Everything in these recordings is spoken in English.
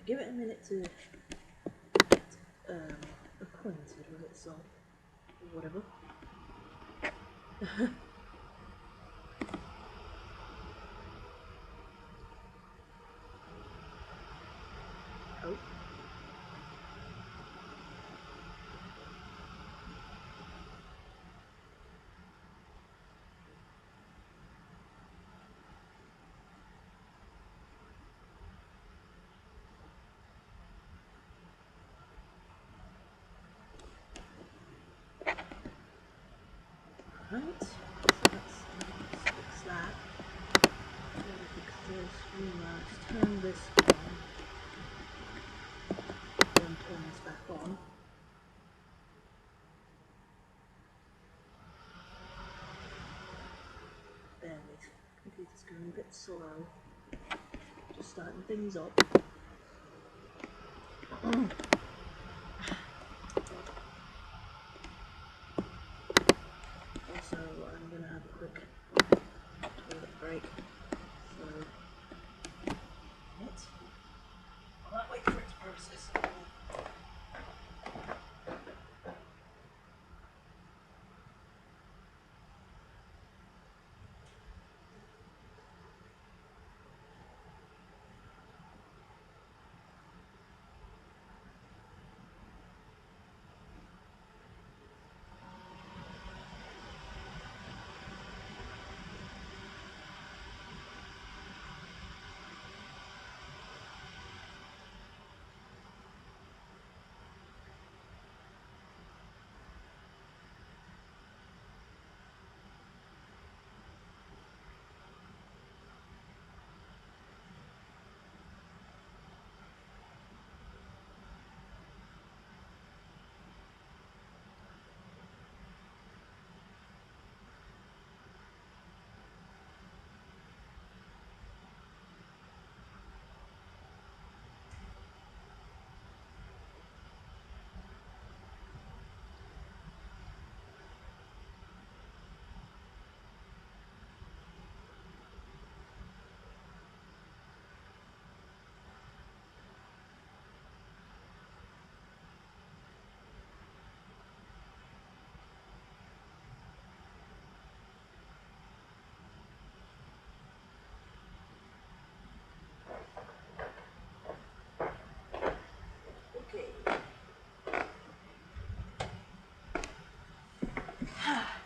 give it a minute to get acquainted with itself, or whatever. Oh. Right, so let's fix that. Fix this, relax, turn this on, then turn this back on. There it is. Computer's going a bit slow. Just starting things up. Also, I'm going to have a quick toilet break. So, it. I'll not wait for it to process.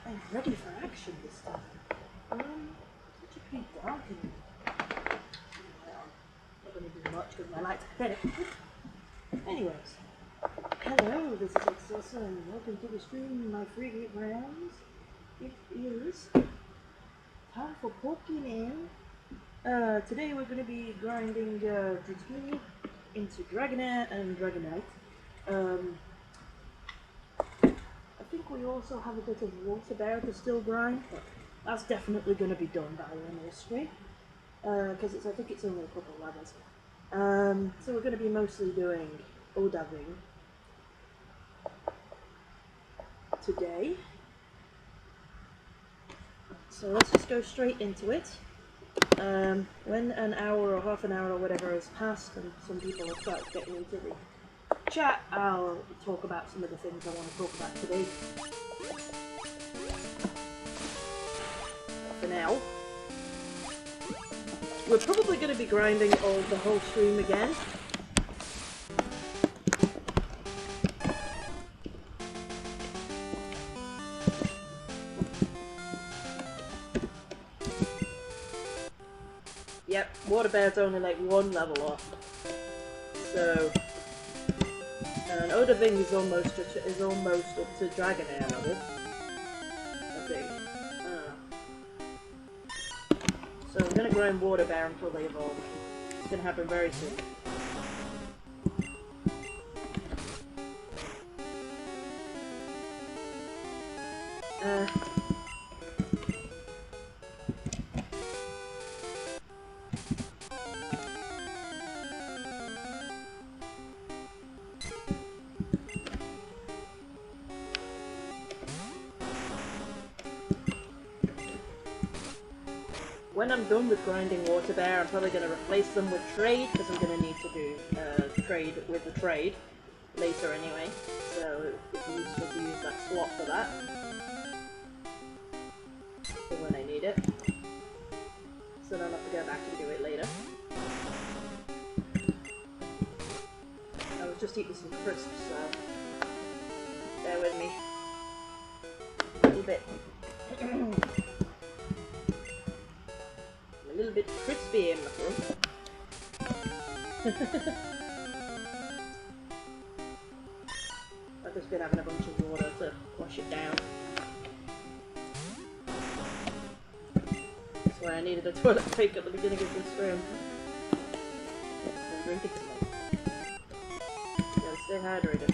I'm ready for action this time. It's pretty dark in here. Well, not going to do much because my lights are better. Anyways, hello, this is Awesome. Welcome to the stream, my frigate rounds. It is time for poking in. Today we're going to be grinding Dratini into Dragonair and Dragonite. I think we also have a bit of water bear to still grind, but that's definitely going to be done by the end of the stream, because I think it's only a couple of levels. So we're going to be mostly doing Odaving today. So let's just go straight into it. When an hour or half an hour or whatever has passed and some people have started getting into the chat, I'll talk about some of the things I want to talk about today. For now, we're probably going to be grinding the whole stream again. Yep, Water Bear's only like one level off. So, and Odaving is almost up to Dragonair level, I think. So I'm gonna grind Water Bear until they evolve. It's gonna happen very soon. when I'm done with grinding water bear, I'm probably going to replace them with trade, because I'm going to need to do trade with the trade later anyway. So it's useful to use that slot for that, for when I need it. So I don't have to go back and do it later. I was just eating some crisps, so bear with me. A little bit. A little bit crispy in my throat. I've just been having a bunch of water to wash it down. That's why I needed a toilet break at the beginning of this room. I'm drinking some. Gotta stay hydrated.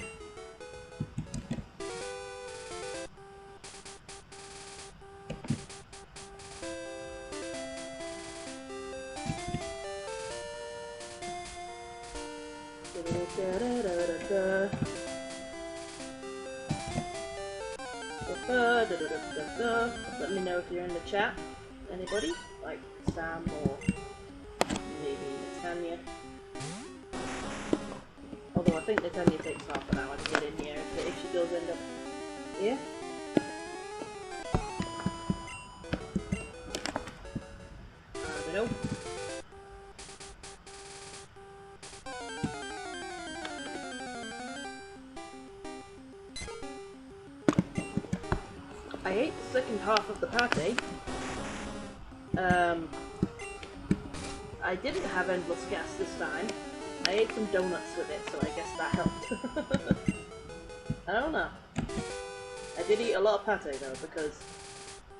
Let me know if you're in the chat. Anybody? Like Sam or maybe Natanya. Although I think Natanya takes half an hour to get in here if she does end up here. I don't know. I ate the second half of the pate. I didn't have endless gas this time. I ate some donuts with it, so I guess that helped. I don't know. I did eat a lot of pate though, because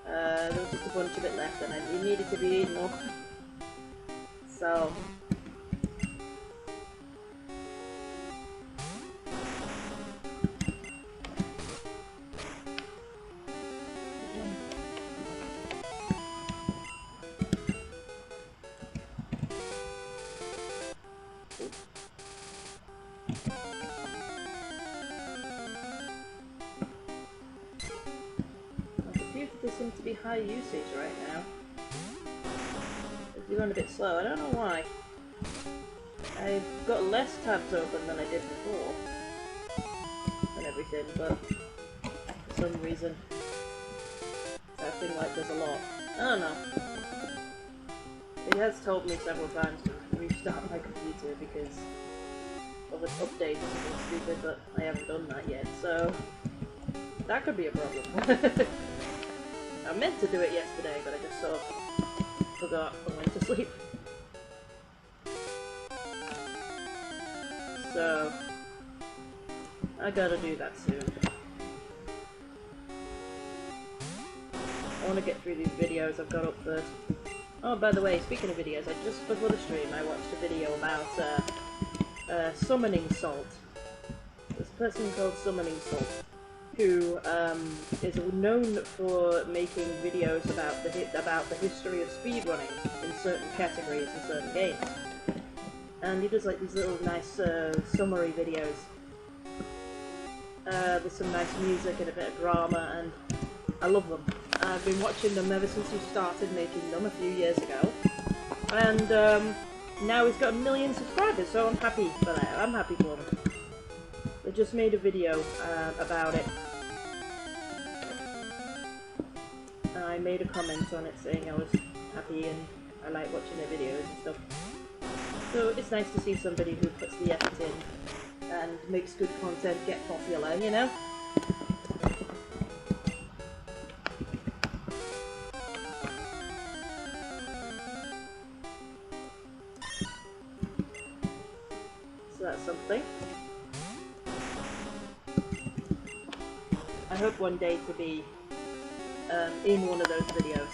there was just a bunch of it left and it needed to be eaten more. So seems to be high usage right now. It's going a bit slow. I don't know why. I've got less tabs open than I did before and everything, but for some reason it's acting like there's a lot. I don't know. It has told me several times to restart my computer because of an update or something stupid, but I haven't done that yet, so that could be a problem. I meant to do it yesterday, but I just sort of forgot and went to sleep. So I gotta do that soon. I want to get through these videos I've got up first. Oh, by the way, speaking of videos, just before the stream I watched a video about summoning salt. There's a person called Summoning Salt who is known for making videos about the history of speedrunning in certain categories in certain games. And he does like these little nice summary videos. There's some nice music and a bit of drama, and I love them. I've been watching them ever since he started making them a few years ago. And now he's got 1 million subscribers, so I'm happy for that. I'm happy for him. They just made a video about it. I made a comment on it saying I was happy and I like watching their videos and stuff. So it's nice to see somebody who puts the effort in and makes good content get popular, you know? So that's something. I hope one day to be in one of those videos,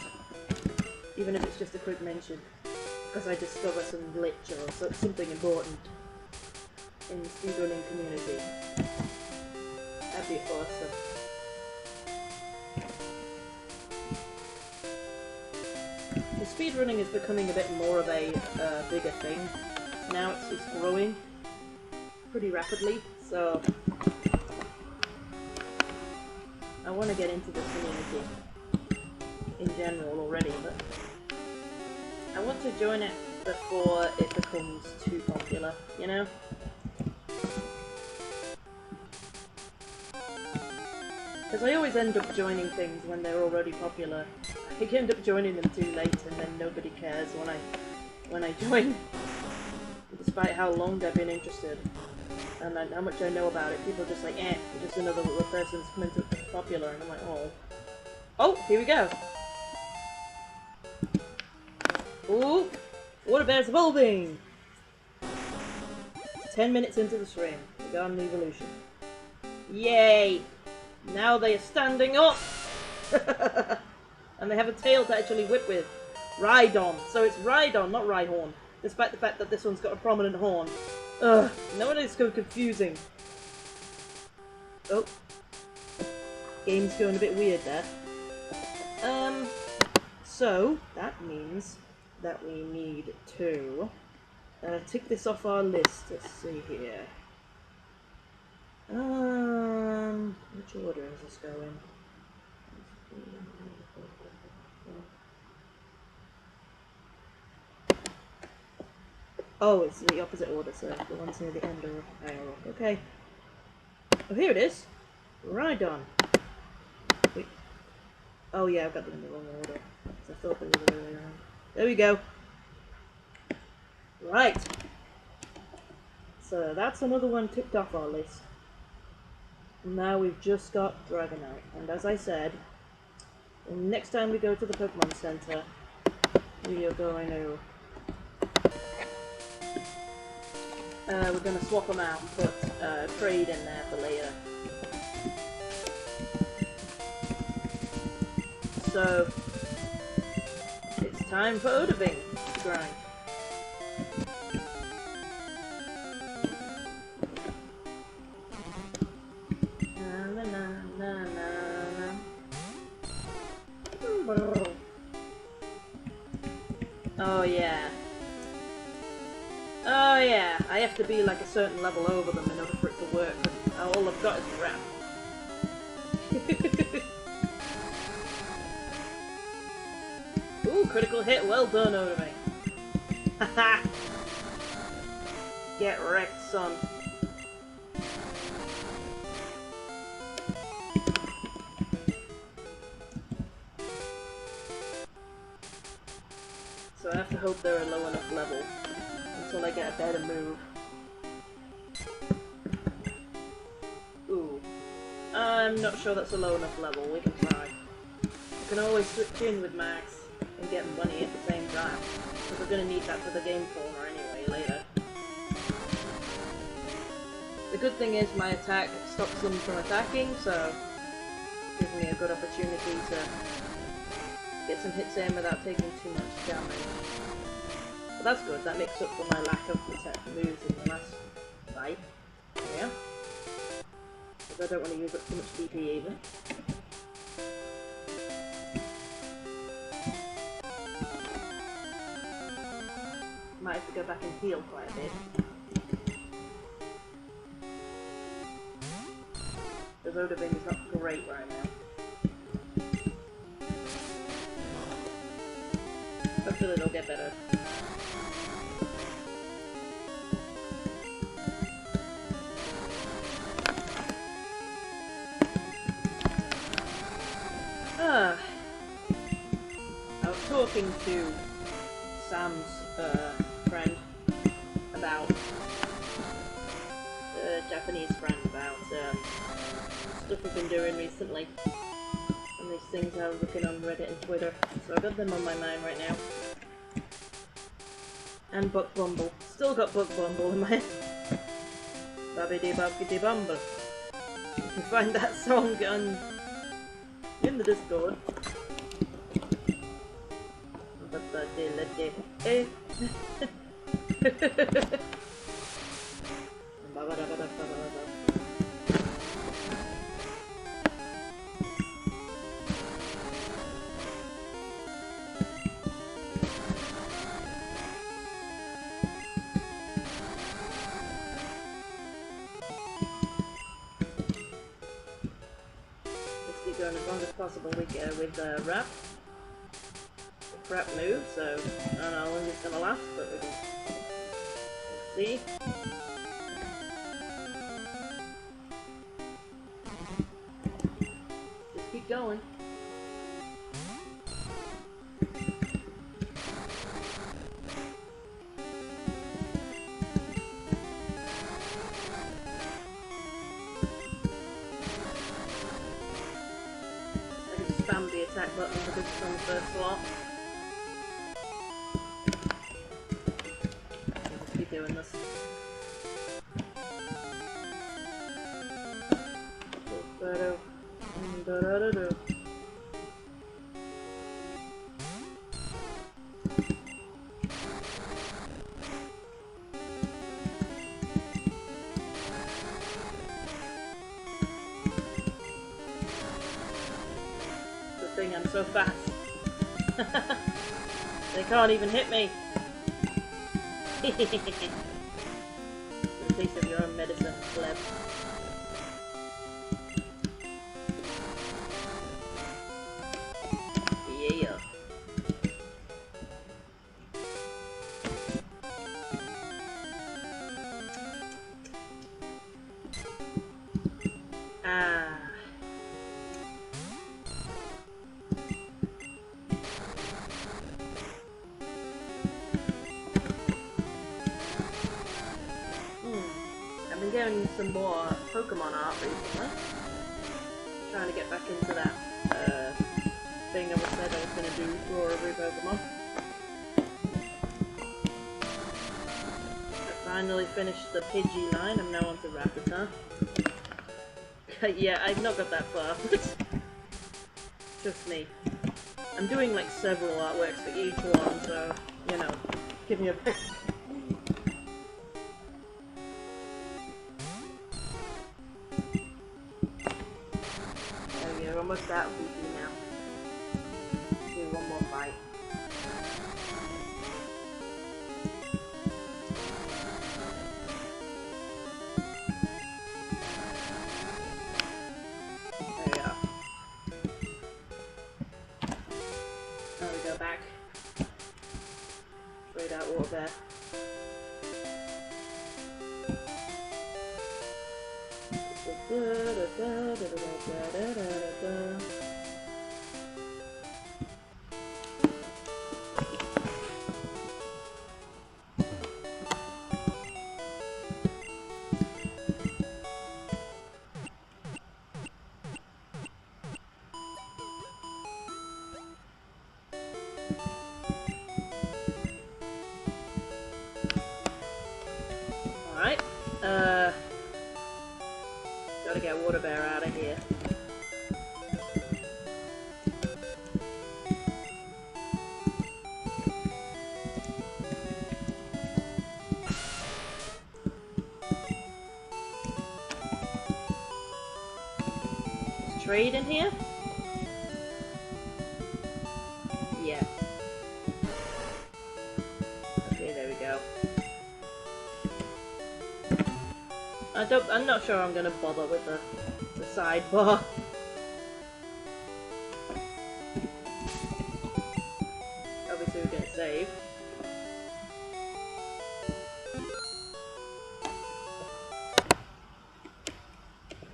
even if it's just a quick mention, because I discover some glitch or something important in the speedrunning community. That'd be awesome. The speedrunning is becoming a bit more of a bigger thing. Now it's growing pretty rapidly, so I want to get into this community in general already, but I want to join it before it becomes too popular, you know? Because I always end up joining things when they're already popular. I end up joining them too late and then nobody cares when I join. Despite how long I've been interested and how much I know about it, people are just like, eh, just another little person's coming to popular, and I'm like, oh. Oh, here we go! Ooh! Water bear's evolving! 10 minutes into the stream, we got an evolution. Yay! Now they are standing up! And they have a tail to actually whip with. Rhydon. So it's Rhydon, not Rhyhorn. Despite the fact that this one's got a prominent horn. Ugh, no one is so confusing. Oh. Game's going a bit weird there. So, that means that we need to tick this off our list. Let's see here. Which order is this going? Oh, it's the opposite order, so the ones near the end are higher up. Okay. Oh, here it is. Rhydon. Wait. Oh yeah, I've got them in the wrong order. So I thought they were the other way around. There we go. Right. So that's another one ticked off our list. Now we've just got Dragonite. And as I said, next time we go to the Pokemon Center, we are going to... we're going to swap them out and put trade in there for later. So, it's time for Odoving to grind. Oh yeah. Oh yeah, I have to be like a certain level over them in order for it to work. All I've got is crap. Ooh, critical hit, well done, Odoving. Haha! Get wrecked, son. So I have to hope they're a low enough level until I get a better move. Ooh. I'm not sure that's a low enough level, we can try. We can always switch in with Max and get money at the same time, because we're going to need that for the game corner anyway, later. The good thing is my attack stops them from attacking, so it gives me a good opportunity to get some hits in without taking too much damage. But that's good, that makes up for my lack of attack moves in the last fight. Yeah. Because I don't want to use up too much DP either. Might have to go back and heal quite a bit. Because Odoving is not great right now. Hopefully it'll get better. I was talking to Sam's friend about Japanese friend about stuff we've been doing recently and these things I was looking on Reddit and Twitter, so I've got them on my mind right now. And Buck Bumble. Still got Buck Bumble in my head. Babbidi Babbidi Bumble. You can find that song on in the Discord. Let's keep going as long as possible with rap. crap move, so I don't know how long it's gonna last, but we can see. Just keep going. Spam the attack button because it's on the first slot. I'll just keep doing this. I'm so fast. They can't even hit me. A taste of your own medicine, pleb. Yeah. Ah. I've been getting some more Pokemon art recently. Trying to get back into that thing I said I was going to do for every Pokemon. I finally finished the Pidgey line. I'm now on to Rattata. Yeah, I've not got that far. Trust me. I'm doing like several artworks for each one, so, you know, give me a break. We're almost out of BP now. Do one more fight. There we are. Now we go back. Straight out water there. Alright, gotta get Water Bear out of here. Is trade in here? Yeah. Okay, there we go. I'm not sure I'm gonna bother with the sidebar. Obviously we're gonna save.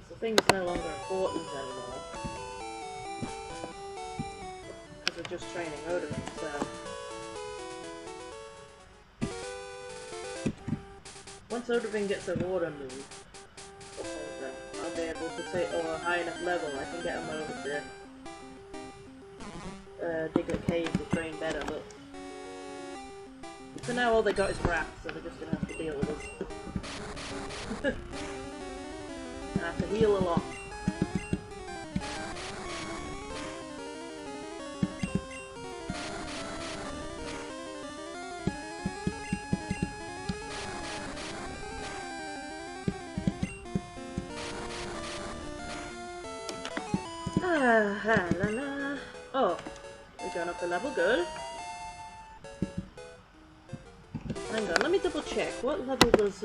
So things no longer important anymore. Because we're just training Odin, so. Once Odin gets a water move, or something, I'll be able to say, or a high enough level, I can get him over to Diglett Cave to train better, but for now all they got is wrath, so they're just gonna have to deal with us. I have to heal a lot. La la. Oh, we're going up the level, good. Hang on, let me double check. What level does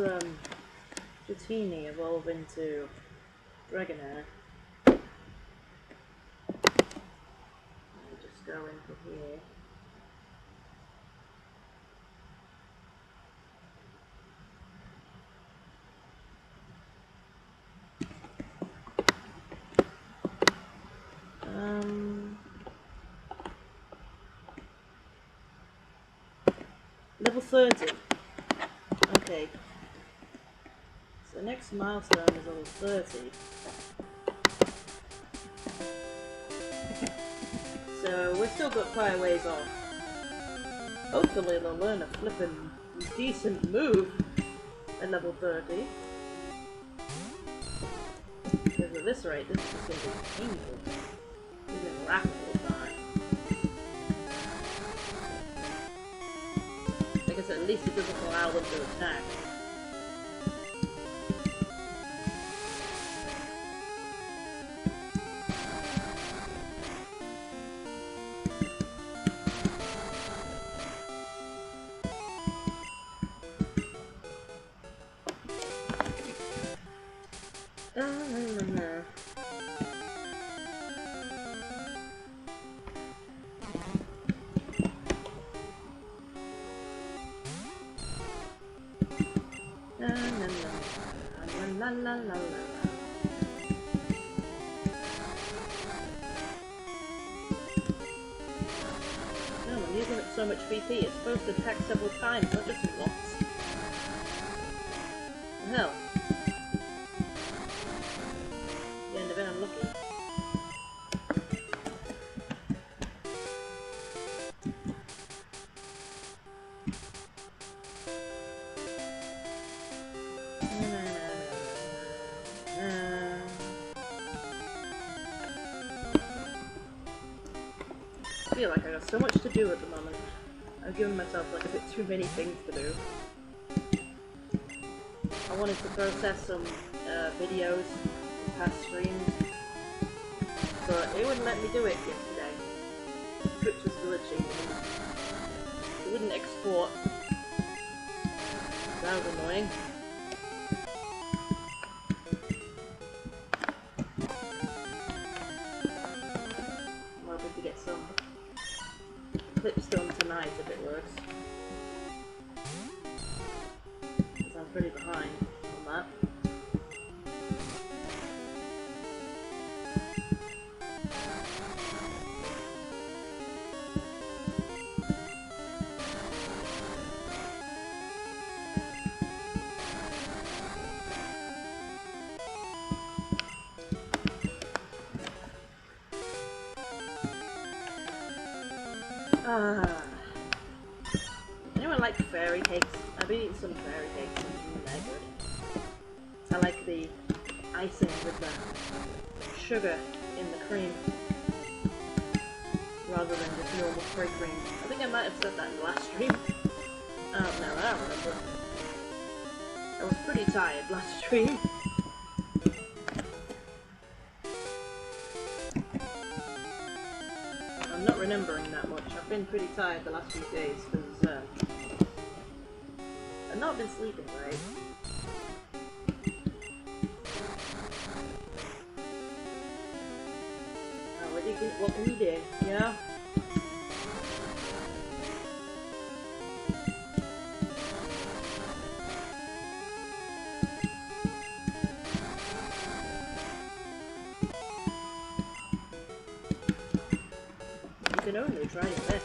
Dratini evolve into Dragonair? Let me just go into here. level 30. Okay. So the next milestone is level 30. So we've still got quite a ways off. Hopefully they'll learn a flippin' decent move at level 30. Because at this rate, this is just going to be painful. Even rapid all the time. I guess at least it doesn't allow them to attack. La la la la la. No, I'm using it so much BP, it's supposed to attack several times, not just once. What the hell? The end of it, I'm lucky. I feel like I got so much to do at the moment. I've given myself like a bit too many things to do. I wanted to process some videos from past streams, but it wouldn't let me do it yesterday. Twitch was glitching. It wouldn't export. That was annoying. I'm hoping to get some clips done tonight if it works. Because I'm pretty behind on that. Anyone like fairy cakes? I've been eating some fairy cakes and they're good. I like the icing with the sugar in the cream rather than just normal free cream. I think I might have said that in the last stream. I don't know, I don't remember. I was pretty tired last stream. I'm not remembering that much. I've been pretty tired the last few days because I've not been sleeping right. Oh, what can you do? Yeah? You can only try your best.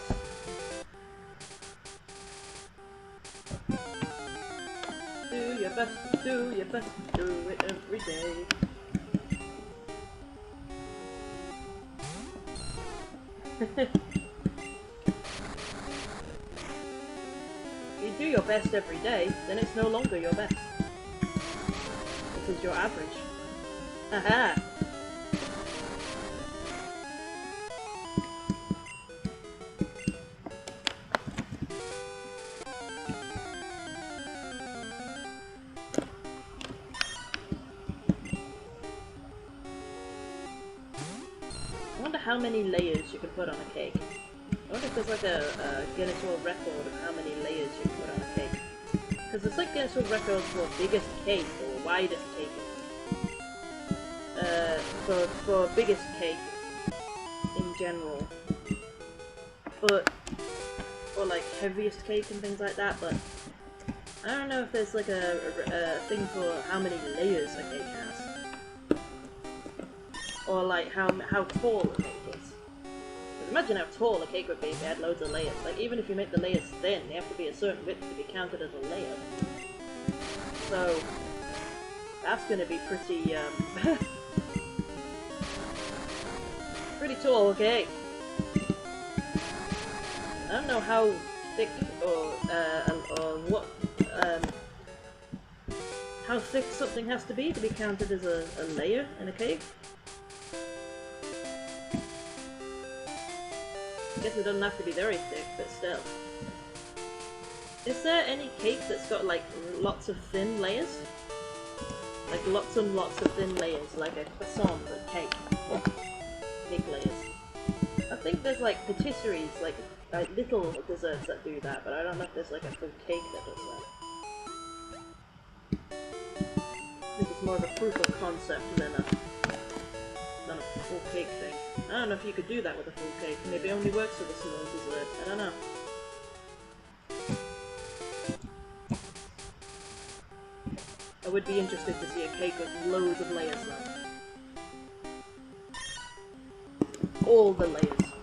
Do your best, do your best, do it every day. If you do your best every day, then it's no longer your best. Because you're average. Haha! I wonder how many layers you can put on a cake. I wonder if there's like a Guinness World Record of how many layers you can put on a cake. Because it's like Guinness World Records for biggest cake or widest cake. For biggest cake in general. But for like heaviest cake and things like that, but I don't know if there's like a thing for how many layers a cake has. Or like how tall a cake is. Because Imagine how tall a cake would be if it had loads of layers. Like, even if you make the layers thin, they have to be a certain width to be counted as a layer. So, that's gonna be pretty, pretty tall cake. I don't know how thick or what, how thick something has to be counted as a layer in a cake. I guess it doesn't have to be very thick, but still. Is there any cake that's got like lots of thin layers? Like lots and lots of thin layers, like a croissant but cake. Cake layers. I think there's like patisseries, like little desserts that do that, but I don't know if there's like a full cake that does that. I think it's more of a proof of concept than a full cake thing. I don't know if you could do that with a full cake. Maybe it only works with a small dessert. I don't know. I would be interested to see a cake with loads of layers though. All the layers.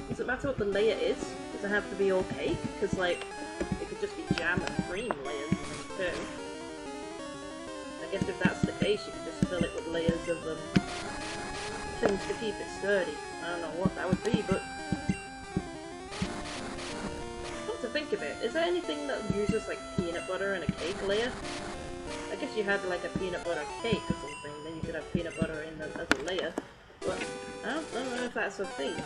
Does it matter what the layer is? Does it have to be all cake? Because like, it could just be jam and cream layers too. I guess if that's the case, you could just fill it with layers of things to keep it sturdy. I don't know what that would be, but come to think of it, is there anything that uses like peanut butter in a cake layer? I guess you had like a peanut butter cake or something, then you could have peanut butter in as a layer. But I don't know if that's a thing.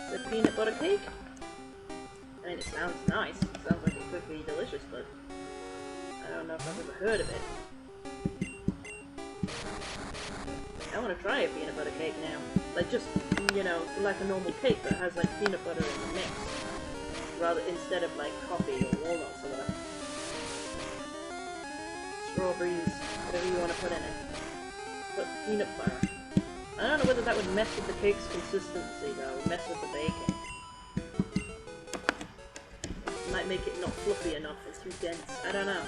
Is it peanut butter cake? I mean, it sounds nice. It sounds like it could be delicious, but I don't know if I've ever heard of it. I want to try a peanut butter cake now. Like just, you know, like a normal cake that has like peanut butter in the mix. Rather, instead of like coffee or walnuts or whatever. Strawberries, whatever you want to put in it. But peanut butter. I don't know whether that would mess with the cake's consistency though, mess with the baking. It might make it not fluffy enough, it's too dense, I don't know.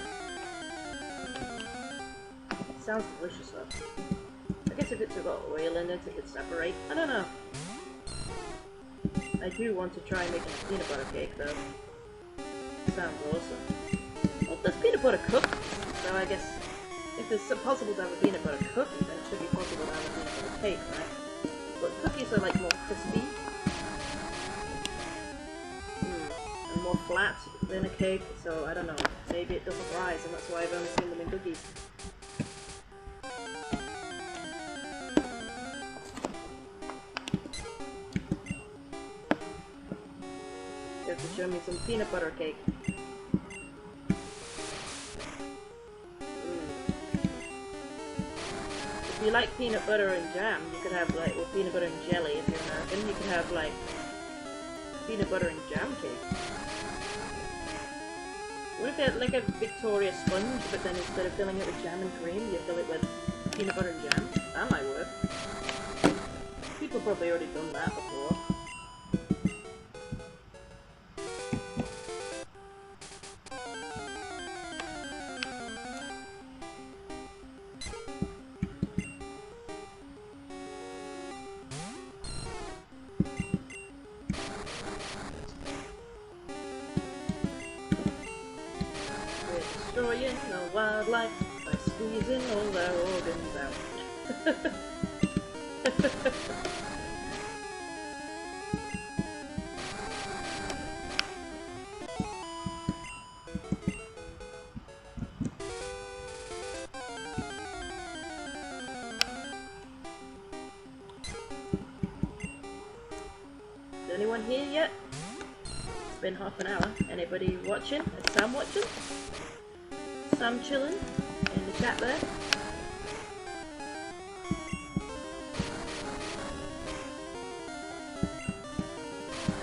It sounds delicious though. I guess if it's got oil in it, it could separate. I don't know. I do want to try making a peanut butter cake though. Sounds awesome. Well, there's peanut butter cookies, so I guess if it's possible to have a peanut butter cookie, then it should be possible to have a peanut butter cake, right? But cookies are like more crispy. And more flat than a cake, so I don't know. Maybe it doesn't rise, and that's why I've only seen them in cookies. You have to show me some peanut butter cake. If you like peanut butter and jam, you could have like, or peanut butter and jelly if you're American, you could have like peanut butter and jam cake. What if you had like a Victoria sponge, but then instead of filling it with jam and cream, you fill it with peanut butter and jam? That might work. People probably already done that before. Destroying the wildlife by squeezing all their organs out. Is anyone here yet? It's been half an hour. Anybody watching? Is Sam watching? Sam chilling in the chat there.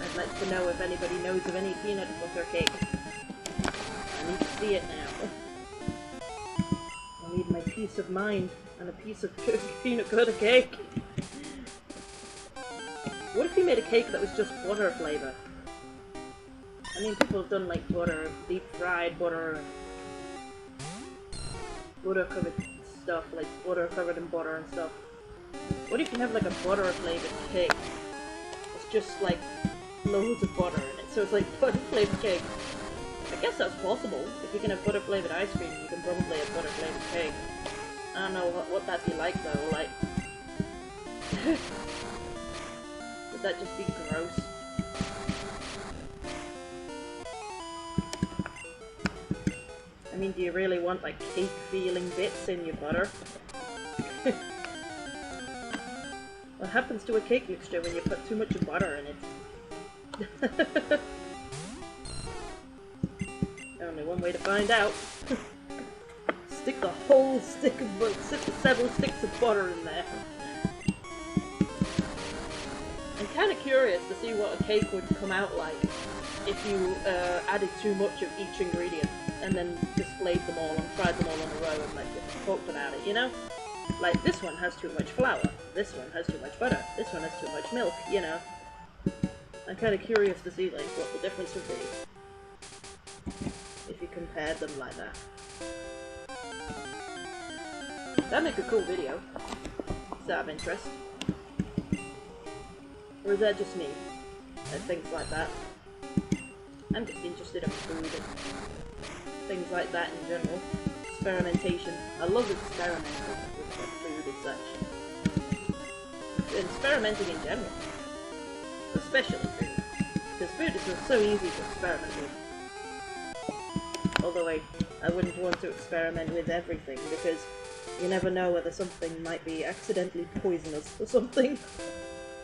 I'd like to know if anybody knows of any peanut butter cake. I need to see it now. I need my peace of mind and a piece of peanut butter cake. What if you made a cake that was just butter flavour? I mean, people have done like butter, deep fried butter, butter covered stuff, like butter covered in butter and stuff. What if you have like a butter flavored cake? It's just like loads of butter in it, so it's like butter flavored cake. I guess that's possible. If you can have butter flavored ice cream, you can probably have butter flavored cake. I don't know what that'd be like though, like... would that just be gross? I mean, do you really want like cake feeling bits in your butter? What happens to a cake mixture when you put too much butter in it? Only one way to find out. Stick the whole stick of several sticks of butter in there. I'm kind of curious to see what a cake would come out like if you added too much of each ingredient and then displayed them all and tried them all in a row and like talked about it, you know? Like, this one has too much flour, this one has too much butter, this one has too much milk, you know? I'm kind of curious to see like what the difference would be if you compared them like that. That'd make a cool video. Is that of interest? Or is that just me? And things like that. I'm just interested in food and things like that in general. Experimentation. I love experimenting with food and such. And experimenting in general. Especially food. Because food is so easy to experiment with. Although I wouldn't want to experiment with everything, because you never know whether something might be accidentally poisonous or something.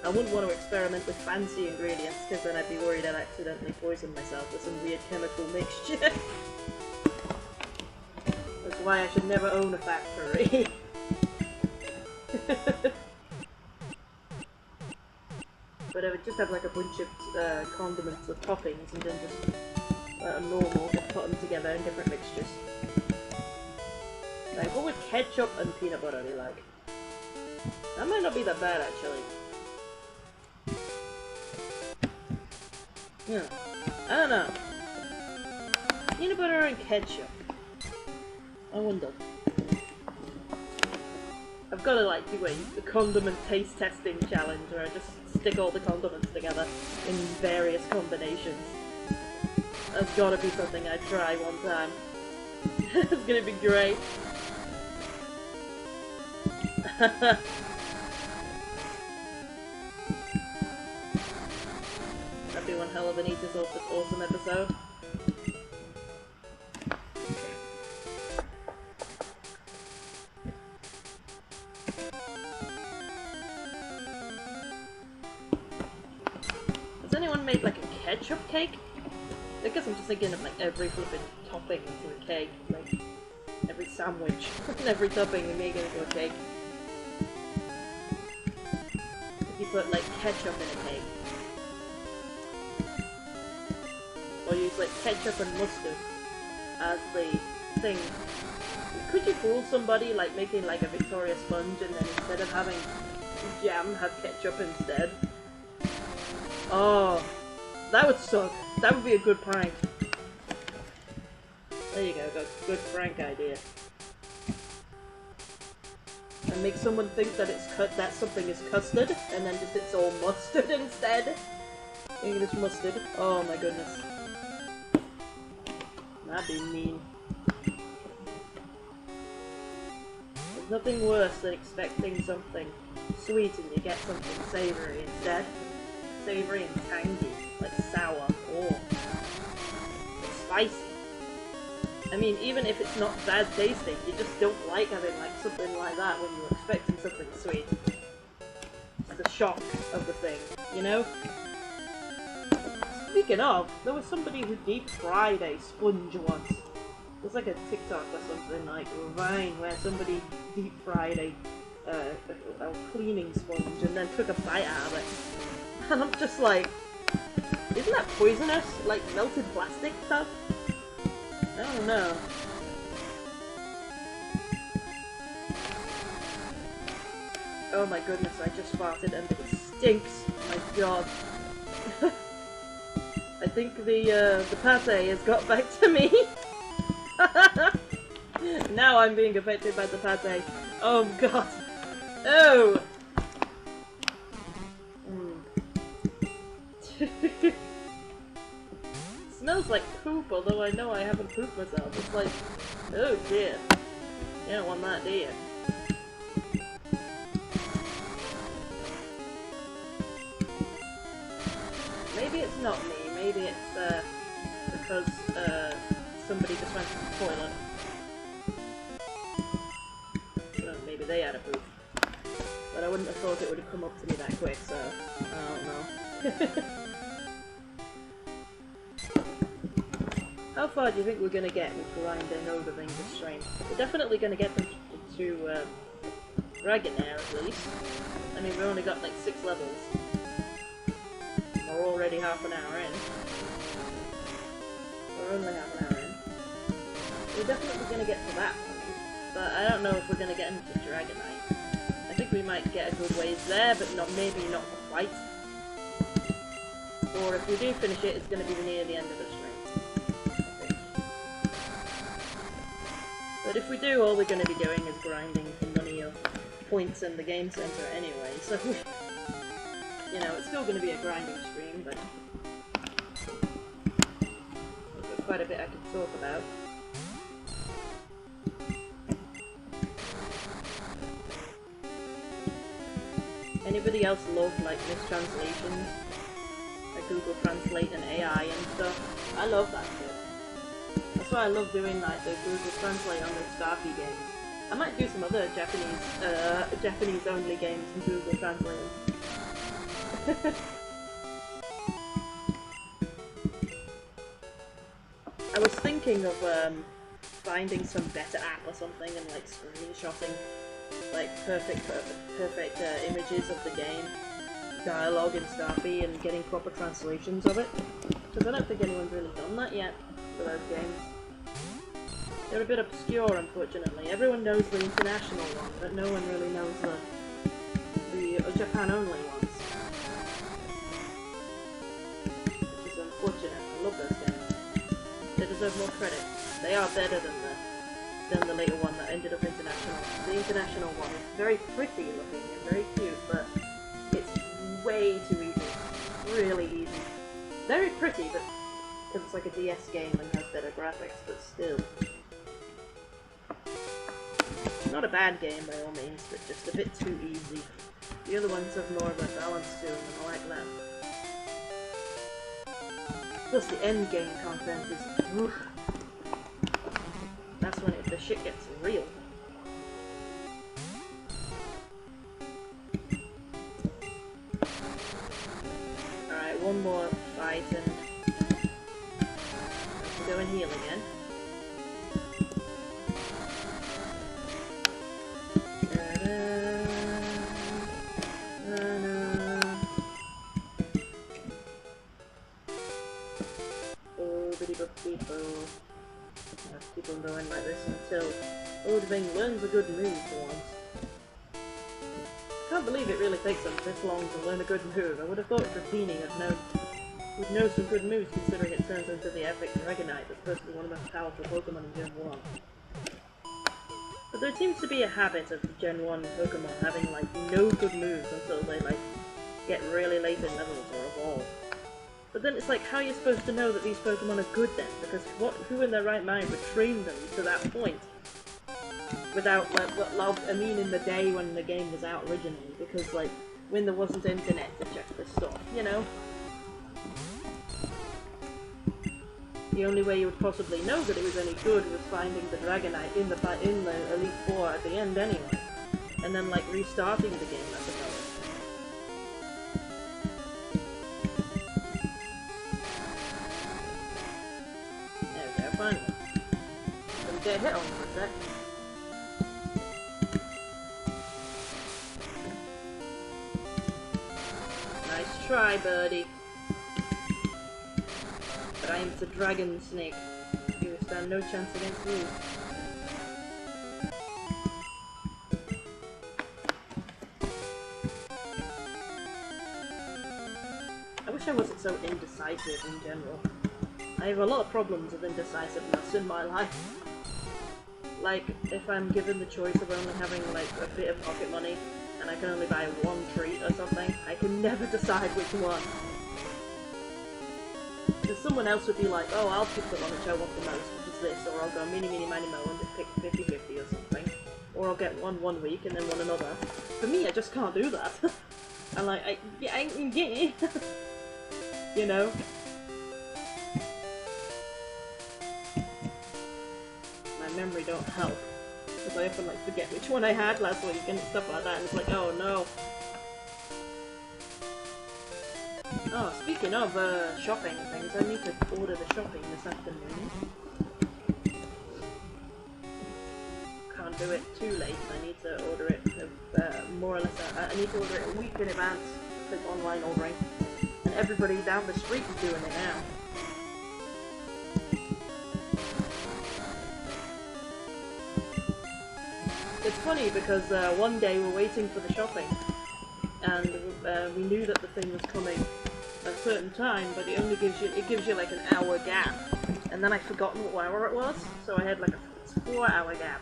I wouldn't want to experiment with fancy ingredients, because then I'd be worried I'd accidentally poison myself with some weird chemical mixture. That's why I should never own a factory. But I would just have like a bunch of condiments or toppings and then just normal, just put them together in different mixtures. Like, what would ketchup and peanut butter be like? That might not be that bad, actually. Yeah, I don't know. Peanut butter and ketchup. I wonder. I've got to like do a condiment taste testing challenge where I just stick all the condiments together in various combinations. That's gotta be something I try one time. It's gonna be great. That'd be one hell of an Eater's awesome episode. Has anyone made like a ketchup cake? I guess I'm just thinking of like every flipping topping into a cake, like every sandwich and every topping and make it into a cake. If you put like ketchup in a cake. Or use like ketchup and mustard as the thing. Could you fool somebody like making like a Victoria sponge and then instead of having jam have ketchup instead? Oh, that would suck. That would be a good prank. There you go, got a good prank idea. And make someone think that that something is custard, and then just it's all mustard instead. English mustard. Oh my goodness. That'd be mean. There's nothing worse than expecting something sweet and you get something savoury instead. Savoury and tangy, like sour or spicy. I mean, even if it's not bad tasting, you just don't like having like something like that when you're expecting something sweet. It's the shock of the thing, you know? Speaking of, there was somebody who deep fried a sponge once. It was like a TikTok or something, like a Vine, where somebody deep fried a cleaning sponge and then took a bite out of it. And I'm just like, isn't that poisonous? Like melted plastic stuff? I don't know. Oh my goodness, I just farted and it stinks. Oh my god. I think the pate has got back to me. Now I'm being affected by the pate. Oh god. Oh! Smells like poop, although I know I haven't pooped myself. It's like, oh dear. You don't want that, do you? Maybe it's not me, maybe it's because somebody just went to the toilet. Well, maybe they had a poop. But I wouldn't have thought it would have come up to me that quick, so I don't know. How far do you think we're gonna get with grinding over things of strength? We're definitely gonna get them to Dragonair at least. I mean, we've only got like 6 levels. We're already half an hour in. We're only half an hour in. We're definitely gonna get to that point, but I don't know if we're gonna get into Dragonite. I think we might get a good ways there, but maybe not quite. Or if we do finish it, it's gonna be near the end of the strength. But if we do, all we're going to be doing is grinding for money or points in the game center anyway, so, you know, it's still going to be a grinding stream, but there's quite a bit I could talk about. Anybody else love, like, mistranslations? Like Google Translate and AI and stuff? I love that shit. That's why I love doing like the Google Translate on the Starkey games. I might do some other Japanese only games in Google Translate. I was thinking of finding some better app or something and like screenshotting like perfect images of the game, dialogue in Starkey, and getting proper translations of it. Because I don't think anyone's really done that yet for those games. They're a bit obscure, unfortunately. Everyone knows the international one, but no one really knows the Japan-only ones. Which is unfortunate. I love those games. They deserve more credit. They are better than the later one that ended up international. The international one is very pretty looking and very cute, but it's way too easy. Really easy. Very pretty, but because it's like a DS game and has better graphics, but still. Not a bad game by all means, but just a bit too easy. The other ones have more of a balance to them, and I like that. Plus the end game content is... oof. That's when the shit gets real. Alright, one more fight and... go and heal again. Keep on going like this until Odving learns a good move for once. I can't believe it really takes them this long to learn a good move. I would have thought Dratini would know some good moves considering it turns into the epic Dragonite that's supposed to be one of the most powerful Pokemon in Gen 1. But there seems to be a habit of Gen 1 Pokemon having like no good moves until they like get really late in levels or evolve. But then it's like, how are you supposed to know that these Pokemon are good then? Because who in their right mind would train them to that point? Without, like, I mean in the day when the game was out originally, because, like, when there wasn't internet to check this stuff, you know? The only way you would possibly know that it was any good was finding the Dragonite in the Elite Four at the end anyway. And then, like, restarting the game, I suppose. Finally. Didn't get hit on for a sec. Nice try, birdie. But I am the dragon snake. You stand no chance against me. I wish I wasn't so indecisive in general. I have a lot of problems with indecisiveness in my life. like, if I'm given the choice of only having, like, a bit of pocket money, and I can only buy one treat or something, I can never decide which one. Because someone else would be like, oh, I'll pick the one which I want the most, which is this, or I'll go mini, mini, mini, mo, and just pick 50-50 or something. Or I'll get one week and then one another. For me, I just can't do that. I'm like, you know? My memory don't help. Because I often, like, forget which one I had last week and stuff like that, and it's like, oh no. Oh, speaking of shopping and things, I need to order the shopping this afternoon. Can't do it too late, I need to order it more or less, I need to order it a week in advance, like online ordering. And everybody down the street is doing it now. It's funny because one day we're waiting for the shopping, and we knew that the thing was coming at a certain time, but it only gives you like an hour gap, and then I'd forgotten what hour it was, so I had like a 4-hour gap,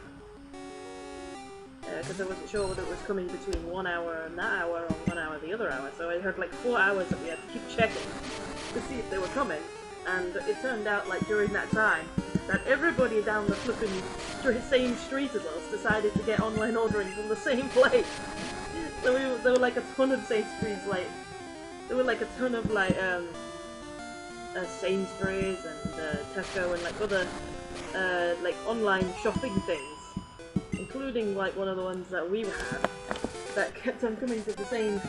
because I wasn't sure whether it was coming between 1 hour and that hour, or 1 hour the other hour, so I had like 4 hours that we had to keep checking to see if they were coming, and it turned out like during that time that everybody down the flipping same street as us decided to get online ordering from the same place. So there were like a ton of Sainsbury's, like, there were like a ton of like Sainsbury's and Tesco and like other like online shopping things, including like one of the ones that we had that kept on coming to the same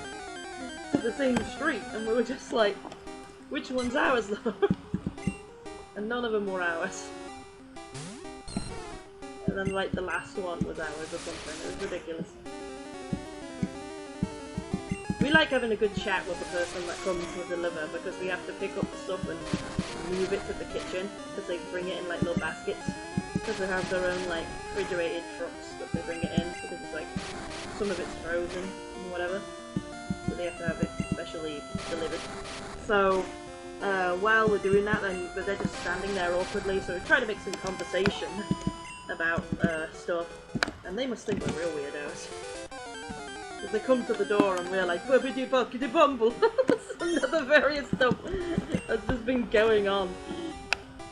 street, and we were just like, which one's ours though? And none of them were ours. And then like the last one was ours or something. It was ridiculous. We like having a good chat with the person that comes to deliver, because we have to pick up the stuff and move it to the kitchen, because they bring it in like little baskets, because they have their own like refrigerated trucks that they bring it in, because it's like some of it's frozen and whatever, so they have to have it specially delivered. So while we're doing that, then they're just standing there awkwardly, so we try to make some conversation about stuff, and they must think we're real weirdos. Because they come to the door and we're like, "Bubbidi buckity bumble." Another various stuff that's just been going on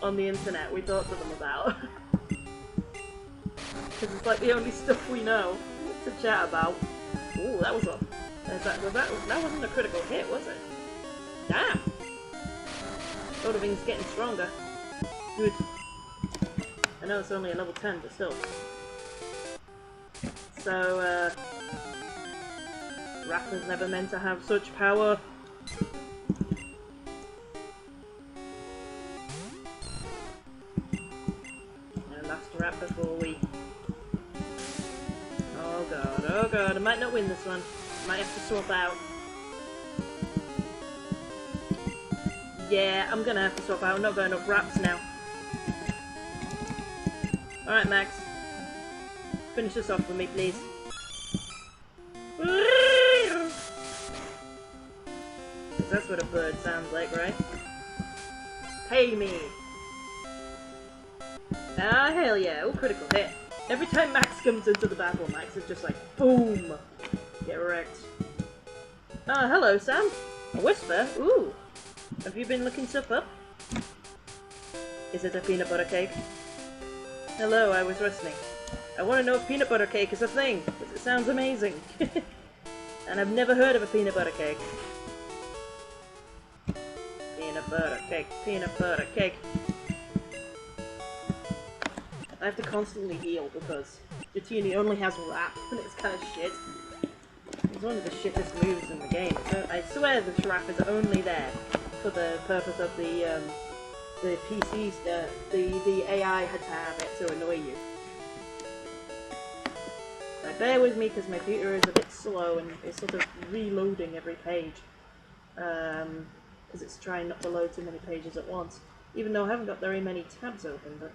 the internet we talk to them about. Because it's like the only stuff we know to chat about. Ooh, that was a... that wasn't a critical hit, was it? Damn! Thing's getting stronger. Good. I know it's only a level 10, but still. So, Raptor's never meant to have such power. And last rap before we... oh god, I might not win this one. I might have to swap out. Yeah, I'm gonna have to swap out. I'm not got enough raps now. Alright, Max. Finish this off for me, please. That's what a bird sounds like, right? Pay me! Ah, hell yeah. Oh, critical hit. Every time Max comes into the battle, Max is just like, boom! Get wrecked. Ah, hello, Sam. A whisper? Ooh. Have you been looking stuff up? Is it a peanut butter cake? Hello, I was listening. I want to know if peanut butter cake is a thing, because it sounds amazing. And I've never heard of a peanut butter cake. Peanut butter cake, peanut butter cake. I have to constantly heal because Jatini only has rap, and it's kind of shit. It's one of the shittest moves in the game. So I swear the rap is only there for the purpose of the PCs, the AI had to have it to annoy you. Now bear with me because my computer is a bit slow and it's sort of reloading every page. Because it's trying not to load too many pages at once. Even though I haven't got very many tabs open, but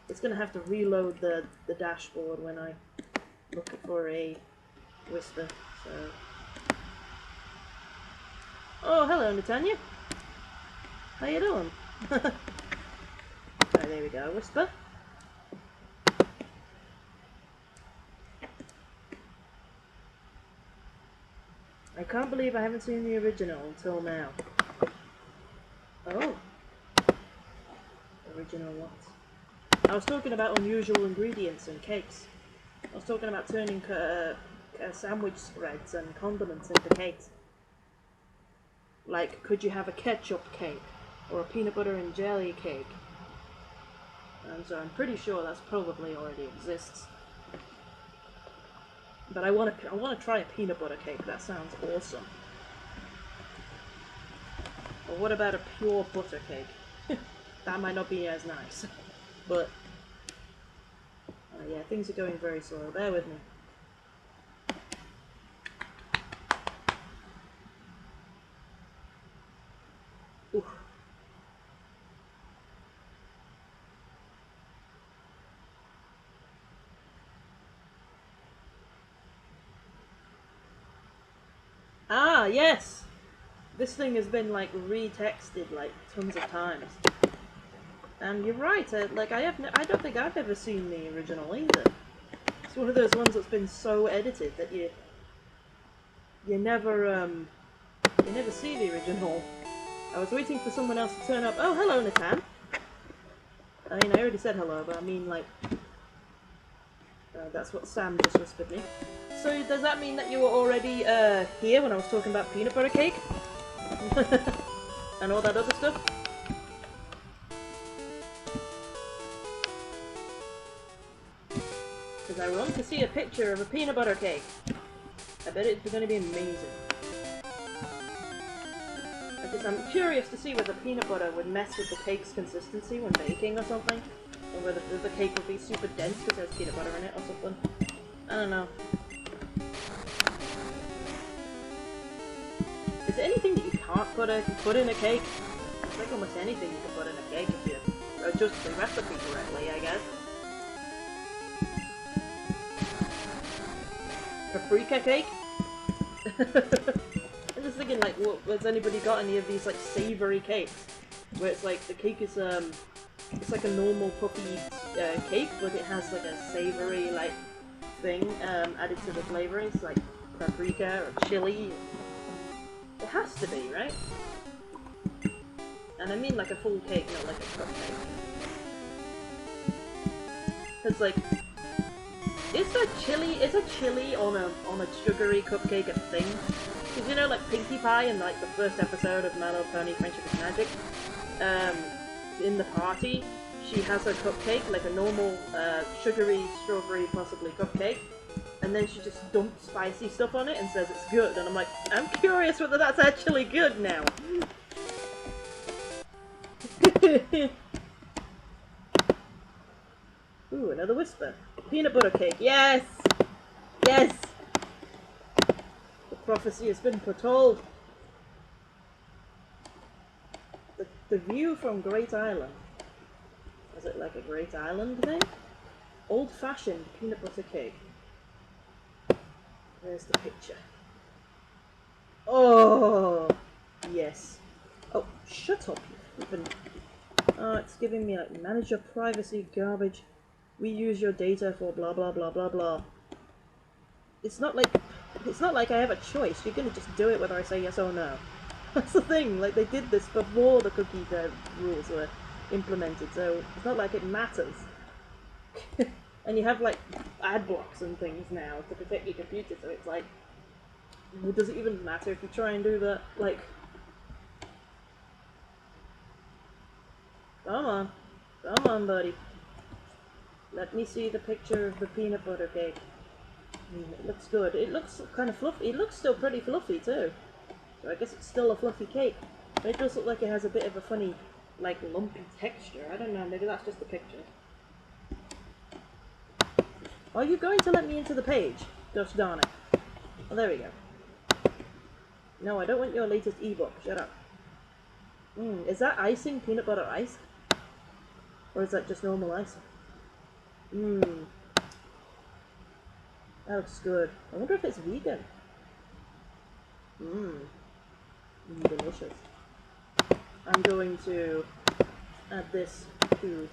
it's going to have to reload the dashboard when I look for a whisper, so... Oh, hello, Natanya. How you doing? Right, there we go, whisper. I can't believe I haven't seen the original until now. Oh. Original what? I was talking about unusual ingredients in cakes. I was talking about turning sandwich spreads and condiments into cakes. Like, could you have a ketchup cake? Or a peanut butter and jelly cake? And so I'm pretty sure that's probably already exists. But I want to try a peanut butter cake. That sounds awesome. Or what about a pure butter cake? That might not be as nice. But yeah, things are going very slow. Bear with me. Oof. Ah, yes! This thing has been, like, retexted, like, tons of times. And you're right, like, I don't think I've ever seen the original either. It's one of those ones that's been so edited that you never see the original. I was waiting for someone else to turn up. Oh, hello, Natan! I mean, I already said hello, but I mean, like, that's what Sam just whispered me. So does that mean that you were already here when I was talking about peanut butter cake? And all that other stuff? Because I want to see a picture of a peanut butter cake. I bet it's going to be amazing. I'm curious to see whether peanut butter would mess with the cake's consistency when baking or something. Or whether the cake would be super dense because there's peanut butter in it or something. I don't know. Is there anything that you can't put in a cake? It's like almost anything you can put in a cake if you adjust the recipe correctly, I guess. Paprika cake? I'm just thinking, like, has anybody got any of these, like, savoury cakes? Where it's like, the cake is, it's like a normal puffy cake, but it has, like, a savoury, like, thing added to the flavourings, like paprika or chili. It has to be, right? And I mean like a full cake, not like a cupcake. Because, like, is a chili on a sugary cupcake a thing? Because, you know, like Pinkie Pie in, like, the first episode of My Little Pony Friendship is Magic, in the party, she has her cupcake, like a normal, sugary, strawberry, possibly cupcake, and then she just dumps spicy stuff on it and says it's good, and I'm like, I'm curious whether that's actually good now. Ooh, another whisper. Peanut butter cake, yes! Yes! The prophecy has been foretold. The view from Great Island. Is it like a Great Island thing? Old-fashioned peanut butter cake. There's the picture. Oh! Yes. Oh, shut up, you flippin'. Oh, it's giving me, like, manage your privacy garbage. We use your data for blah blah blah blah blah. It's not like I have a choice. You're gonna just do it whether I say yes or no. That's the thing, like, they did this before the cookie rules were implemented, so it's not like it matters. And you have, like, ad blocks and things now to protect your computer, so it's like, well, does it even matter if you try and do that? Like, come on, buddy. Let me see the picture of the peanut butter cake. It looks good. It looks kind of fluffy. It looks still pretty fluffy too. So I guess it's still a fluffy cake. But it does look like it has a bit of a funny, like, lumpy texture. I don't know, maybe that's just the picture. Are you going to let me into the page? Gosh darn it. Oh, there we go. No, I don't want your latest ebook. Shut up. Is that icing peanut butter ice? Or is that just normal icing? That looks good. I wonder if it's vegan. Delicious. I'm going to add this to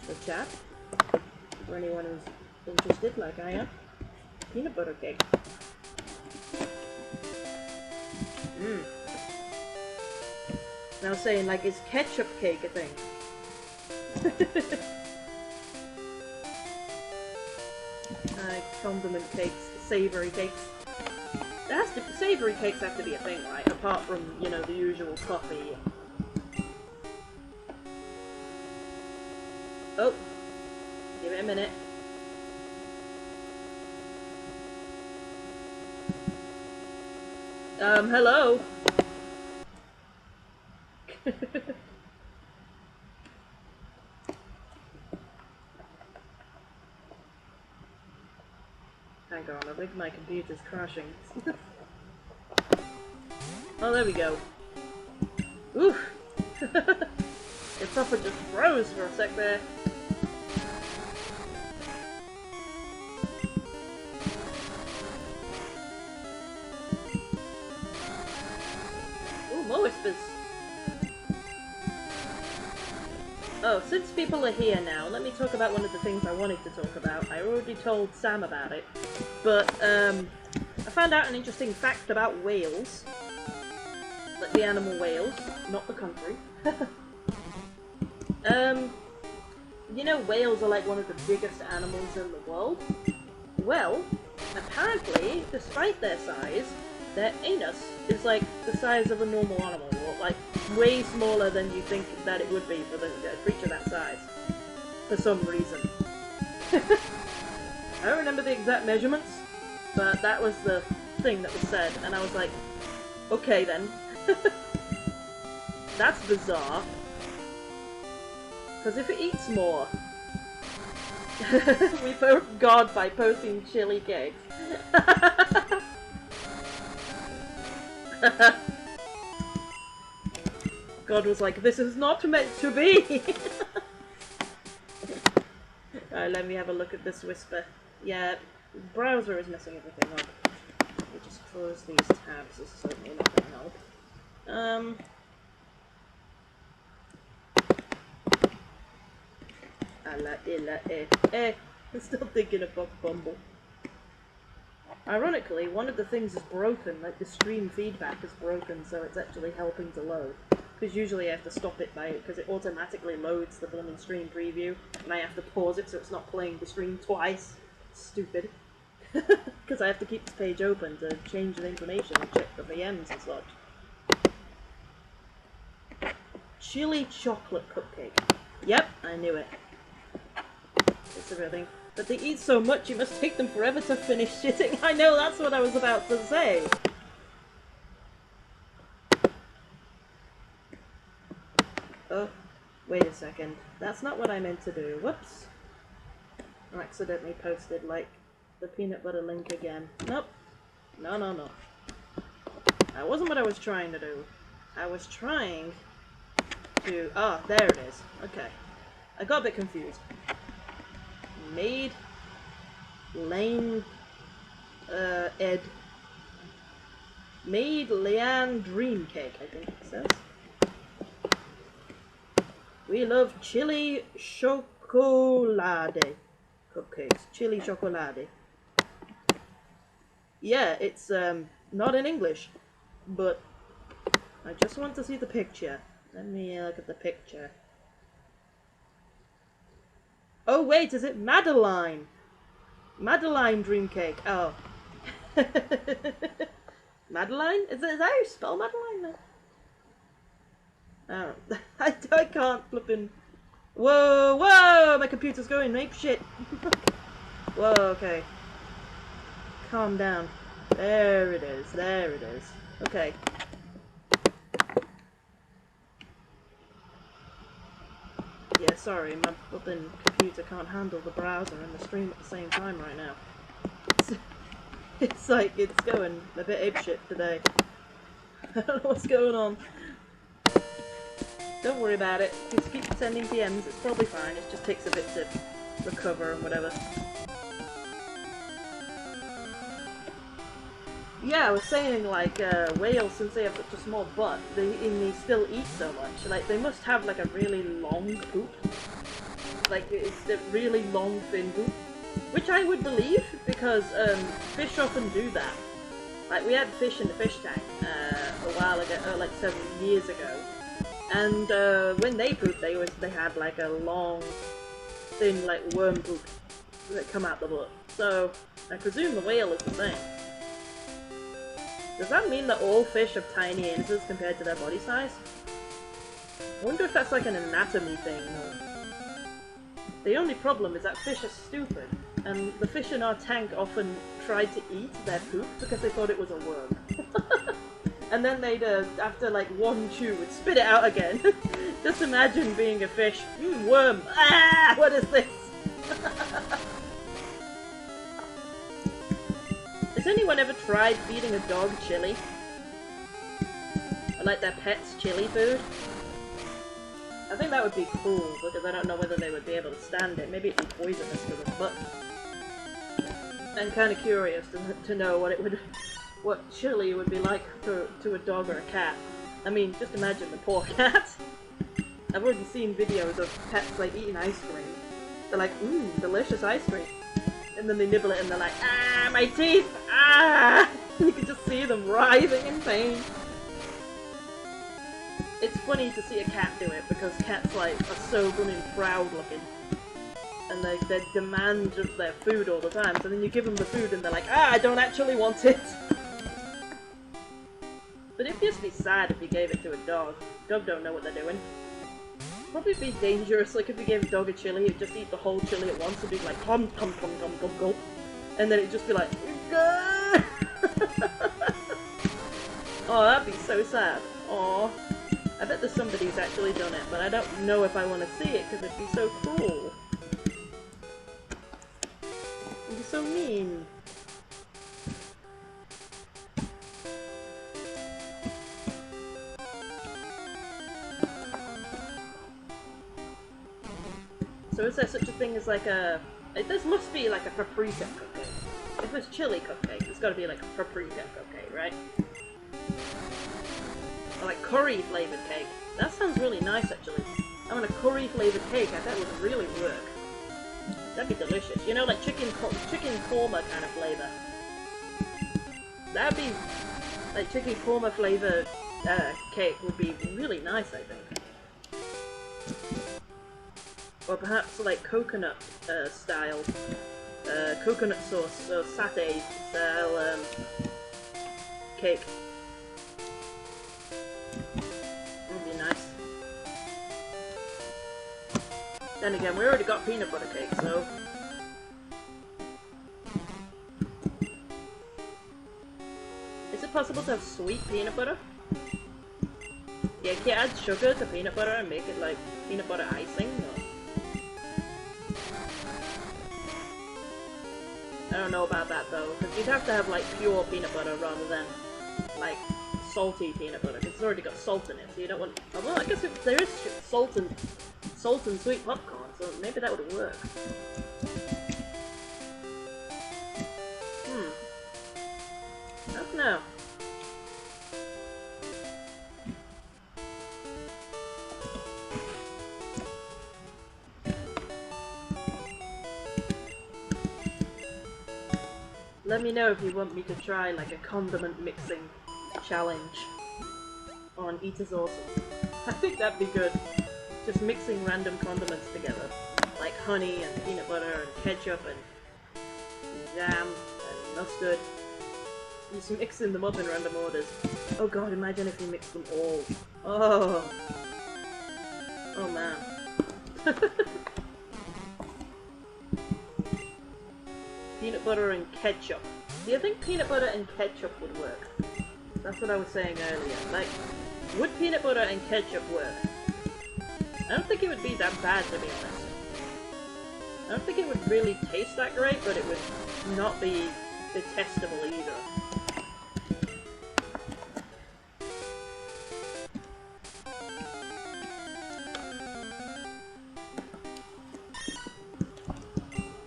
the chat for anyone who's interested, like I am. Peanut butter cake. Mm. And I was saying, like, is ketchup cake a thing? Condiment cakes, savoury cakes. Savoury cakes have to be a thing, right? Apart from, you know, the usual coffee. Oh, give it a minute. Hello? Hang on, I think my computer's crashing. Oh, there we go. Oof! It proper just froze for a sec there. Ooh, more whispers. Oh, since people are here now, let me talk about one of the things I wanted to talk about. I already told Sam about it, but I found out an interesting fact about whales. Like the animal whales, not the country. You know whales are like one of the biggest animals in the world? Well, apparently, despite their size, their anus is like the size of a normal animal, or like way smaller than you think that it would be for a creature that size. For some reason. I don't remember the exact measurements, but that was the thing that was said, and I was like, okay then. That's bizarre. Because if it eats more, we poke God by posting chili cakes. God was like, this is not meant to be! Alright, let me have a look at this whisper. Yeah, the browser is messing everything up. Let me just close these tabs, this is certainly not going to help. I'm still thinking about Bumble. Ironically, one of the things is broken, like the stream feedback is broken, so it's actually helping to load. Because usually I have to stop it because it automatically loads the blooming stream preview, and I have to pause it so it's not playing the stream twice. Stupid. Because I have to keep this page open to change the information and check the VMs and such. Chili chocolate cupcake. Yep, I knew it. It's a real thing. But they eat so much, it must take them forever to finish shitting. I know, that's what I was about to say. Oh, wait a second. That's not what I meant to do. Whoops. I accidentally posted, like, the peanut butter link again. Nope. No, no, no. That wasn't what I was trying to do. I was trying to... Ah, there it is. Okay. I got a bit confused. Made Lane Ed Made Leanne Dream Cake, I think it says. We love chili chocolate cupcakes. Chili chocolate. Yeah, it's not in English, but I just want to see the picture. Let me look at the picture. Oh wait, is it Madeline? Madeline Dream Cake. Oh. Madeline? Is that how you spell Madeline? No. Oh. I can't flippin'... Whoa, whoa! My computer's going ape shit. Whoa, okay. Calm down. There it is, there it is. Okay. Yeah, sorry, my flippin' computer can't handle the browser and the stream at the same time right now. It's like, it's going a bit apeshit today. I don't know what's going on. Don't worry about it. Just keep sending PMs, it's probably fine. It just takes a bit to recover and whatever. Yeah, I was saying, like, whales, since they have such a small butt, they still eat so much. Like, they must have, like, a really long poop. Like, it's a really long, thin poop. Which I would believe, because, fish often do that. Like, we had fish in the fish tank, a while ago, like several years ago, and when they pooped, they had like a long, thin like worm poop that come out the butt. So I presume the whale is the same. Does that mean that all fish have tiny anuses compared to their body size? I wonder if that's like an anatomy thing. Or... The only problem is that fish are stupid, and the fish in our tank often tried to eat their poop because they thought it was a worm. And then they'd, after like one chew, would spit it out again. Just imagine being a fish. Worm! Ah! What is this? Has anyone ever tried feeding a dog chili? Or like their pet's chili food? I think that would be cool, because I don't know whether they would be able to stand it. Maybe it'd be poisonous for them, but... I'm kind of curious to know what chili would be like to a dog or a cat. I mean, just imagine the poor cat. I've already seen videos of pets like eating ice cream. They're like, delicious ice cream. And then they nibble it and they're like, ah, my teeth! Ah! You can just see them writhing in pain. It's funny to see a cat do it because cats like are so blooming proud looking. And they demand their food all the time, so then you give them the food and they're like, ah, I don't actually want it. But it'd just be sad if you gave it to a dog. Dog don't know what they're doing. Probably be dangerous, like if you gave a dog a chili, it'd just eat the whole chili at once and be like, tom tom tom tom tom gulp. And then it'd just be like, gah! Oh, that'd be so sad. Aw. I bet there's somebody who's actually done it, but I don't know if I want to see it because it'd be so cruel. It'd be so mean. So is there such a thing as like a... There must be like a paprika cupcake. If it's chili cupcake, it's gotta be like a paprika cupcake, right? Or like curry flavoured cake. That sounds really nice actually. I want a curry flavoured cake, I bet would really work. That'd be delicious. You know, like chicken korma kind of flavour. That'd be... Like chicken korma flavoured cake would be really nice, I think. Or perhaps like coconut style, coconut sauce or satay style cake. Would be nice. Then again, we already got peanut butter cake, so... Is it possible to have sweet peanut butter? Yeah, can you add sugar to peanut butter and make it like peanut butter icing? Or... I don't know about that though, because you'd have to have like pure peanut butter rather than like salty peanut butter, because it's already got salt in it, so you don't want... Oh, well, I guess there is salt and sweet popcorn, so maybe that would work. I don't know. Let me know if you want me to try like a condiment mixing challenge on Eater's Awesome. I think that'd be good. Just mixing random condiments together. Like honey and peanut butter and ketchup and jam and mustard. Just mixing them up in random orders. Oh god, imagine if you mix them all. Oh. Oh man. Peanut butter and ketchup. Do you think peanut butter and ketchup would work? That's what I was saying earlier. Like, would peanut butter and ketchup work? I don't think it would be that bad, to be honest. I don't think it would really taste that great, but it would not be detestable either.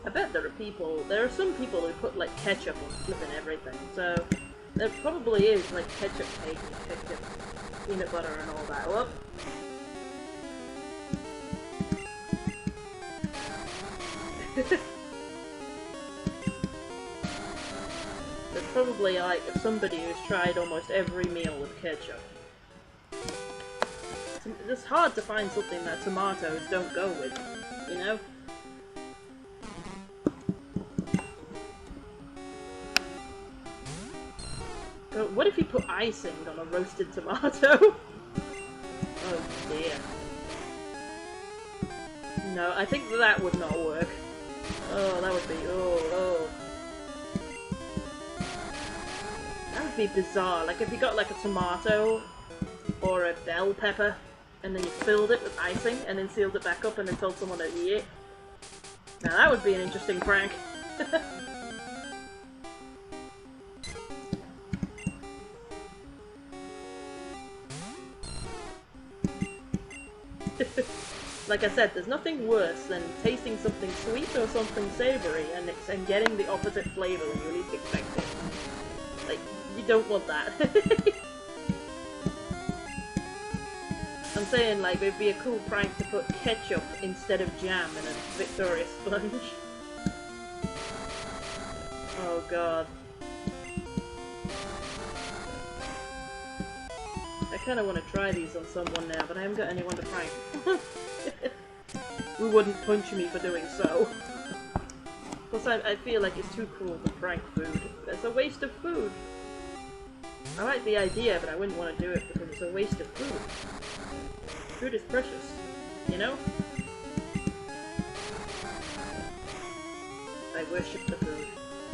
I bet there are some people who put like ketchup on flipping everything, so there probably is like ketchup cake and ketchup, peanut butter and all that. Whoop. There's probably like somebody who's tried almost every meal with ketchup. It's hard to find something that tomatoes don't go with, you know? But what if you put icing on a roasted tomato? Oh dear. No, I think that would not work. Oh, that would be... oh. That would be bizarre. Like, if you got, like, a tomato or a bell pepper, and then you filled it with icing, and then sealed it back up and then told someone to eat it. Now, that would be an interesting prank. Like I said, there's nothing worse than tasting something sweet or something savoury and getting the opposite flavour when you least expect it. Like, you don't want that. I'm saying, like, it'd be a cool prank to put ketchup instead of jam in a Victoria sponge. Oh god. I kinda wanna try these on someone now, but I haven't got anyone to prank. Who wouldn't punch me for doing so. Plus I feel like it's too cruel to prank food. It's a waste of food. I like the idea, but I wouldn't want to do it because it's a waste of food. Food is precious, you know? I worship the food.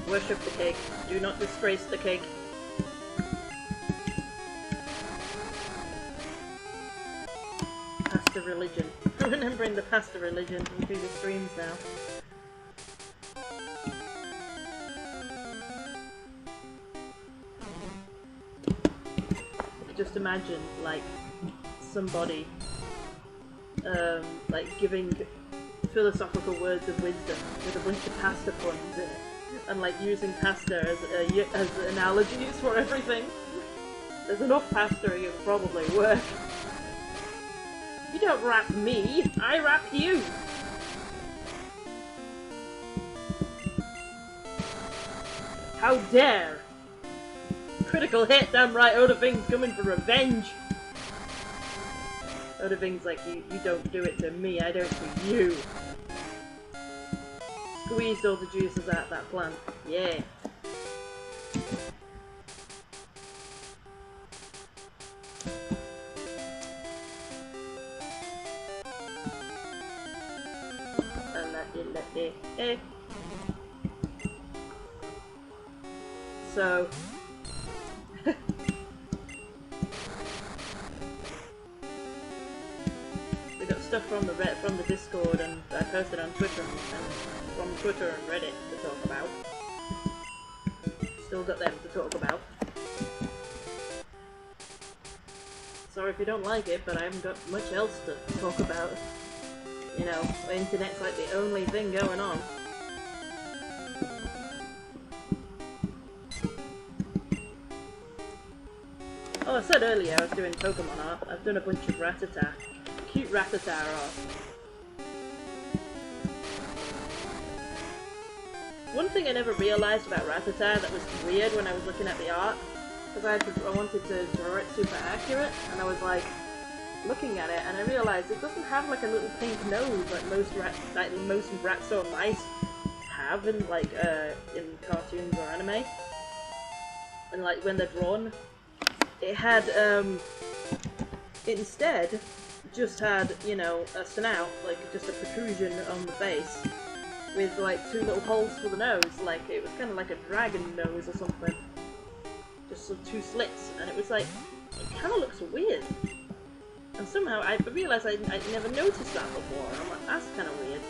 Worship the cake. Do not disgrace the cake. Pasta religion. I'm remembering the pasta religion from previous streams now. Just imagine, like, somebody, like, giving philosophical words of wisdom with a bunch of pasta puns in it, and, like, using pasta as analogies for everything. There's enough pasta, it would probably work. You don't rap me, I rap you! How dare! Critical hit, damn right, Odaving's coming for revenge! Odaving's like, you don't do it to me, I do it to you. Squeezed all the juices out of that plant. Yeah. So we got stuff from the Discord, and I posted on Twitter and from Twitter and Reddit to talk about. Still got them to talk about. Sorry if you don't like it, but I haven't got much else to talk about. You know, the internet's like the only thing going on. Oh, I said earlier I was doing Pokemon art. I've done a bunch of Rattata. Cute Rattata art. One thing I never realised about Rattata that was weird when I was looking at the art, because I wanted to draw it super accurate, and I was like, looking at it, and I realised it doesn't have like a little pink nose like most rats or mice have in like in cartoons or anime. And like when they're drawn, it had it instead just had, you know, a snout, like just a protrusion on the face, with like two little holes for the nose, like it was kind of like a dragon nose or something. Just some two slits, and it was like, it kind of looks weird. And somehow I realised I never noticed that before, and I'm like, that's kind of weird.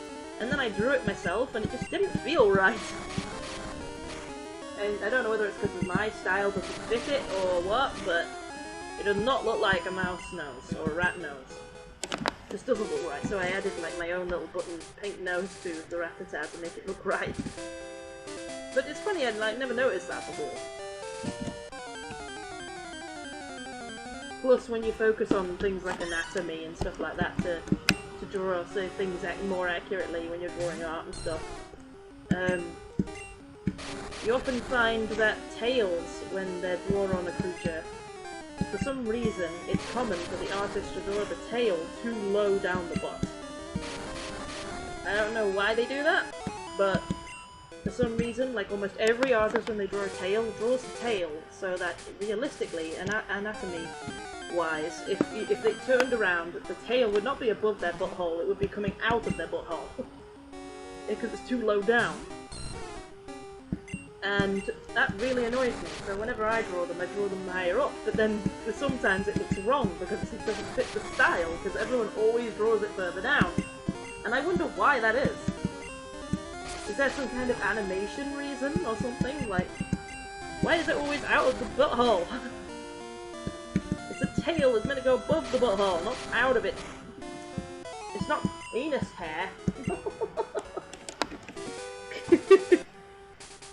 And then I drew it myself, and it just didn't feel right. And I don't know whether it's because my style doesn't fit it or what, but it does not look like a mouse nose or a rat nose. It just doesn't look right, so I added like my own little button pink nose to the Rattata to make it look right. But it's funny, I'd like never noticed that before. Plus, when you focus on things like anatomy and stuff like that to draw, say, things more accurately when you're drawing art and stuff, you often find that tails, when they're drawn on a creature, for some reason, it's common for the artist to draw the tail too low down the butt. I don't know why they do that, but for some reason, like almost every artist when they draw a tail, draws the tail so that realistically, anatomy-wise, if they turned around, the tail would not be above their butthole, it would be coming out of their butthole. Because it's too low down. And that really annoys me, so whenever I draw them higher up, but then sometimes it looks wrong because it doesn't fit the style, because everyone always draws it further down. And I wonder why that is. Is there some kind of animation reason or something? Like, why is it always out of the butthole? It's a tail, it's meant to go above the butthole, not out of it. It's not penis hair.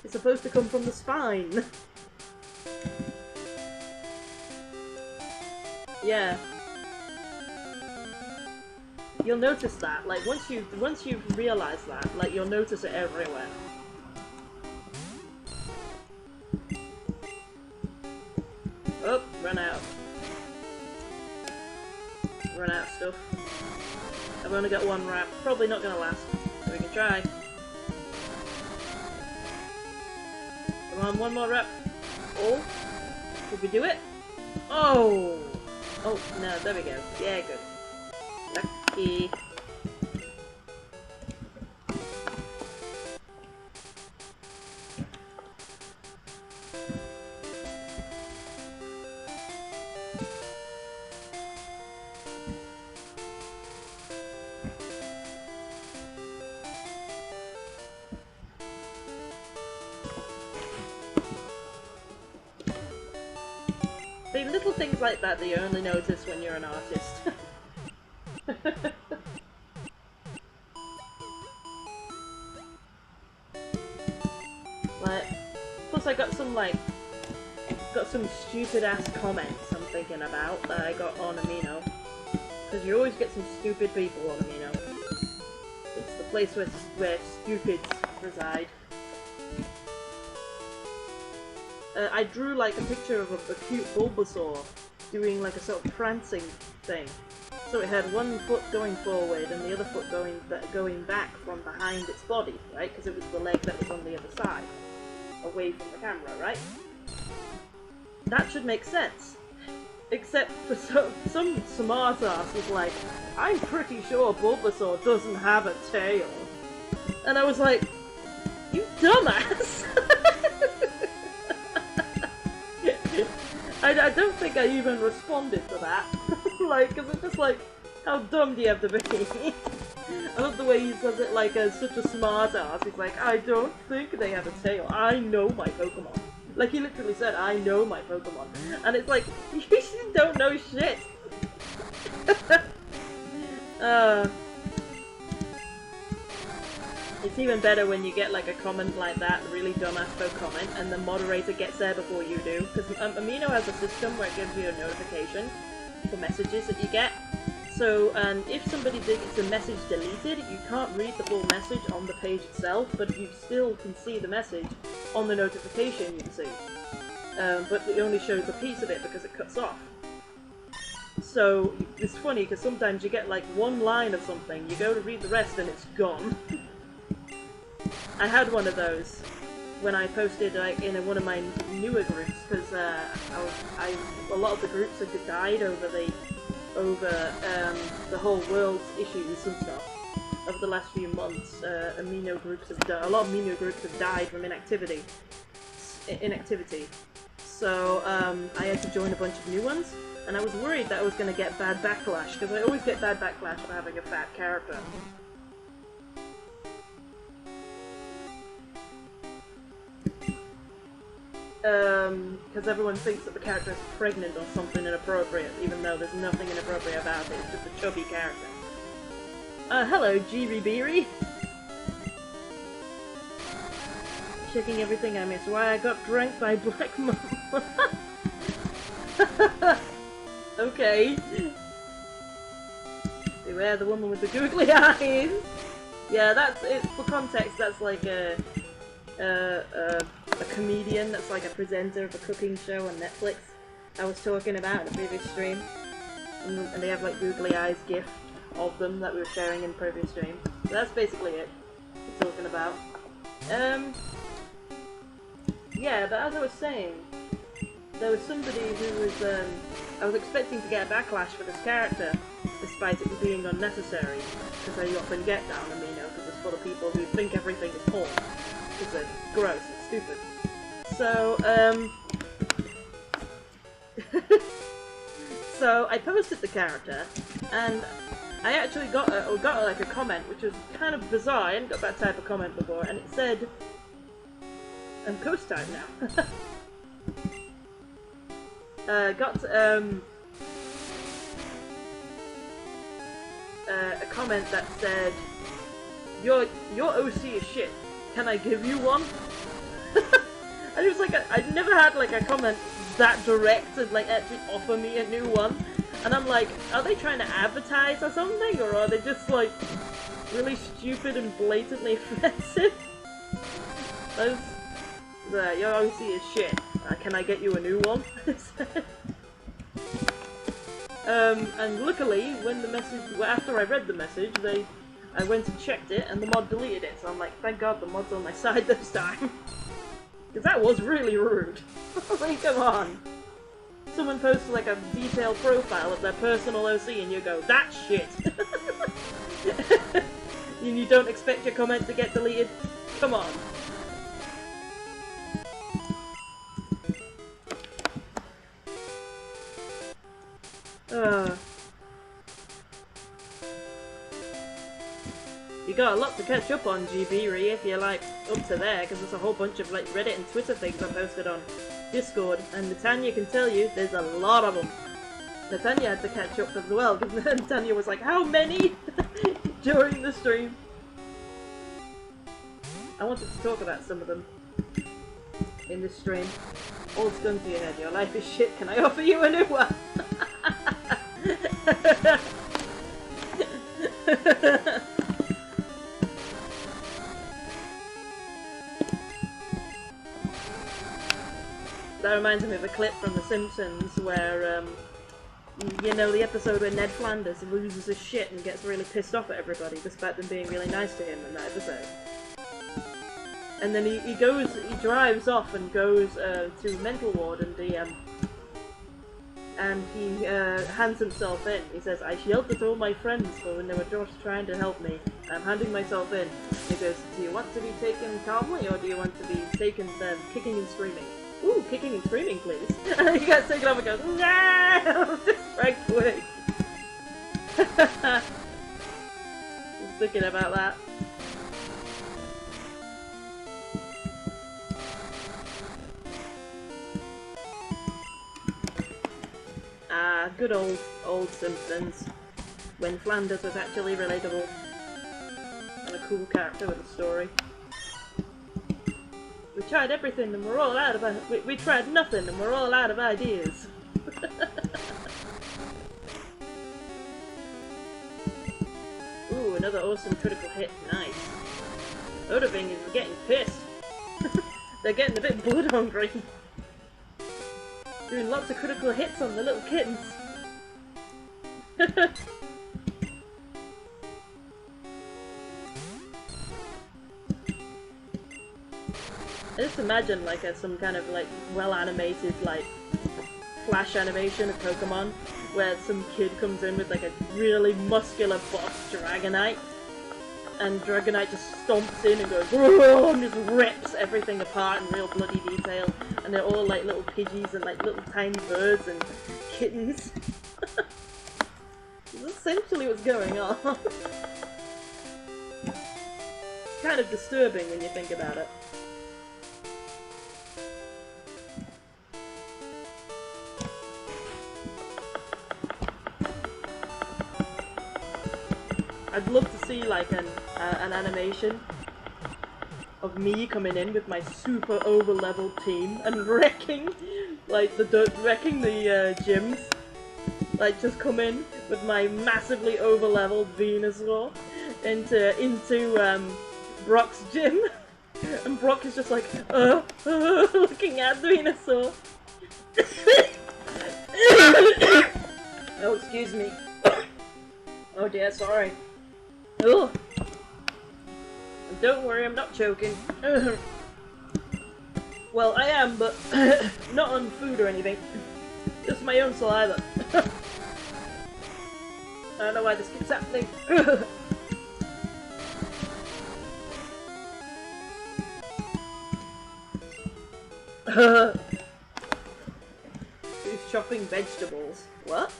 It's supposed to come from the spine. Yeah. You'll notice that, like, once you've realized that, like, you'll notice it everywhere. Oh, run out. Run out of stuff. I've only got one wrap. Probably not gonna last, but we can try. Come on, one more wrap. Oh, did we do it? Oh! Oh, no, there we go. Yeah, good. Lucky. See, little things like that you only notice when you're an artist. Like, plus I got some stupid ass comments I'm thinking about that I got on Amino. Because you always get some stupid people on Amino. It's the place where stupids reside. I drew like a picture of a cute Bulbasaur doing like a sort of prancing thing. So it had one foot going forward and the other foot going back from behind its body, right? Because it was the leg that was on the other side, away from the camera, right? That should make sense. Except for some smart ass was like, I'm pretty sure Bulbasaur doesn't have a tail. And I was like, you dumbass! I don't think I even responded to that. Like, because it's just like, how dumb do you have to be? I love the way he says it like as such a smart ass. He's like, I don't think they have a tail. I know my Pokemon. Like, he literally said, I know my Pokemon. And it's like, you don't know shit. It's even better when you get like a comment like that, really dumbass folk comment, and the moderator gets there before you do. Because Amino has a system where it gives you a notification for messages that you get. So, if somebody gets a message deleted, you can't read the full message on the page itself, but you still can see the message on the notification you can see. But it only shows a piece of it because it cuts off. So, it's funny because sometimes you get like one line of something, you go to read the rest and it's gone. I had one of those when I posted like in one of my newer groups because a lot of the groups had died over the whole world's issues and stuff over the last few months. A lot of Amino groups have died from inactivity. So I had to join a bunch of new ones, and I was worried that I was going to get bad backlash because I always get bad backlash for having a fat character. Because everyone thinks that the character is pregnant or something inappropriate, even though there's nothing inappropriate about it, it's just a chubby character. Hello, Jeery Checking everything I missed. Why I got drank by Black Mom. Okay. Beware the woman with the googly eyes. Yeah, that's it. For context, that's like a comedian that's like a presenter of a cooking show on Netflix I was talking about in a previous stream. And they have like googly eyes gif of them that we were sharing in the previous stream. So that's basically it we're talking about. Yeah, but as I was saying, there was somebody who was, I was expecting to get a backlash for this character, despite it being unnecessary, because they often get down on me, you know, because it's full of people who think everything is porn, because they're gross and stupid. So, so I posted the character, and I actually got like a comment, which was kind of bizarre. I hadn't got that type of comment before, and it said, I'm ghost type now. Got a comment that said, your OC is shit. Can I give you one? I was like, I'd never had like a comment that direct and like actually offer me a new one. And I'm like, are they trying to advertise or something, or are they just like really stupid and blatantly offensive? Your OC is shit. Can I get you a new one? And luckily, when the message, after I read the message, I went and checked it, and the mod deleted it. So I'm like, thank God the mod's on my side this time, because that was really rude. I mean, come on. Someone posts like a detailed profile of their personal OC, and you go, that's shit. And you don't expect your comment to get deleted? Come on. You got a lot to catch up on, GB-Re, if you're like up to there, because there's a whole bunch of like Reddit and Twitter things I posted on Discord, and Natanya can tell you there's a lot of them. Natanya had to catch up as well, because Natanya was like, how many? During the stream. I wanted to talk about some of them in this stream. Old gun to your head, your life is shit, can I offer you a new one? That reminds me of a clip from The Simpsons where, you know, the episode where Ned Flanders loses his shit and gets really pissed off at everybody despite them being really nice to him in that episode. And then he drives off and goes to mental ward, and he hands himself in. He says, I yelled at all my friends for when they were just trying to help me. I'm handing myself in. He goes, do you want to be taken calmly, or do you want to be taken kicking and screaming? Ooh, kicking and screaming, please. And he gets taken off and goes, no! Right quick. I was thinking about that. Ah, good old Simpsons. When Flanders was actually relatable. And a cool character with a story. We tried everything and we're all out of we tried nothing and we're all out of ideas. Ooh, another awesome critical hit. Nice. Odoving is getting pissed. They're getting a bit blood hungry. Doing lots of critical hits on the little kittens. I just imagine like some kind of like well-animated like flash animation of Pokemon where some kid comes in with like a really muscular boss Dragonite, and Dragonite just stomps in and goes whoa, and just rips everything apart in real bloody detail, and they're all like little Pidgeys and like little tiny birds and kittens. That's essentially what's going on. Kind of disturbing when you think about it. I'd love to see like an animation of me coming in with my super over-leveled team and wrecking the gyms. Like just come in with my massively over-leveled Venusaur into Brock's gym And Brock is just like, looking at the dinosaur. Oh, excuse me. Oh dear, sorry. Ugh. Don't worry, I'm not choking. Well, I am, but not on food or anything. Just my own saliva. I don't know why this keeps happening. Who's chopping vegetables? What?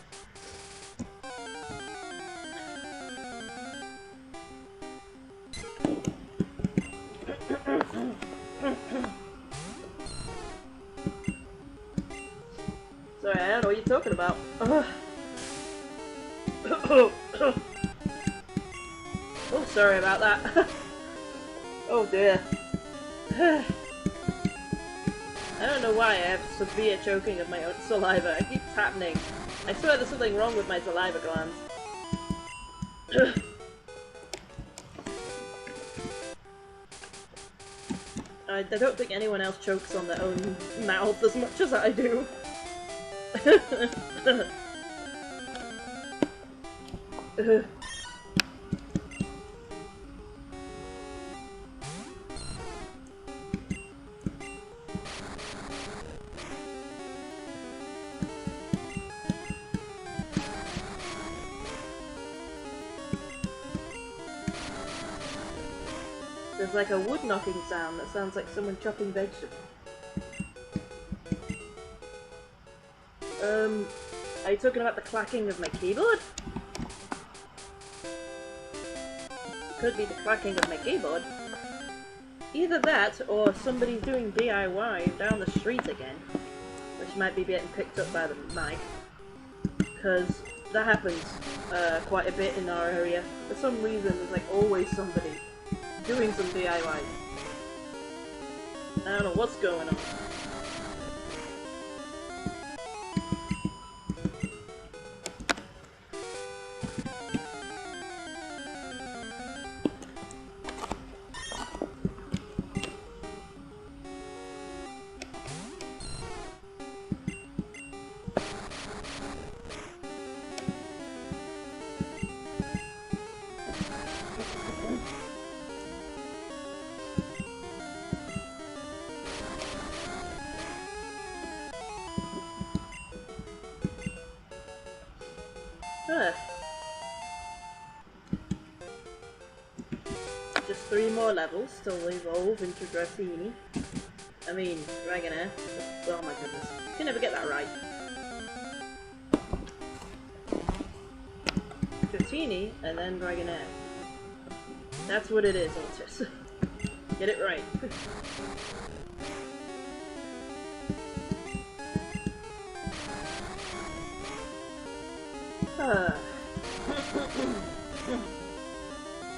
Sorry, I don't know what you're talking about. Oh, sorry about that. Oh dear. I don't know why I have severe choking of my own saliva. It keeps happening. I swear there's something wrong with my saliva glands. I don't think anyone else chokes on their own mouth as much as I do. There's like a wood knocking sound that sounds like someone chopping vegetables. Are you talking about the clacking of my keyboard? Could be the clacking of my keyboard. Either that, or somebody's doing DIY down the street again, which might be getting picked up by the mic, because that happens quite a bit in our area. For some reason, there's like always somebody doing some DIY. I don't know what's going on. Just 3 more levels till we evolve into Dratini. I mean, Dragonair. Oh my goodness. You can never get that right. Dratini, and then Dragonair. That's what it is, Otis. Get it right.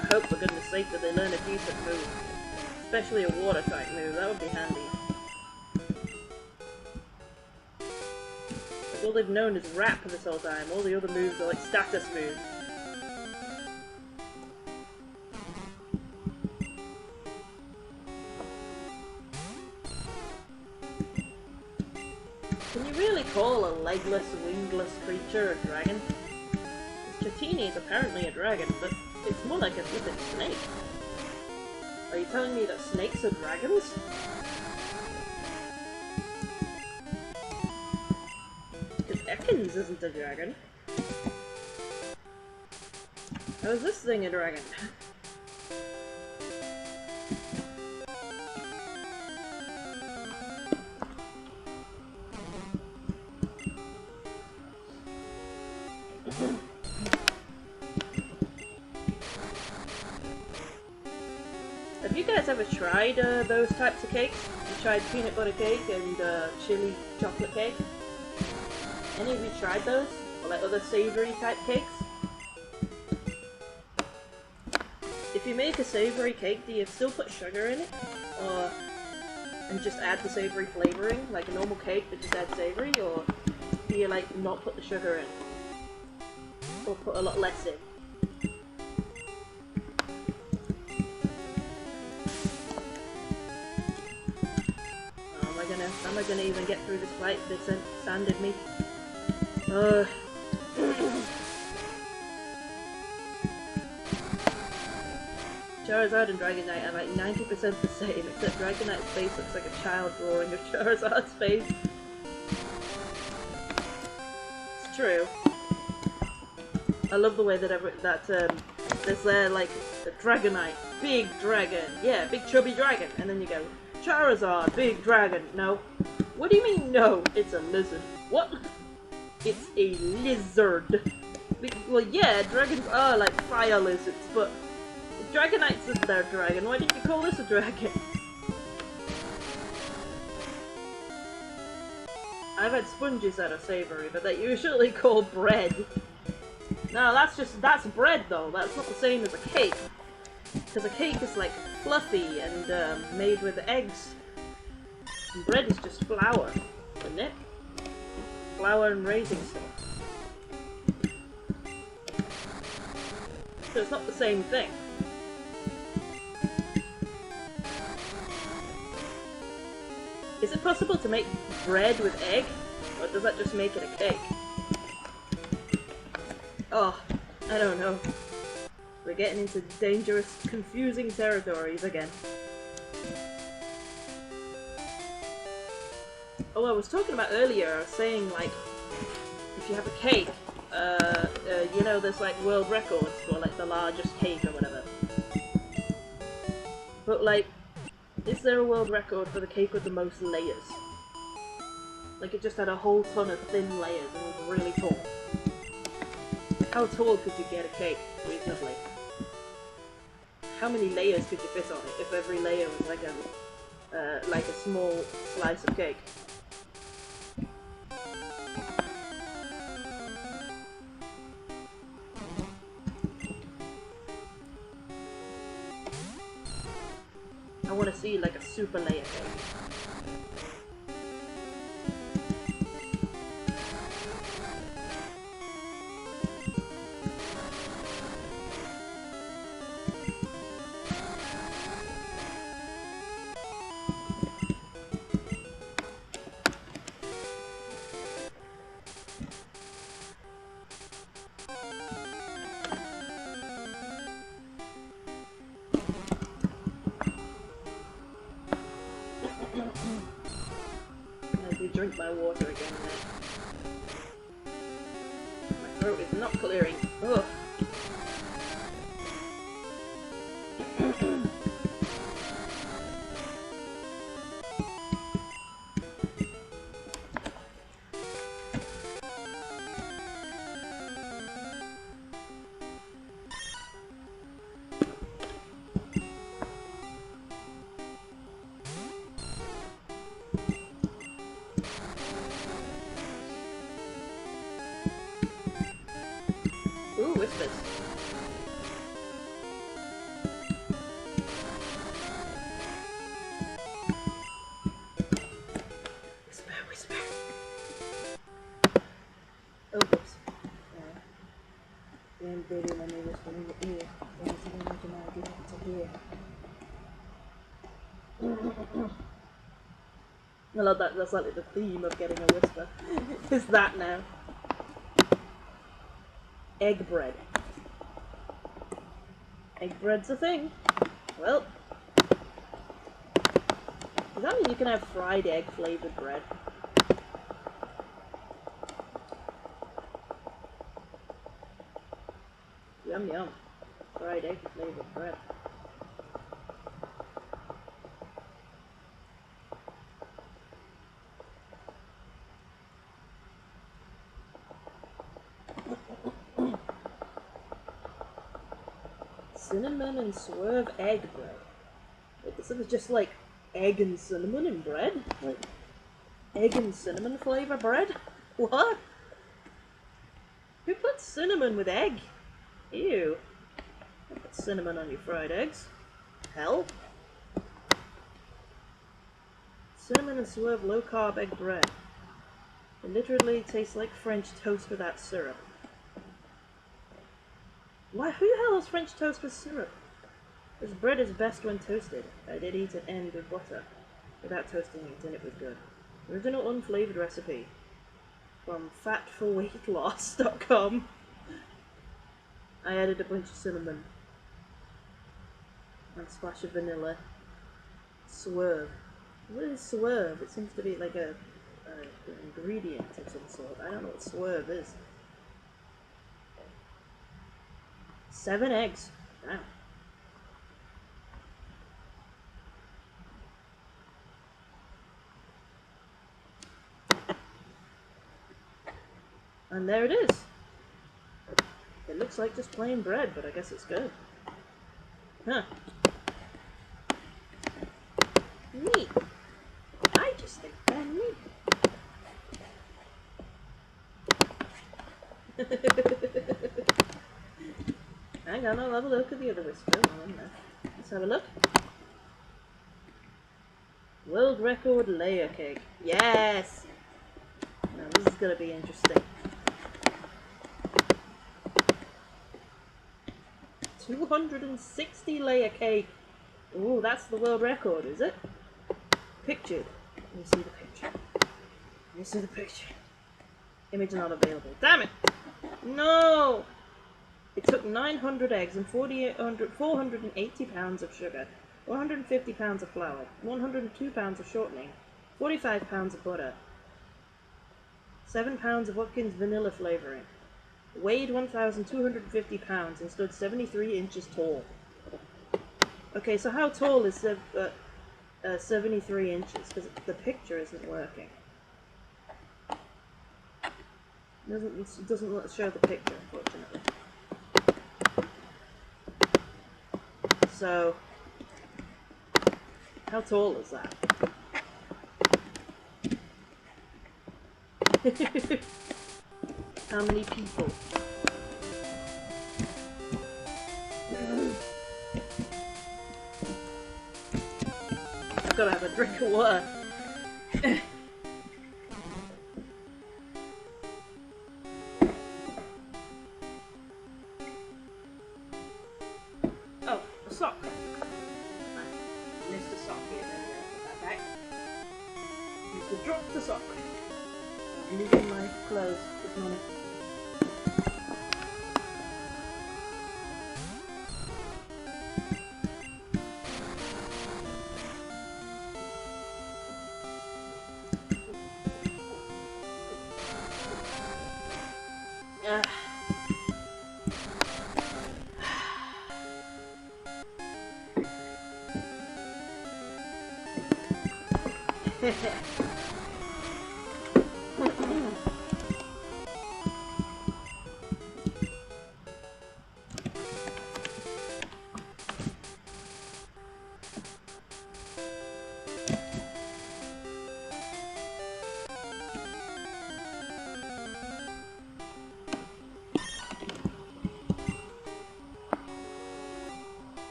I hope for goodness sake that they learn a decent move. Especially a water type move, that would be handy. Like, all they've known is rap this whole time, all the other moves are like status moves. Can you really call a legless, wingless creature a dragon? Dratini is apparently a dragon, but it's more like a flippin' snake. Are you telling me that snakes are dragons? Because Ekans isn't a dragon. How is this thing a dragon? Have you guys ever tried those types of cakes? You tried peanut butter cake and chili chocolate cake? Any of you tried those? Or like other savoury type cakes? If you make a savoury cake, do you still put sugar in it? Or and just add the savoury flavouring, like a normal cake but just add savoury? Or do you like not put the sugar in? Or put a lot less in? How am I gonna even get through this fight? They sanded me. Charizard and Dragonite are like 90% the same, except Dragonite's face looks like a child drawing of Charizard's face. It's true. I love the way that there's like a Dragonite, big dragon, yeah, big chubby dragon, and then you go, Charizard, big dragon. No. What do you mean no? It's a lizard. What? It's a lizard. Well, yeah, dragons are like fire lizards, but Dragonite's isn't their dragon. Why didn't you call this a dragon? I've had sponges that are savoury, but they're usually called bread. No, that's bread though. That's not the same as a cake. Because a cake is like fluffy and made with eggs. And bread is just flour, isn't it? Flour and raisin stuff. So it's not the same thing. Is it possible to make bread with egg? Or does that just make it a cake? Oh, I don't know. We're getting into dangerous, confusing territories again. Oh, I was talking about earlier, I was saying, like, if you have a cake, you know, there's like world records for like the largest cake or whatever. But like, is there a world record for the cake with the most layers? Like it just had a whole ton of thin layers and it was really tall. How tall could you get a cake reasonably? How many layers could you fit on it if every layer was like a small slice of cake? I want to see like a super layer cake. I do drink my water again now. My throat is not clearing. Ugh. Ooh, whispers. Whisper, whisper. Oh, oops. Then baby, let me whisper in your ear. Then it's even like I get to hear. I love that. That's like the theme of getting a whisper. Is that now? Egg bread. Egg bread's a thing. Well, does that mean you can have fried egg flavored bread? Yum yum. Fried egg flavored bread. Cinnamon and swerve egg bread. Wait, so there's just like egg and cinnamon in bread? Like egg and cinnamon flavor bread? What? Who puts cinnamon with egg? Ew. Don't put cinnamon on your fried eggs. Hell. Cinnamon and swerve low carb egg bread. It literally tastes like French toast without syrup. Why? Who the hell has French toast with syrup? This bread is best when toasted. I did eat it in with butter. Without toasting it, and it was good. Original unflavored recipe from fatforweightloss.com. I added a bunch of cinnamon and a splash of vanilla. Swerve. What is swerve? It seems to be like an ingredient of some sort. I don't know what swerve is. 7 eggs. Wow. And there it is. It looks like just plain bread, but I guess it's good. Huh. Neat. I just think they're neat. Hang on, I'll have a look at the other whisper. Let's have a look. World record layer cake. Yes! Now this is going to be interesting. 260 layer cake. Ooh, that's the world record, is it? Pictured. Let me see the picture. Let me see the picture. Image not available. Damn it! No! It took 900 eggs and 480 pounds of sugar, 150 pounds of flour, 102 pounds of shortening, 45 pounds of butter, 7 pounds of Watkins vanilla flavouring, weighed 1,250 pounds and stood 73 inches tall. Okay, so how tall is 73 inches? Because the picture isn't working. It doesn't show the picture, unfortunately. So, how tall is that? How many people? I've got to have a drink of water. Oh, a sock. I missed a sock here. There we go. Put that back. Used to drop the sock. I'm leaving my clothes this morning.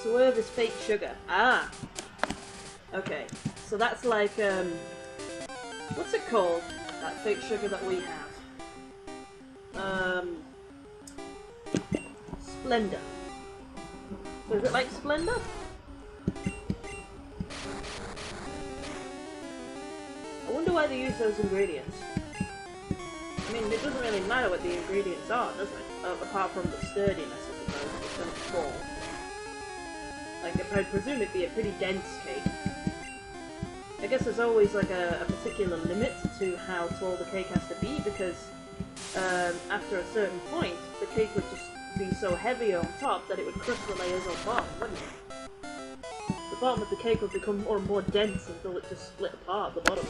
Swerve is fake sugar. Ah! Okay, so that's like, what's it called? That fake sugar that we have. Splenda. So is it like Splenda? I wonder why they use those ingredients. I mean, it doesn't really matter what the ingredients are, does it? Apart from the sturdiness, I suppose, if it's going to fall. Like, I presume it'd be a pretty dense cake. I guess there's always like a particular limit to how tall the cake has to be, because after a certain point, the cake would just be so heavy on top that it would crush the layers on bottom, wouldn't it? The bottom of the cake would become more and more dense until it just split apart at the bottom.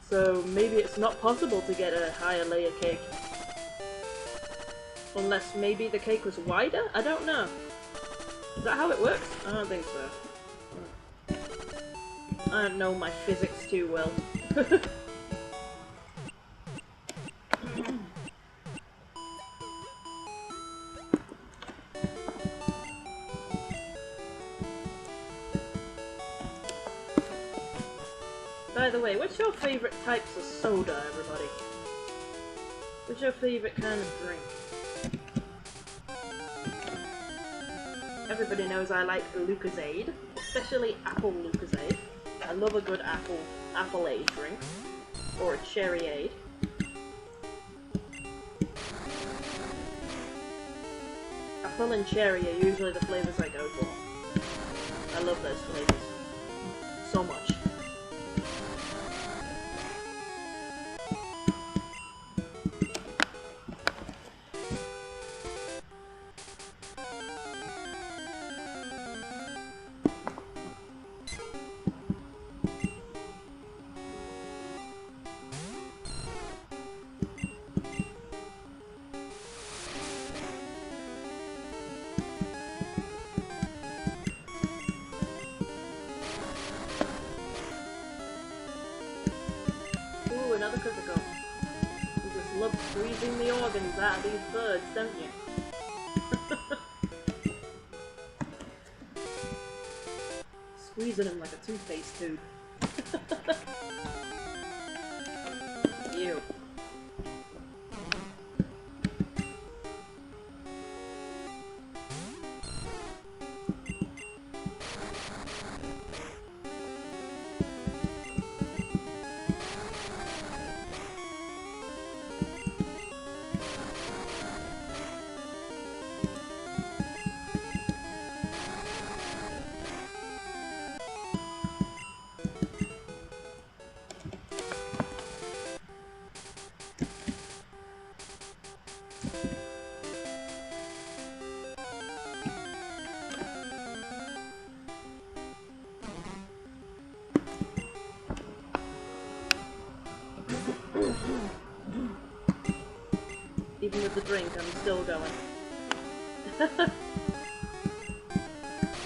So maybe it's not possible to get a higher layer cake. Unless maybe the cake was wider? I don't know. Is that how it works? I don't think so. I don't know my physics too well. the way, what's your favourite types of soda, everybody? What's your favourite kind of drink? Everybody knows I like Lucozade, especially apple Lucozade. I love a good apple-aid drink, or a cherry-aid. Apple and cherry are usually the flavours I go for. I love those flavours so much. Another critical. You just love squeezing the organs out of these birds, don't you? Squeezing them like a toothpaste tube. Ew. Even with the drink, I'm still going.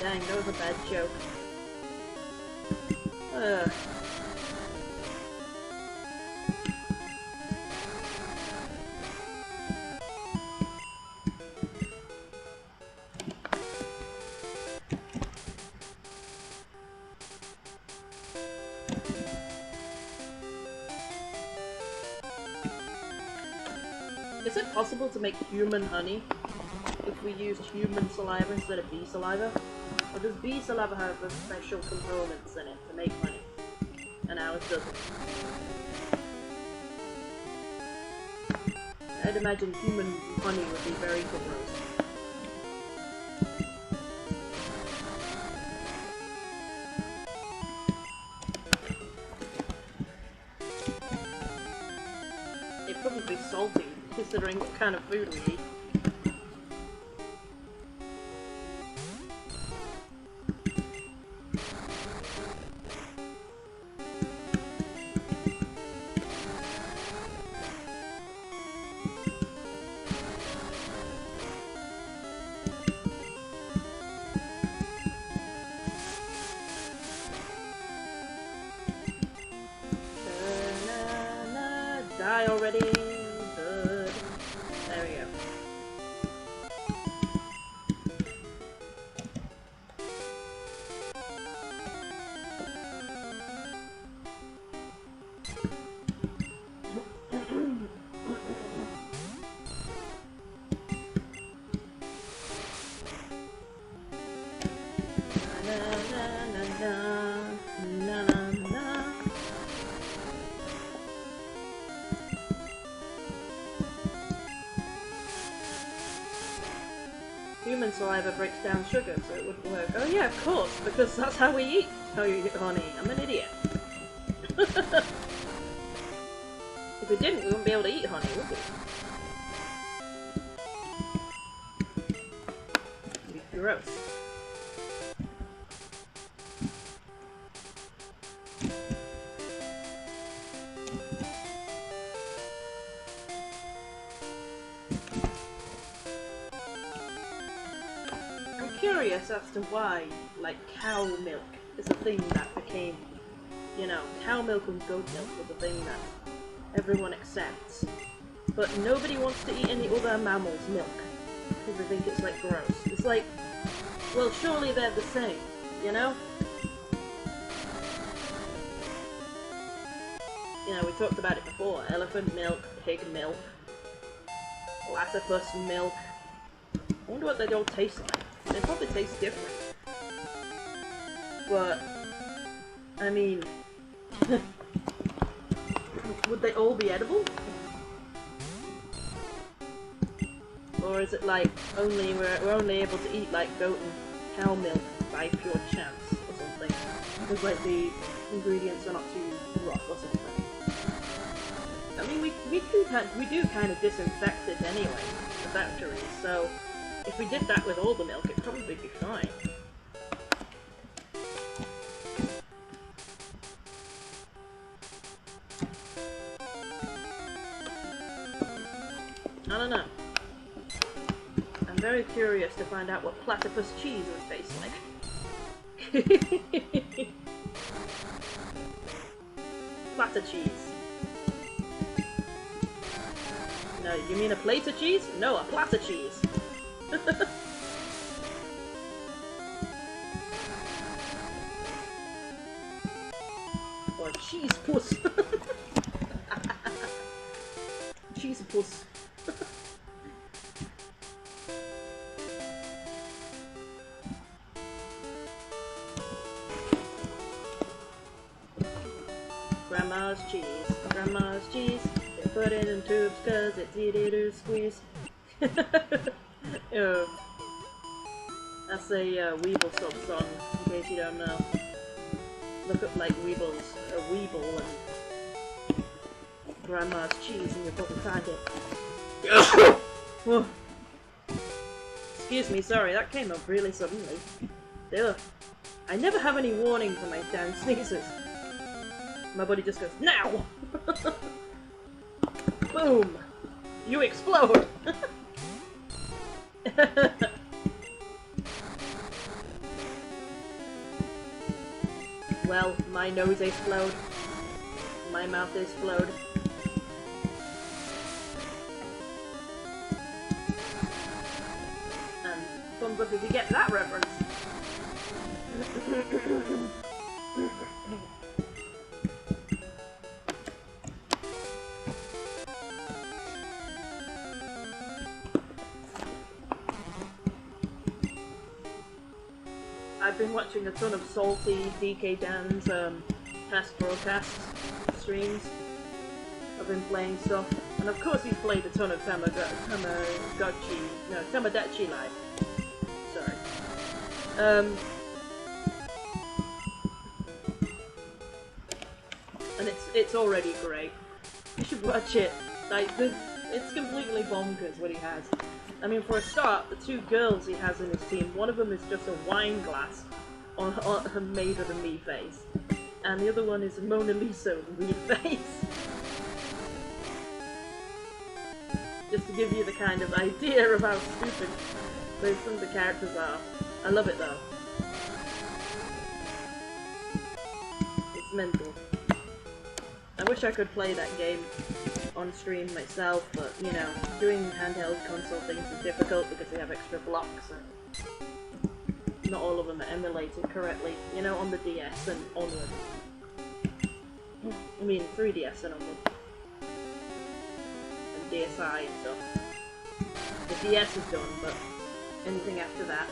Dang, that was a bad joke. Is it possible to make human honey if we used human saliva instead of bee saliva? Or does bee saliva have the special components in it to make honey, and ours doesn't? I'd imagine human honey would be very gross. It'd probably be salty, considering what kind of food we eat. Die already. Good. There we go. Human saliva breaks down sugar, so it wouldn't work. Oh yeah, of course, because that's how we eat honey. I'm an idiot. If we didn't, we wouldn't be able to eat honey, would we? It'd be gross. Curious as to why, like, cow milk is a thing that became, you know, cow milk and goat milk was a thing that everyone accepts, but nobody wants to eat any other mammal's milk because they think it's, like, gross. It's like, well, surely they're the same, you know? talked about it before. Elephant milk, pig milk, platypus milk. I wonder what they all taste like. They probably taste different. But, I mean, would they all be edible? Or is it like we're only able to eat like goat and cow milk by pure chance or something? Because like the ingredients are not too rough or something. I mean, we do kind of disinfect it anyway, the factories. So if we did that with all the milk, it'd probably be fine. I don't know. I'm very curious to find out what platypus cheese would taste like. Platter cheese. No, you mean a plate of cheese? No, a platter cheese. Or cheese puss. Cheese puss. Grandma's cheese, grandma's cheese. They put it in tubes cause it's easy to squeeze. That's a Weeble song, in case you don't know. Look up like Weebles, a Weeble and grandma's cheese and you'll probably find it. Oh. Excuse me, sorry, that came up really suddenly. Ugh. I never have any warning for my damn sneezes. My body just goes, now! Boom! You explode! Well, my nose explode. My mouth explode. And thumbs up if you get that reference. I've been watching a ton of Salty, DK Dan's past broadcast streams. I've been playing stuff, and of course he's played a ton of Tamagotchi Live. Sorry. And it's already great. You should watch it. Like, it's completely bonkers what he has. I mean, for a start, the two girls he has in his team, one of them is just a wine glass on made with a me face, and the other one is a Mona Lisa with a me face. Just to give you the kind of idea of how stupid some of the characters are. I love it though. It's mental. I wish I could play that game on stream myself, but you know, doing handheld console things is difficult because they have extra blocks and not all of them are emulated correctly, you know, on the DS and onward. I mean 3DS and onward. And DSi and stuff. The DS is done, but anything after that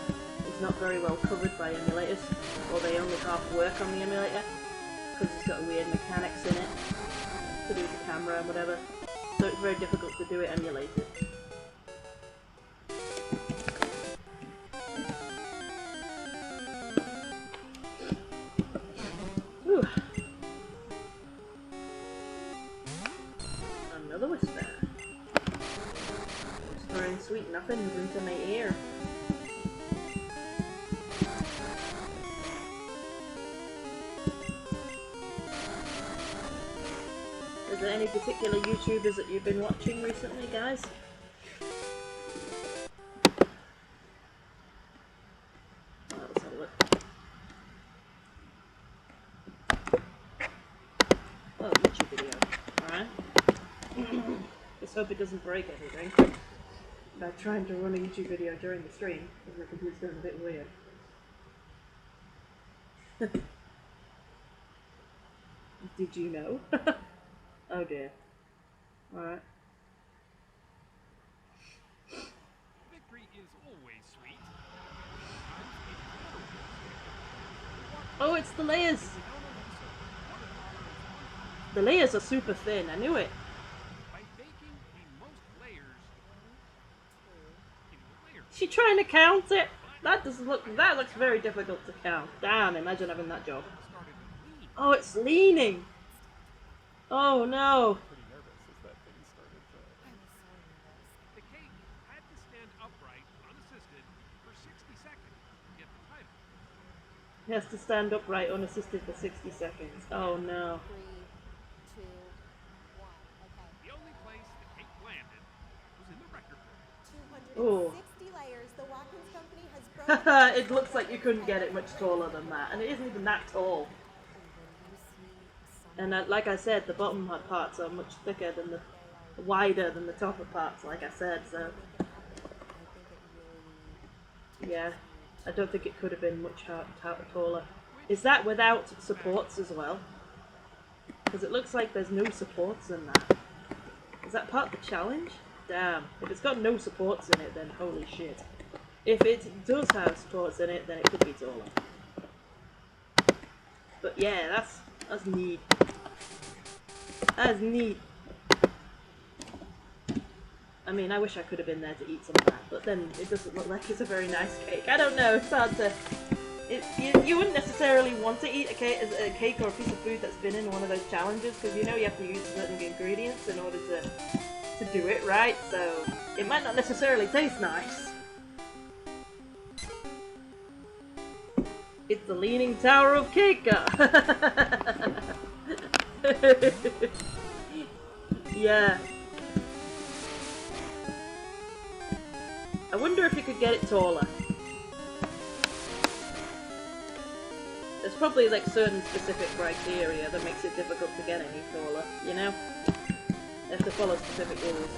is not very well covered by emulators, or they only half work on the emulator because it's got weird mechanics in it to do with the camera and whatever. So it's very difficult to do it emulated. Whew. Another whisper. Whispering sweet nothings into my ear. Is there any particular YouTubers that you've been watching recently, guys? Let's have a look. Oh, YouTube video. Alright. Just hope it doesn't break anything by trying to run a YouTube video during the stream, because my computer's going a bit weird. Did you know? Oh dear. Alright. Victory is always sweet. Oh, it's the layers! The layers are super thin, I knew it. By baking the most layers into a layer. Is she trying to count it? That looks very difficult to count. Damn, imagine having that job. Oh, it's leaning! Oh no! Pretty nervous as that thing started to... The cake had to stand upright, unassisted, for 60 seconds to get the title. He has to stand upright unassisted for 60 seconds. Oh no. 3, 2, 1. Okay. The only place the cake landed was in the record book. 260 layers. The Watkins Company has broken. It looks like you couldn't get it much taller than that, and it isn't even that tall. And like I said, the bottom parts are much thicker than wider than the top parts, like I said, so... Yeah, I don't think it could have been much taller. Is that without supports as well? Because it looks like there's no supports in that. Is that part of the challenge? Damn. If it's got no supports in it, then holy shit. If it does have supports in it, then it could be taller. But yeah, that's neat. That's neat. I mean, I wish I could have been there to eat some of that, but then it doesn't look like it's a very nice cake. I don't know, it's hard to... You wouldn't necessarily want to eat a cake or a piece of food that's been in one of those challenges, because you know you have to use certain ingredients in order to do it right, so it might not necessarily taste nice. It's the Leaning Tower of Cake! Yeah. I wonder if you could get it taller. There's probably like certain specific criteria that makes it difficult to get any taller, you know? You have to follow specific rules.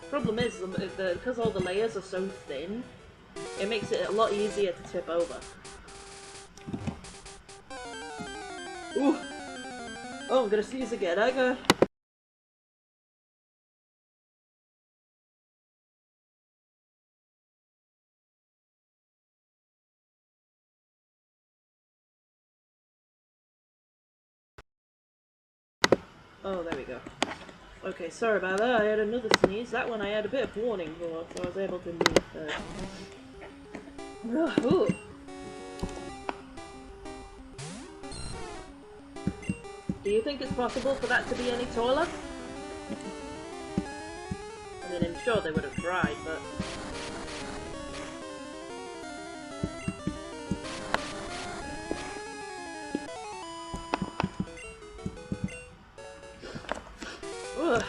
Problem is, because all the layers are so thin, it makes it a lot easier to tip over. Ooh! Oh, I'm gonna sneeze again, I go. Oh, there we go. Okay, sorry about that, I had another sneeze. That one I had a bit of warning for, so I was able to move. Ooh. Do you think it's possible for that to be any taller? I mean, I'm sure they would have tried, but... Ugh.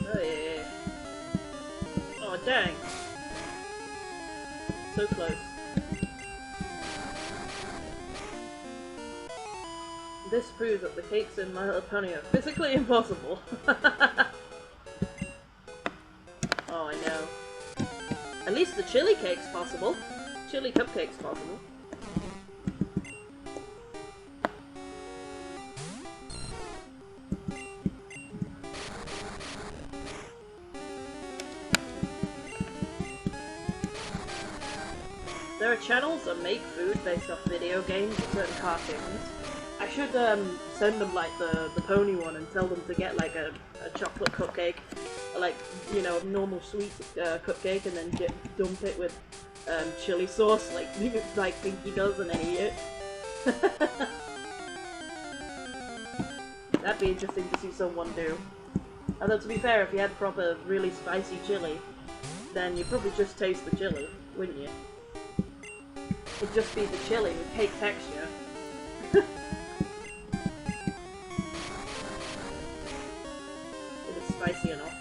Oh yeah. Oh dang. So close. This proves that the cakes in My Little Pony are physically impossible. Oh, I know. At least the chili cake's possible. Chili cupcake's possible. There are channels that make food based off video games and certain cartoons. I should send them like the pony one and tell them to get like a chocolate cupcake, or like, you know, normal sweet cupcake, and then dump it with chili sauce like Pinky does, and then eat it. That'd be interesting to see someone do. Although to be fair, if you had proper really spicy chili, then you'd probably just taste the chili, wouldn't you? It'd just be the chili with cake texture. spicy enough.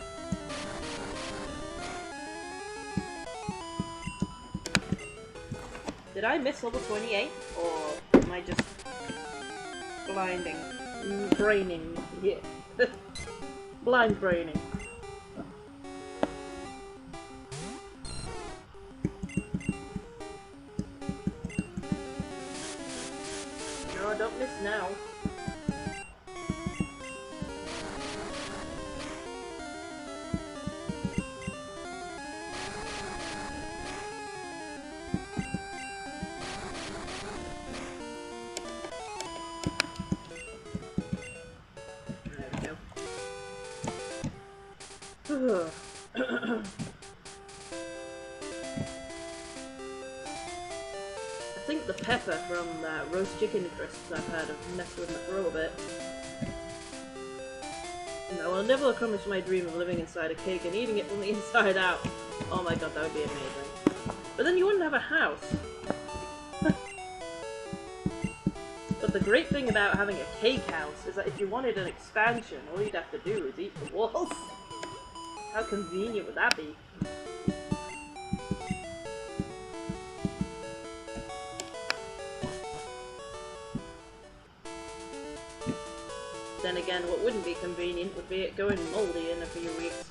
Did I miss level 28? Or am I just blinding? Braining? Yeah. Blind braining. No, don't miss now. I think the pepper from roast chicken crisps I've had have messed with my throat a bit. No, I'll never accomplish my dream of living inside a cake and eating it from the inside out. Oh my god, that would be amazing. But then you wouldn't have a house. But the great thing about having a cake house is that if you wanted an expansion, all you'd have to do is eat the walls. How convenient would that be? Then again, what wouldn't be convenient would be it going moldy in a few weeks.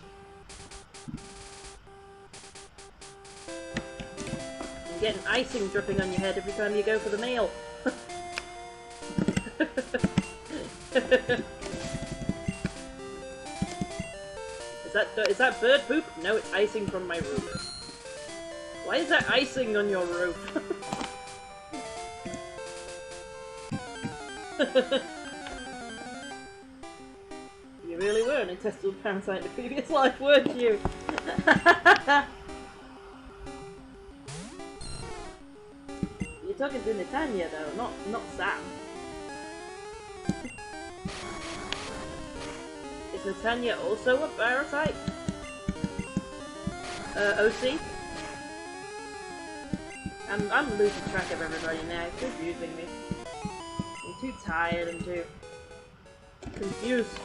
And getting icing dripping on your head every time you go for the meal. Is that bird poop? No, it's icing from my roof. Why is there icing on your roof? You really were an intestinal parasite in a previous life, weren't you? You're talking to Netanya though, not Sam. Is Netanya also a parasite? OC? I'm losing track of everybody now, it's confusing me. I'm too tired and too confused.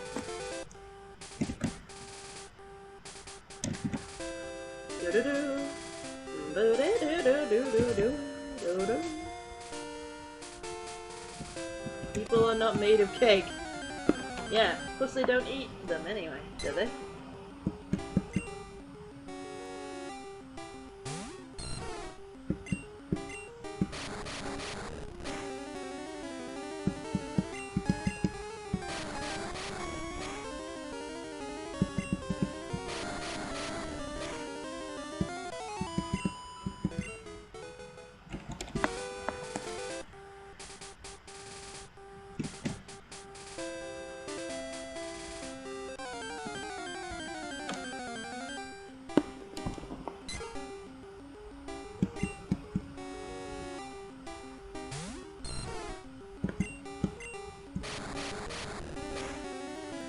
People are not made of cake. Yeah, plus they don't eat them anyway, do they?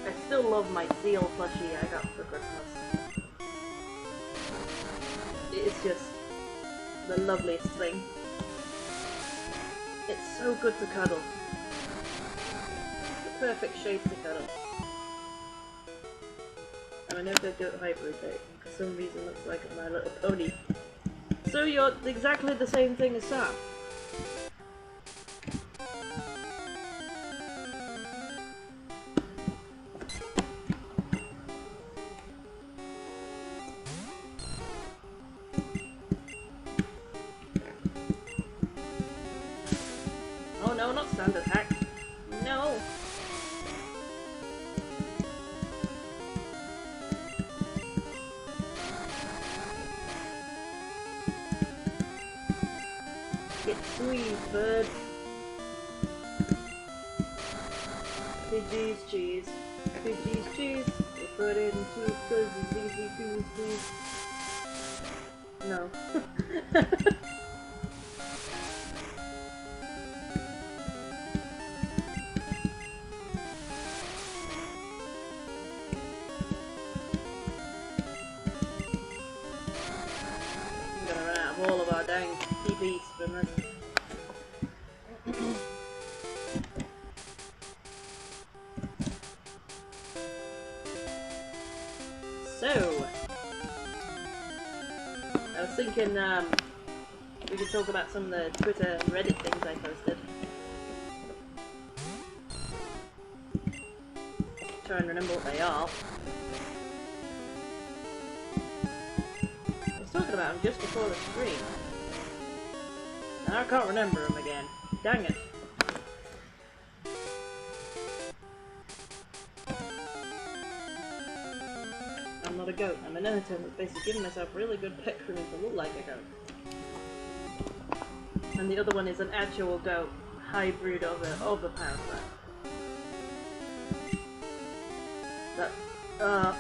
I still love my seal plushie I got for Christmas. It's just the loveliest thing. It's so good to cuddle. The perfect shape to cuddle. And I know they do it hybrid, but for some reason looks like a My Little Pony. So you're exactly the same thing as Sam. Oh no, not stand attack. No! Get squeezed, bird. Pidgey's cheese. Pidgey's cheese. We put it in two because it's easy to squeeze. No. All of our dang TPs from this. So, I was thinking we could talk about some of the Twitter and Reddit things I posted. Try and remember what they are. I was talking about them just before the stream. And I can't remember them again. Dang it. I'm not a goat. I'm an enotome that's basically giving myself really good pet grooming to look like a goat. And the other one is an actual goat hybrid of a parasite. That,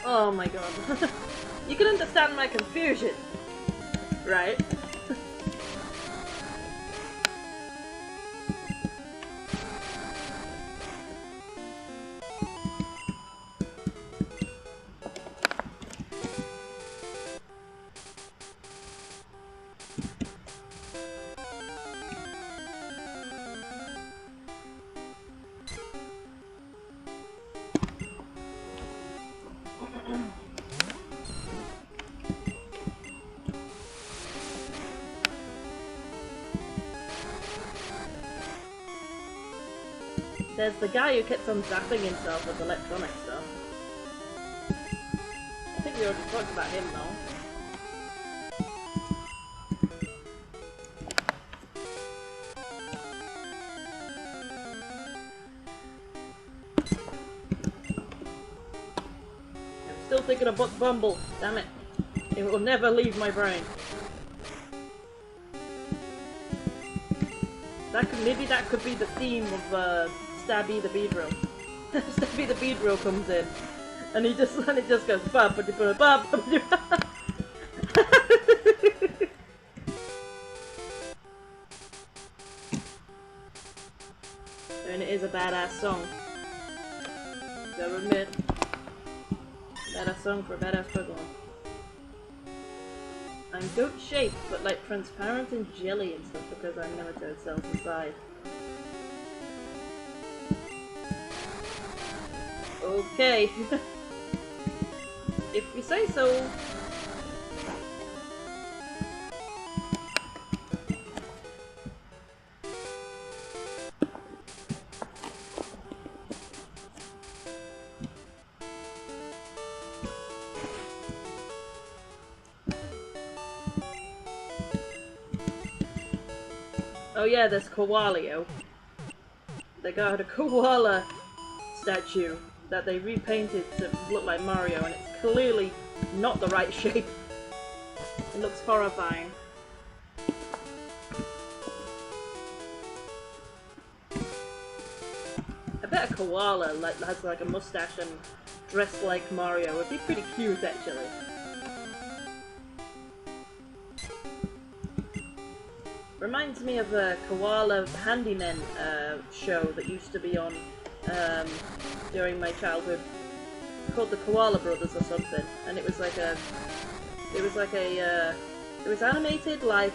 oh my god. You can understand my confusion, right? There's the guy who kept on zapping himself with electronic stuff. I think we already talked about him though. I'm still thinking of Buck Bumble, damn it. It will never leave my brain. Maybe that could be the theme of Stabby the Beedrill. Stabby the Beedrill comes in, and it just goes ba ba ba ba ba. And it is a badass song. Gotta admit, badass song for a badass Pokemon. I'm goat-shaped, but like transparent and jelly and stuff because I'm nematode cells inside. Okay. If you say so. Oh yeah, there's Koalio. They got a koala statue that they repainted to look like Mario, and it's clearly not the right shape. It looks horrifying. I bet a koala has like a mustache and dressed like Mario would be pretty cute actually. Reminds me of a koala handyman show that used to be on during my childhood, called the Koala Brothers or something, and it was animated like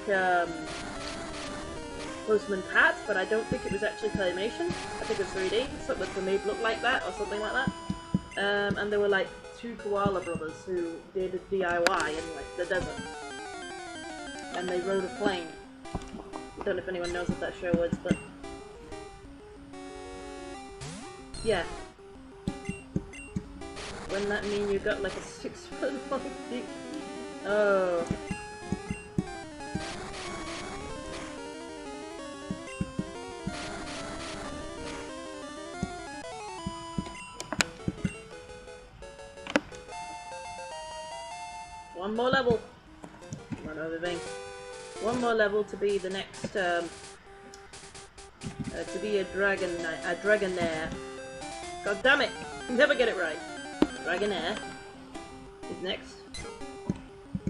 Postman Pat, but I don't think it was actually claymation. I think it was 3D, something that made look like that or something like that. And there were like two koala brothers who did a DIY in like the desert, and they rode a plane. I don't know if anyone knows what that show was, but yeah. Wouldn't that mean you got like a 6-foot long dick? Oh. One more level. One other thing. One more level to be the next, to be a Dragonair. God damn it! Never get it right. Dragonair is next.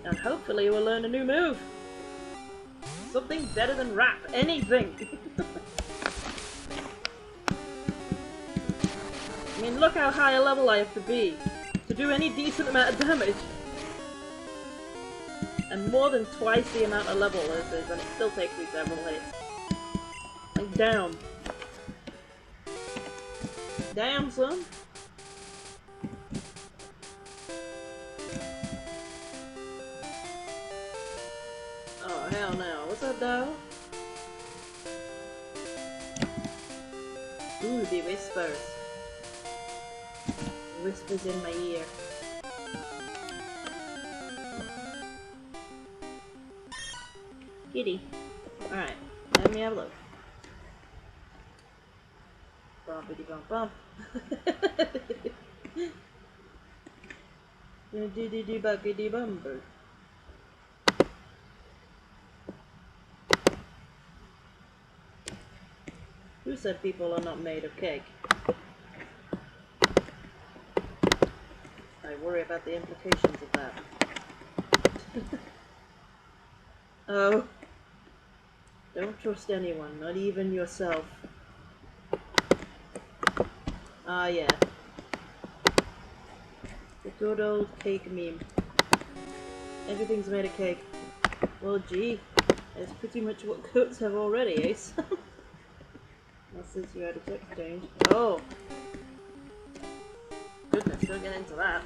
And hopefully we'll learn a new move. Something better than rap. Anything! I mean, look how high a level I have to be to do any decent amount of damage. And more than twice the amount of level this is, and it still takes me several hits. Like, damn. Damn, son. whisper though? Ooh, the whispers. Whispers in my ear. Kitty. Alright, let me have a look. Bumpity bump bump. Diddy buckety bumper. Who said people are not made of cake? I worry about the implications of that. Oh. Don't trust anyone, not even yourself. Ah, yeah. The good old cake meme. Everything's made of cake. Well, gee, that's pretty much what goats have already, Ace. Well, since you had a sex change. Oh! Goodness, don't get into that.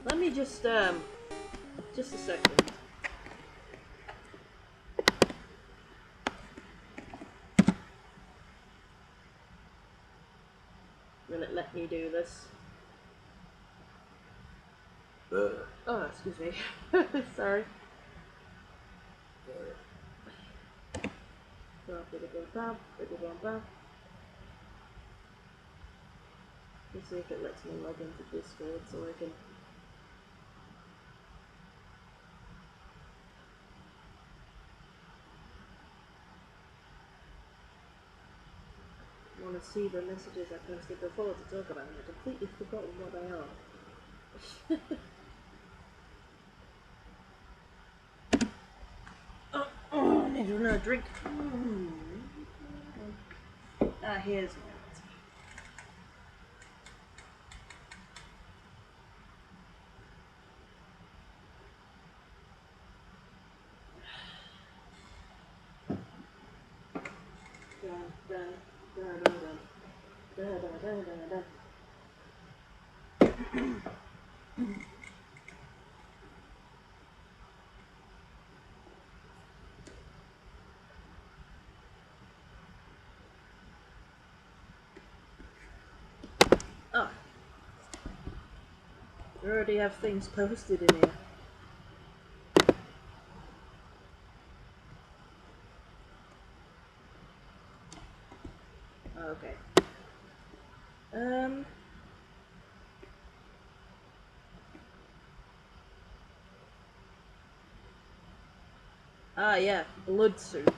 Let me just a second. Will it let me do this? Oh, excuse me. Sorry. Let's see if it lets me log into Discord so I can. Want to see the messages I posted before to talk about, and I've completely forgotten what they are. I need another drink. Ah, here's one. Oh, we already have things posted in here. Okay. Ah, yeah, blood soup.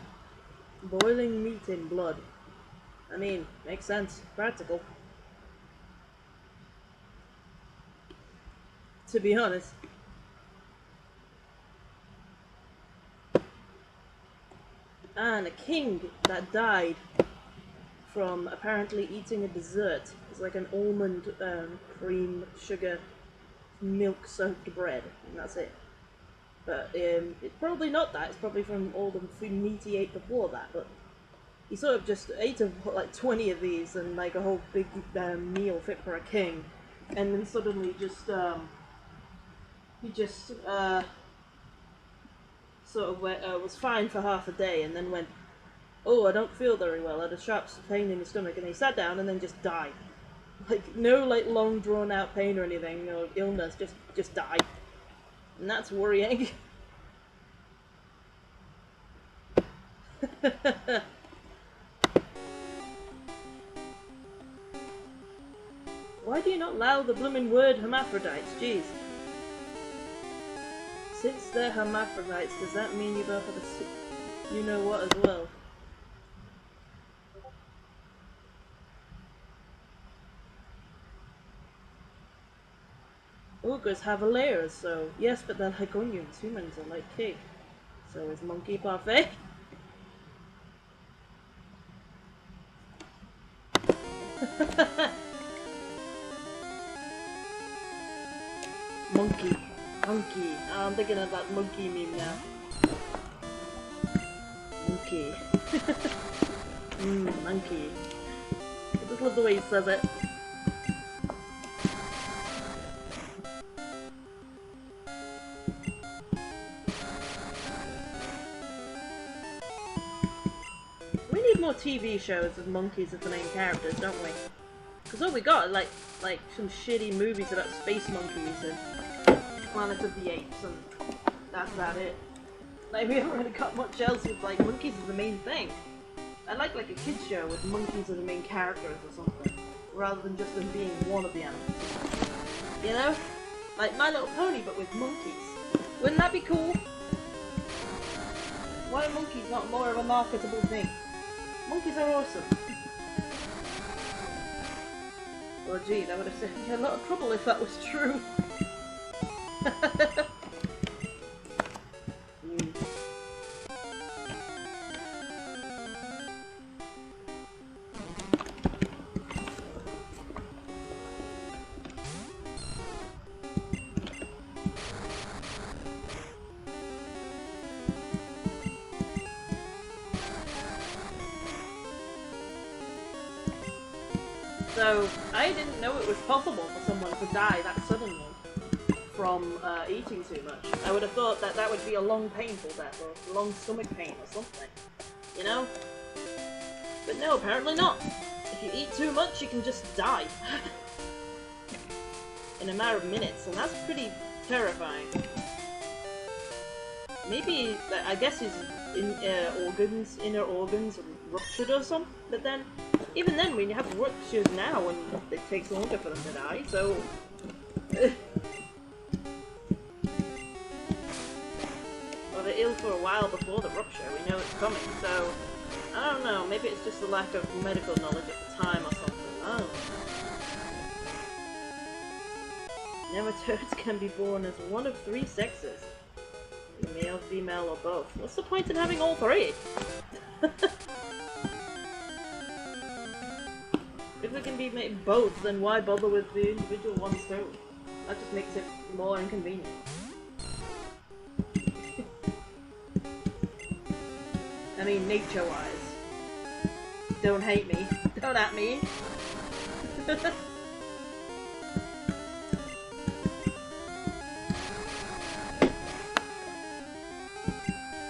Boiling meat in blood. I mean, makes sense. Practical. To be honest. And a king that died from apparently eating a dessert. It's like an almond, cream, sugar, milk-soaked bread, and that's it. But it's probably not that. It's probably from all the food meat he ate before that. But he sort of just ate like 20 of these and like a whole big meal fit for a king, and then suddenly just he just sort of was fine for half a day, and then went, "Oh, I don't feel very well. I had a sharp pain in the stomach," and he sat down and then just died. Like no like long drawn out pain or anything or illness, just died. And that's worrying. Why do you not allow the bloomin' word hermaphrodites? Jeez. Since they're hermaphrodites, does that mean you both have a you know what as well? Ogres have layers, so yes, but they're like onions. Humans are like cake. So is monkey parfait? Monkey. Monkey. Oh, I'm thinking of that monkey meme now. Monkey. Monkey. I just love the way he says it. We need more TV shows with monkeys as the main characters, don't we? Because all we got are like some shitty movies about space monkeys and Planet of the Apes, and that's about it. Like, we haven't really got much else with like monkeys as the main thing. I like a kids show with monkeys as the main characters or something, rather than just them being one of the animals. You know? Like My Little Pony, but with monkeys. Wouldn't that be cool? Why are monkeys not more of a marketable thing? Monkeys are awesome. Well, gee, that would have saved me a lot of trouble if that was true. So, I didn't know it was possible for someone to die that suddenly from eating too much. I would have thought that that would be a long painful death, or long stomach pain or something, you know? But no, apparently not. If you eat too much, you can just die. In a matter of minutes, and that's pretty terrifying. Maybe, I guess his inner organs are ruptured or something, but then, even then, when you have ruptures now, and it takes longer for them to die, so... Well, they're ill for a while before the rupture, we know it's coming, so... I don't know, maybe it's just a lack of medical knowledge at the time or something, I don't know. Nematodes can be born as one of 3 sexes. Male, female, or both. What's the point in having all 3? If it can be made both, then why bother with the individual ones too? That just makes it more inconvenient. I mean, nature-wise. Don't hate me. Don't at me.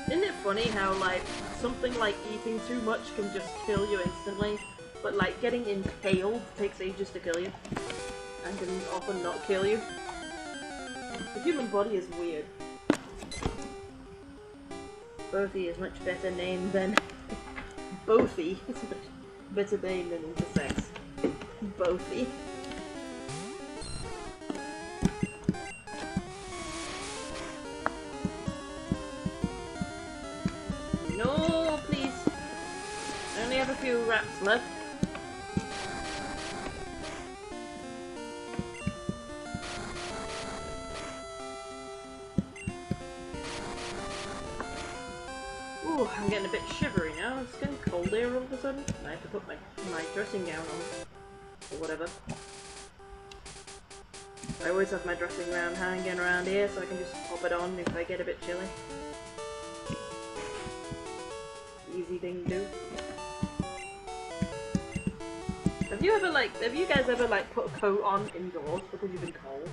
Isn't it funny how, like, something like eating too much can just kill you instantly, but, like, getting impaled takes ages to kill you, and can often not kill you? The human body is weird. Bothy is much better name than... Bothy is much better name than intersex. Bothy. No, please. I only have a few wraps left. Ooh, I'm getting a bit shivery now. It's getting cold here all of a sudden. I have to put my dressing gown on. Or whatever. I always have my dressing gown hanging around here so I can just pop it on if I get a bit chilly. Easy thing to do. Have you guys ever like put a coat on indoors because you've been cold?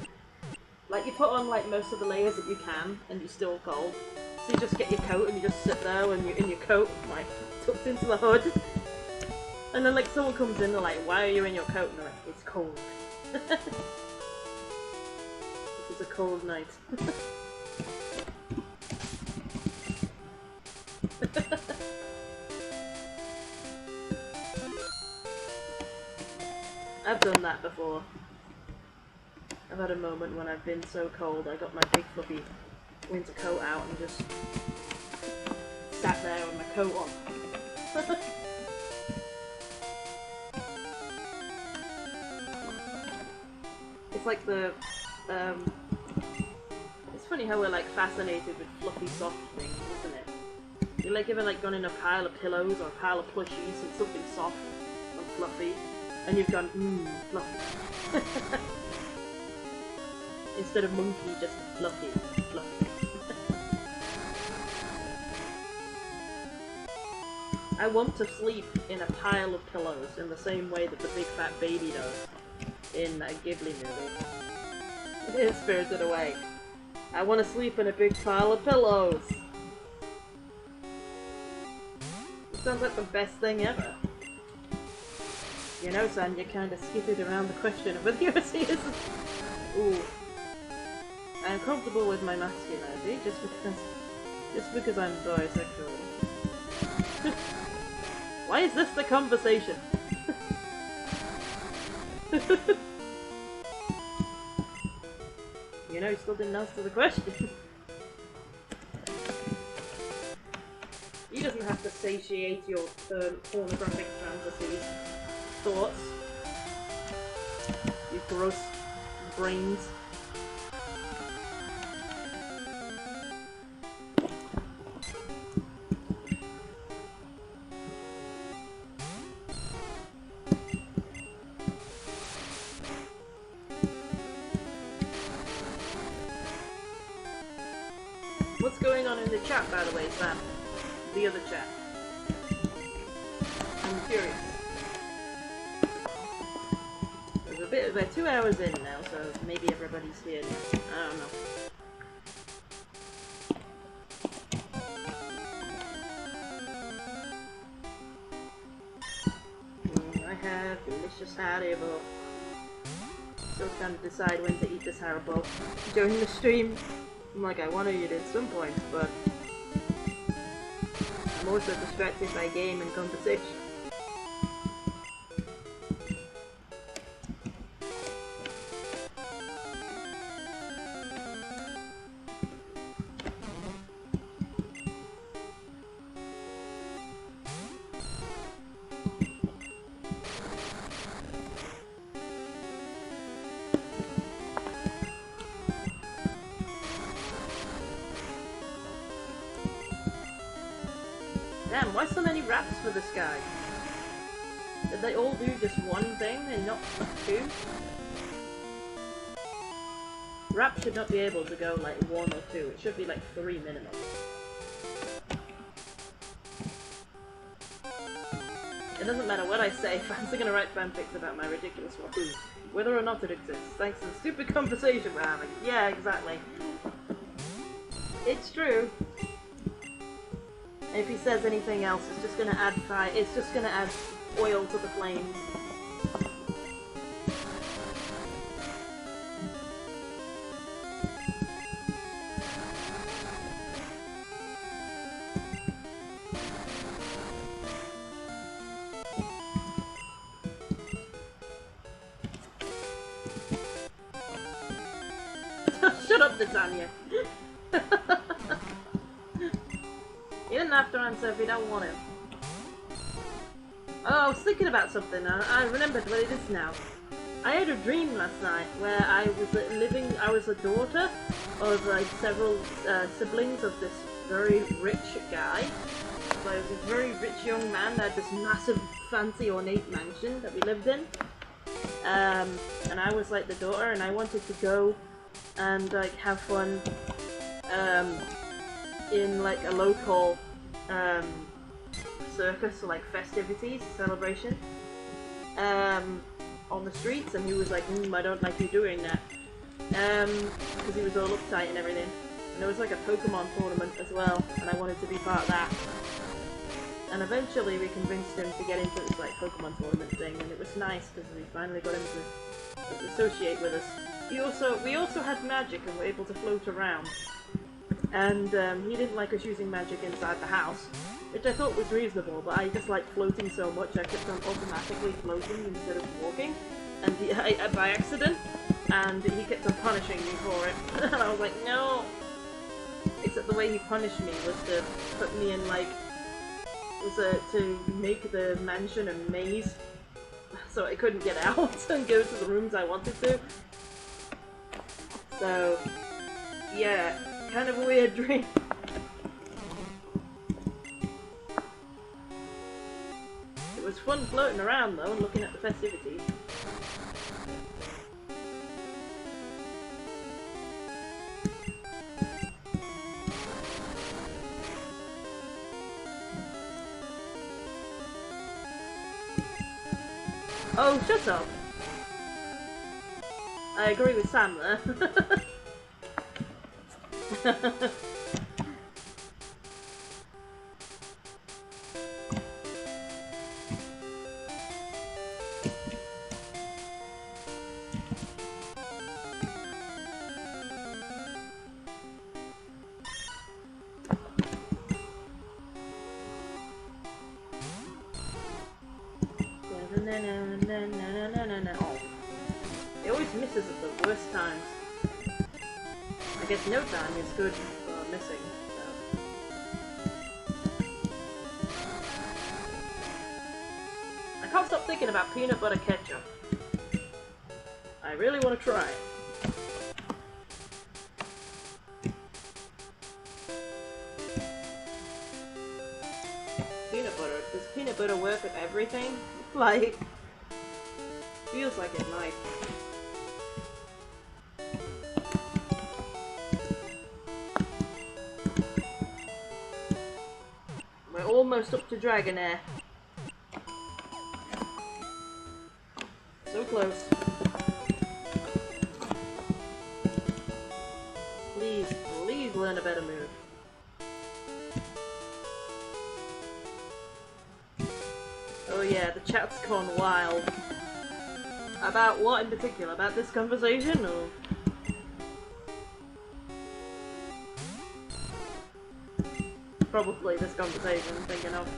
Like you put on like most of the layers that you can and you're still cold. So you just get your coat and you just sit there and you're in your coat, like tucked into the hood. And then like someone comes in and they're like, why are you in your coat? And they're like, it's cold. It's a cold night. I've done that before. I've had a moment when I've been so cold, I got my big fluffy winter coat out and just sat there with my coat on. It's like the, it's funny how we're like fascinated with fluffy soft things, isn't it? You're like ever like gone in a pile of pillows or a pile of plushies and something soft and fluffy, and you've gone, fluffy. Instead of monkey, just fluffy, fluffy. I want to sleep in a pile of pillows in the same way that the big fat baby does in a Ghibli movie. It is Spirited Away. I want to sleep in a big pile of pillows. It sounds like the best thing ever. You know, son, you kind of skipped around the question of whether you're serious. Ooh. I'm comfortable with my masculinity just because I'm bisexual. Why is this the conversation? You know, you still didn't answer the question. He doesn't have to satiate your pornographic fantasies, thoughts, you gross brains. What's going on in the chat, by the way, Sam? The other chat. I'm curious. We're 2 hours in now, so maybe everybody's here now. I don't know. I have delicious Haribo. Still trying to decide when to eat this Haribo during the stream. I'm like, I want to eat it at some point, but I'm also distracted by game and conversation. Damn, why so many raps for this guy? Did they all do just one thing and not two? Rap should not be able to go like 1 or 2, it should be like 3 minimum. It doesn't matter what I say, fans are gonna write fanfics about my ridiculous wahoo, whether or not it exists, thanks to the stupid conversation we're having. Yeah, exactly. It's true. If he says anything else, it's just gonna add fire. It's just gonna add oil to the flames. Shut up, Titania. You didn't have to answer if you don't want to. Oh, I was thinking about something. I remembered what it is now. I had a dream last night where I was I was a daughter of like several siblings of this very rich guy. So I was a very rich young man that had this massive, fancy, ornate mansion that we lived in. And I was like the daughter, and I wanted to go and like have fun in like a local circus or like festivities, celebration on the streets, and he was like, I don't like you doing that, because he was all uptight and everything. And there was like a Pokemon tournament as well, and I wanted to be part of that. And eventually we convinced him to get into this like Pokemon tournament thing, and it was nice because we finally got him to associate with us. We also had magic and were able to float around. And he didn't like us using magic inside the house, which I thought was reasonable, but I just like floating so much I kept on automatically floating instead of walking, and by accident, and he kept on punishing me for it, and I was like, no! Except the way he punished me was to put me in like, to make the mansion a maze, so I couldn't get out and go to the rooms I wanted to. So, yeah, kind of a weird dream. It was fun floating around though and looking at the festivities. Oh, shut up! I agree with Sam there. Oh. It always misses at the worst times. I guess no time is good for missing, so. I can't stop thinking about peanut butter ketchup. I really want to try it. Peanut butter. Does peanut butter work with everything? Like, feels like it might. We're almost up to Dragonair. So close. Please, please learn a better move. Oh yeah, the chat's gone wild. About what in particular? About this conversation, or...? Probably this conversation I'm thinking of.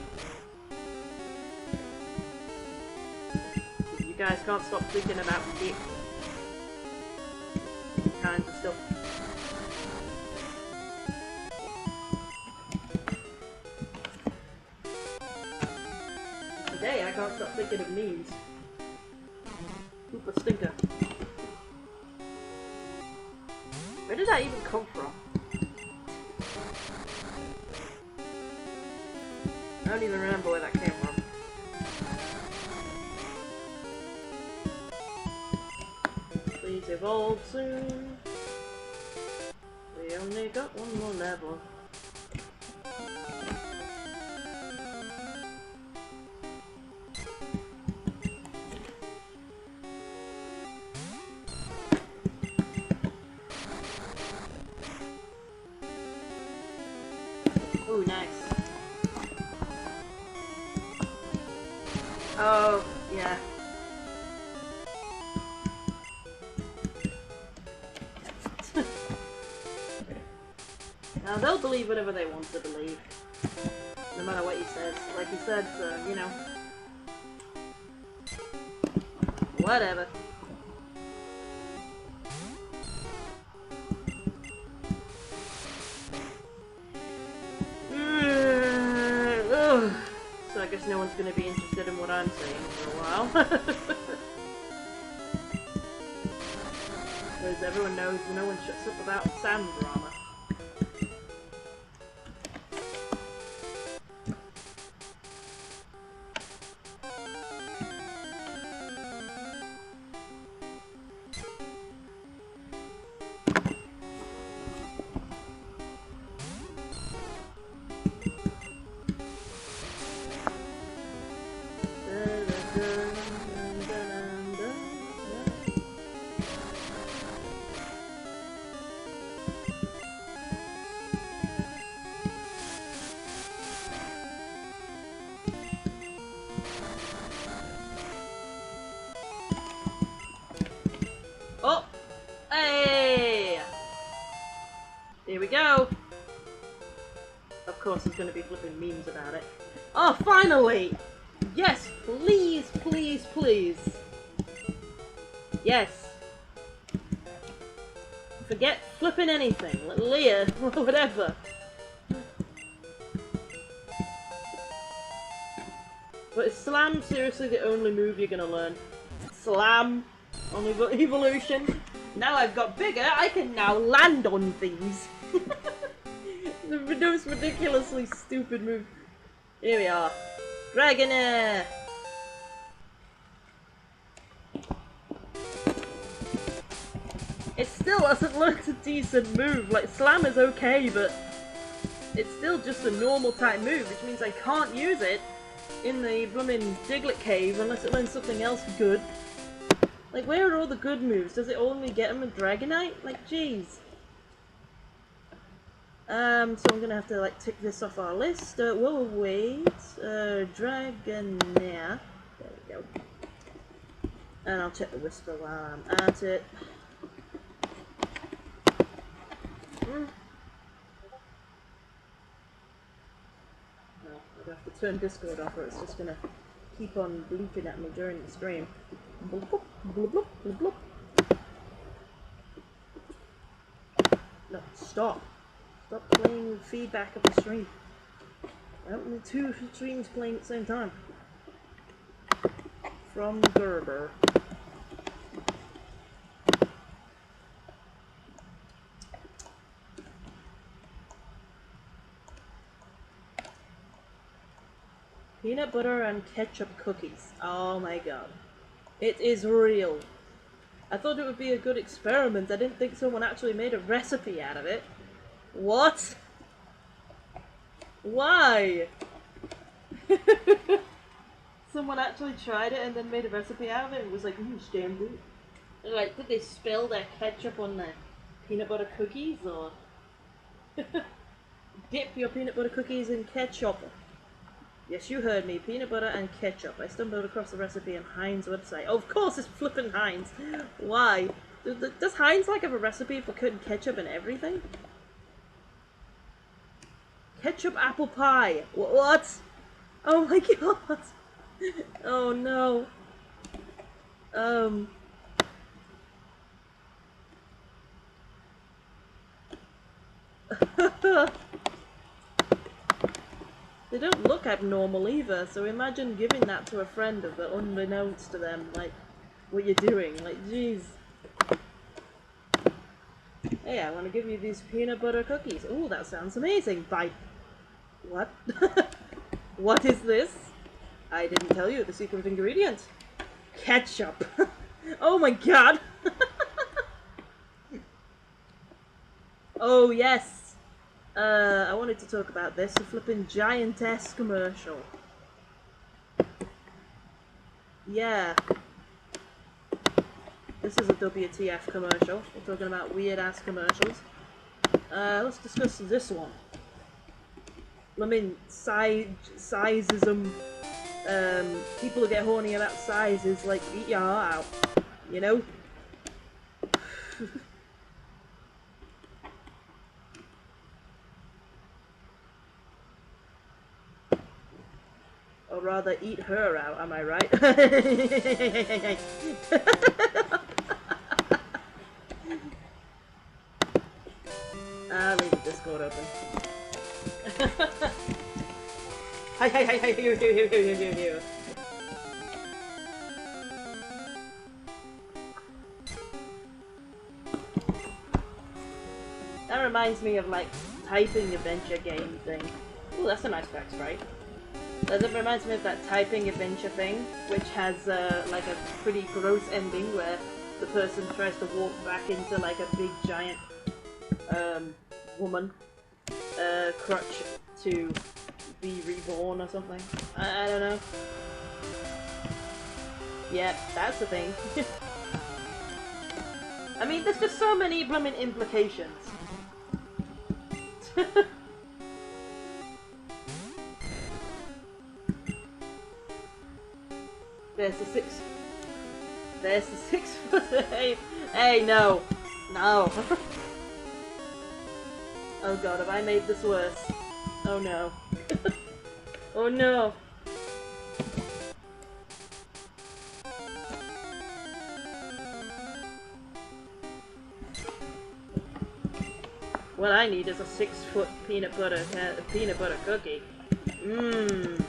You guys can't stop thinking about dick kinds of stuff. Today I can't stop thinking of memes. Super stinker. Where did that even come from? I don't even remember where that came from. Please evolve soon. We only got one more level. Ooh, nice. Oh, yeah. Now, they'll believe whatever they want to believe. No matter what he says. Like he said, you know. Whatever. So I guess no one's going to be interested in what I'm saying for a while. Because everyone knows no one shuts up about Sam drama. Oh! Hey! Here we go! Of course there's gonna be flipping memes about it. Oh, finally! Yes, please, please, please. Yes. Forget flipping anything. Leah, whatever. But is Slam seriously the only move you're gonna learn? Slam on evolution. Now I've got bigger, I can now land on things. The most ridiculously stupid move. Here we are. Dragonair! It still hasn't learned a decent move. Like, Slam is okay, but it's still just a normal type move, which means I can't use it in the blooming Diglett cave unless it learns something else good. Like, where are all the good moves? Does it only get them in Dragonite? Like, jeez. So I'm gonna have to, like, tick this off our list. Whoa, wait. Dragonair. There we go. And I'll check the Whisper while I'm at it. No, I have to turn Discord off or it's just gonna keep on bleeping at me during the stream. Bloop, bloop, bloop, bloop, bloop, bloop. No, stop. Stop playing with feedback of the stream. I don't need two streams playing at the same time. From Gerber. Peanut butter and ketchup cookies. Oh my god. It is real. I thought it would be a good experiment. I didn't think someone actually made a recipe out of it. What? Why? Someone actually tried it and then made a recipe out of it and was like, it's damn good. And like, did they spill their ketchup on their peanut butter cookies or? Dip your peanut butter cookies in ketchup. Yes, you heard me. Peanut butter and ketchup. I stumbled across the recipe on Heinz website. Oh, of course it's flipping Heinz. Why? Does Heinz like have a recipe for cutting ketchup and everything? Ketchup apple pie. What? Oh my god. Oh no. They don't look abnormal either, so imagine giving that to a friend of the unbeknownst to them, like, what you're doing, like, jeez. Hey, I want to give you these peanut butter cookies. Ooh, that sounds amazing. Bye. What? What is this? I didn't tell you the secret ingredient. Ketchup. Oh my god. Oh, yes. I wanted to talk about this, a flipping Giantess commercial. Yeah. This is a WTF commercial. We're talking about weird ass commercials. Let's discuss this one. I mean, sizism. People who get horny about sizes, like, eat your heart out. You know? Or rather, eat her out, am I right? I'll leave the Discord open. Hi, hi, hi, hi, here. That reminds me of, like, typing adventure game thing. Ooh, that's a nice fact, right? That reminds me of that typing adventure thing, which has like a pretty gross ending where the person tries to walk back into like a big giant woman crutch to be reborn or something. I don't know. Yeah, that's the thing. I mean, there's just so many blooming implications. There's the 6 foot. Hey, no. No. Oh god, have I made this worse? Oh no. Oh no. What I need is a 6-foot peanut butter cookie. Mmm.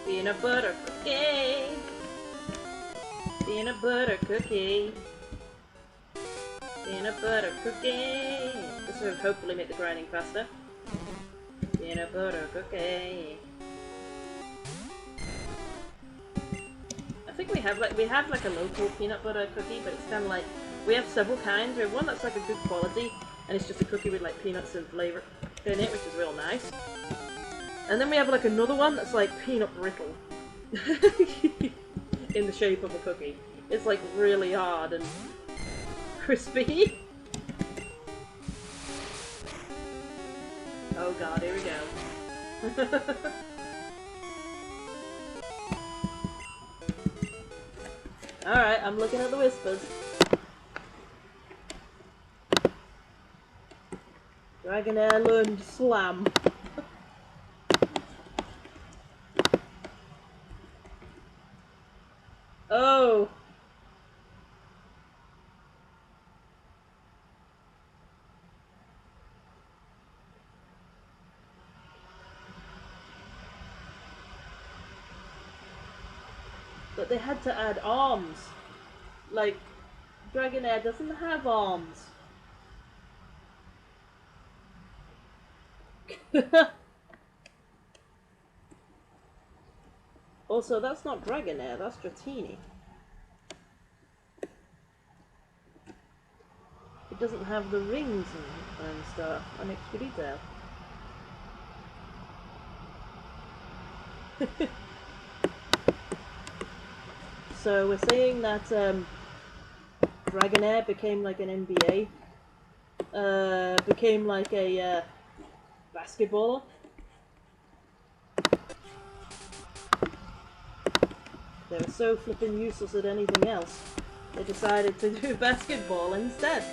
Peanut butter cookie. Peanut butter cookie. Peanut butter cookie. This will hopefully make the grinding faster. Peanut butter cookie. I think we have like a local peanut butter cookie, but it's kind of like we have several kinds. We have one that's like a good quality, and it's just a cookie with like peanuts and flavor in it, which is real nice. And then we have like another one that's like peanut brittle in the shape of a cookie. It's like really hard and crispy. Oh god, here we go. Alright, I'm looking at the whispers. Dragonair learned slam. Oh! But they had to add arms. Like, Dragonair doesn't have arms. Also, that's not Dragonair, that's Dratini. It doesn't have the rings and stuff, and extra detail. So we're saying that Dragonair became like an NBA, became like a basketballer. They were so flippin' useless at anything else, they decided to do basketball instead.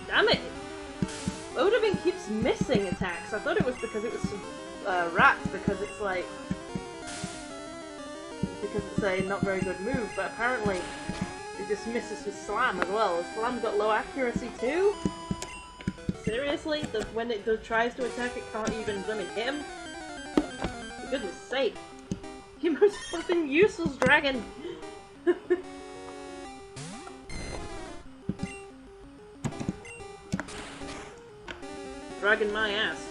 Damn it! Odabin keeps missing attacks. I thought it was because it was rats, because it's like... because it's a not very good move, but apparently it just misses with Slam as well. Slam's got low accuracy too? Seriously? When it tries to attack, it can't even hit him? For goodness sake. You most fucking useless dragon! Dragging my ass.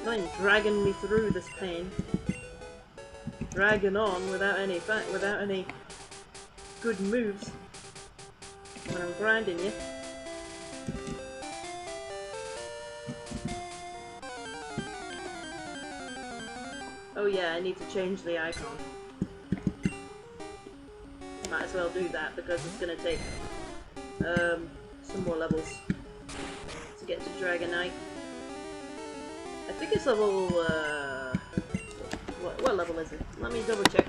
Not even dragging me through this pain. Dragging on without any good moves when I'm grinding you. Oh yeah, I need to change the icon. Might as well do that because it's gonna take some more levels to get to Dragonite. I think it's level what level is it? Let me double check.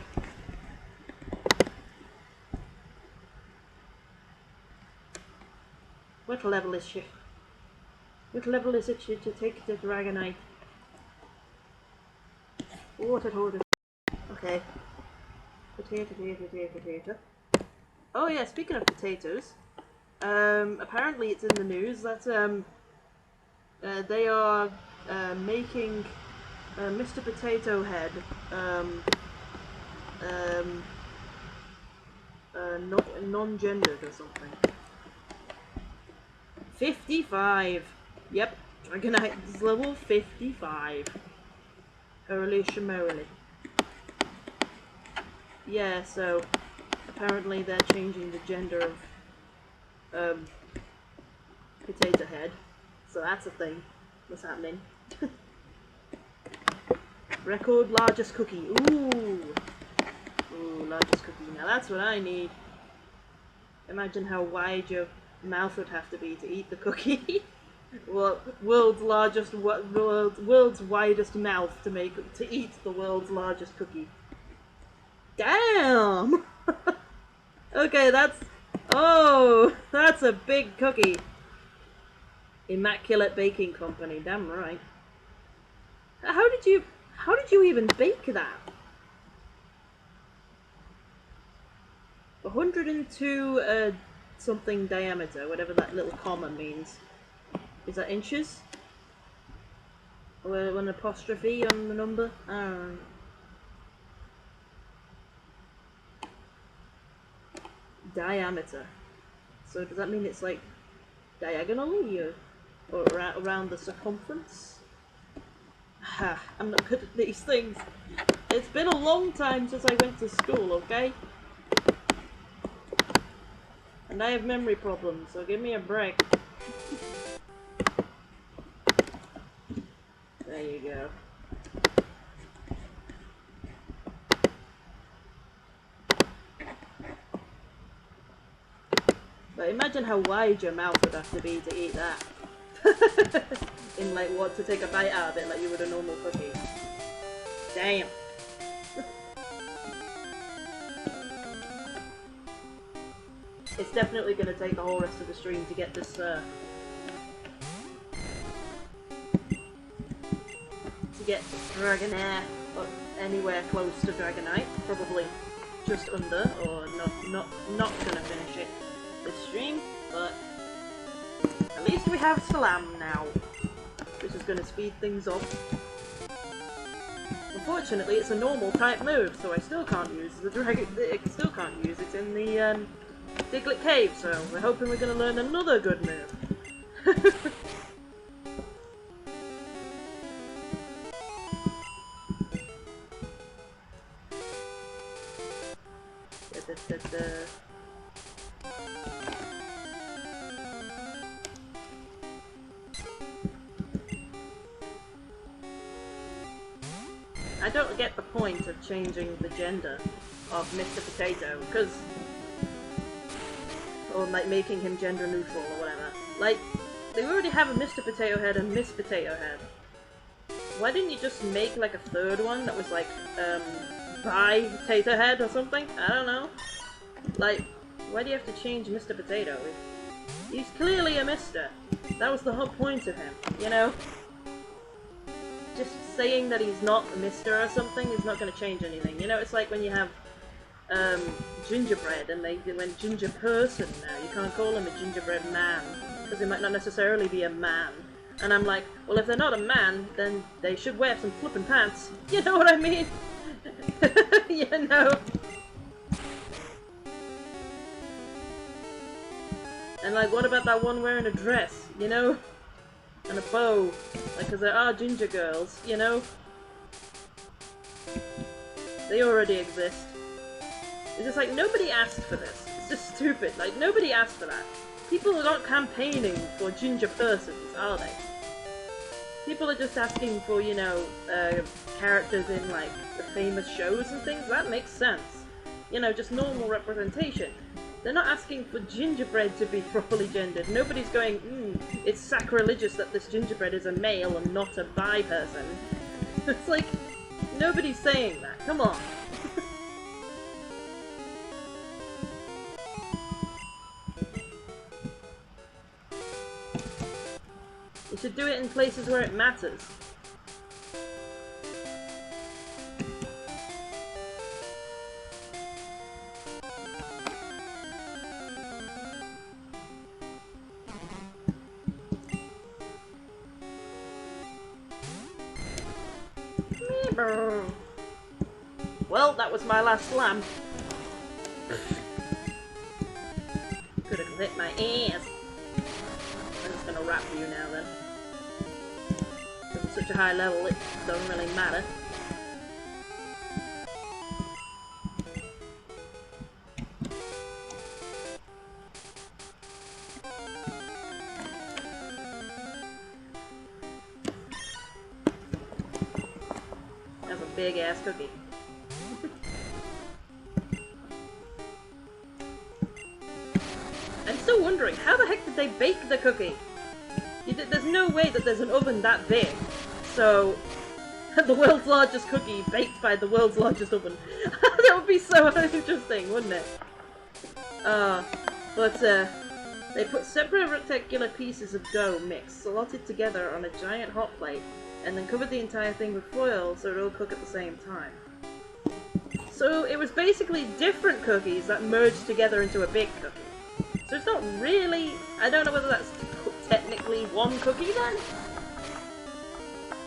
What level is she? What level is it to take the Dragonite? Water. Okay. Potato. Oh yeah, speaking of potatoes, apparently it's in the news that they are making Mr. Potato Head non-gendered or something. 55. Yep, Dragonite is level 55. Holy schmoly. Yeah, so apparently they're changing the gender of Potato Head. So that's a thing. What's happening? Record largest cookie. Ooh, largest cookie. Now that's what I need. Imagine how wide your mouth would have to be to eat the cookie. Well, world's widest mouth to eat the world's largest cookie. Damn! Okay, that's a big cookie. Immaculate Baking Company, damn right. How did you even bake that? 102 something diameter, whatever that little comma means. Is that inches? Or an apostrophe on the number? I don't know. Diameter. So does that mean it's like diagonally or around the circumference? Ha, I'm not good at these things. It's been a long time since I went to school, okay? And I have memory problems, so give me a break. There you go. But imagine how wide your mouth would have to be to eat that. In like what, to take a bite out of it like you would a normal cookie. Damn. It's definitely going to take the whole rest of the stream to get this, to get Dragonair anywhere close to Dragonite. Probably just under, or not gonna finish it this stream, but at least we have Salam now, which is gonna speed things up. Unfortunately, it's a normal type move, so I still can't use the dragon. I still can't use it in the Diglett Cave. So we're hoping we're gonna learn another good move. I don't get the point of changing the gender of Mr. Potato, because, or like making him gender neutral or whatever. Like, they already have a Mr. Potato Head and Miss Potato Head. Why didn't you just make like a third one that was like, by Potato Head or something? I don't know. Like, why do you have to change Mr. Potato? He's clearly a Mister. That was the whole point of him, you know? Just saying that he's not a Mister or something is not going to change anything. You know, it's like when you have gingerbread and they went ginger person now. You can't call him a gingerbread man because he might not necessarily be a man. And I'm like, well, if they're not a man, then they should wear some flippin' pants. You know what I mean? You know? And like, what about that one wearing a dress, you know? And a bow. Like, because there are ginger girls, you know? They already exist. It's just like, nobody asked for this. It's just stupid. Like, nobody asked for that. People are not campaigning for ginger persons, are they? People are just asking for, you know, characters in, like, the famous shows and things. That makes sense. You know, just normal representation. They're not asking for gingerbread to be properly gendered. Nobody's going, it's sacrilegious that this gingerbread is a male and not a bi person. It's like, nobody's saying that. Come on. You should do it in places where it matters. Well, that was my last slam. Could have hit my ass. I'm just gonna rap you now then. Because it's such a high level, it doesn't really matter. That's a big ass cookie. wondering, how the heck did they bake the cookie? There's no way that there's an oven that big. So, the world's largest cookie baked by the world's largest oven. That would be so interesting, wouldn't it? They put separate rectangular pieces of dough mixed, slotted together on a giant hot plate, and then covered the entire thing with foil so it would all cook at the same time. So it was basically different cookies that merged together into a big cookie. So it's not really... I don't know whether that's technically one cookie then?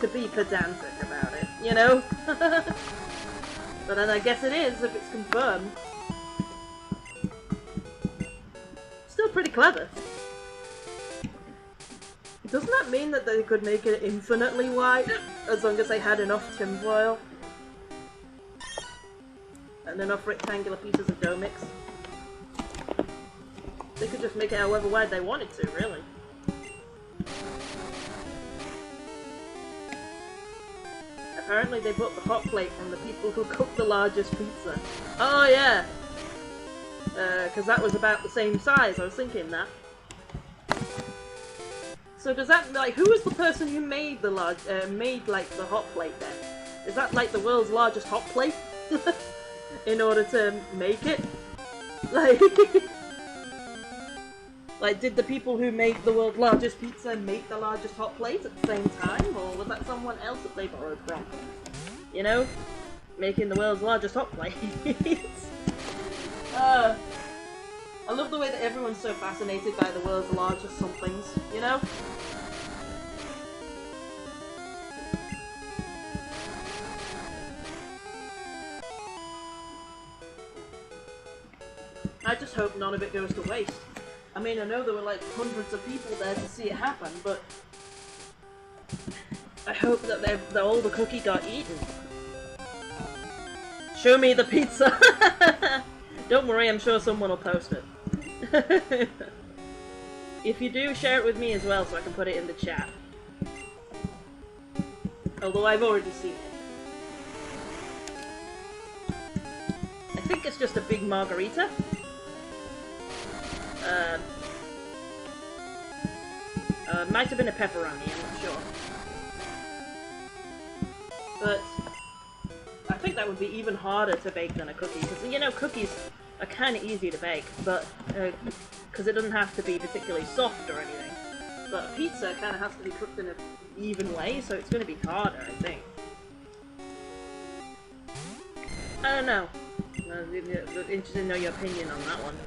To be pedantic about it, you know? But then I guess it is if it's confirmed. Still pretty clever. Doesn't that mean that they could make it infinitely wide as long as they had enough tinfoil? And enough rectangular pieces of dough mix? They could just make it however wide they wanted to, really. Apparently they bought the hot plate from the people who cooked the largest pizza. Oh yeah! Because that was about the same size, I was thinking that. So does that, like, who was the person who made the like, the hot plate then? Is that, like, the world's largest hot plate? In order to make it? Like... Like, did the people who made the world's largest pizza make the largest hot plate at the same time? Or was that someone else that they borrowed from? You know? Making the world's largest hot plate. I love the way that everyone's so fascinated by the world's largest somethings, you know? I just hope none of it goes to waste. I mean, I know there were like hundreds of people there to see it happen, but I hope that all the cookie got eaten. Show me the pizza! Don't worry, I'm sure someone will post it. If you do, share it with me as well so I can put it in the chat. Although I've already seen it. I think it's just a big margarita. Might have been a pepperoni, I'm not sure. But I think that would be even harder to bake than a cookie, because, you know, cookies are kind of easy to bake, but because it doesn't have to be particularly soft or anything. But a pizza kind of has to be cooked in an even way, so it's going to be harder, I think. I don't know. I'm interested to know your opinion on that one.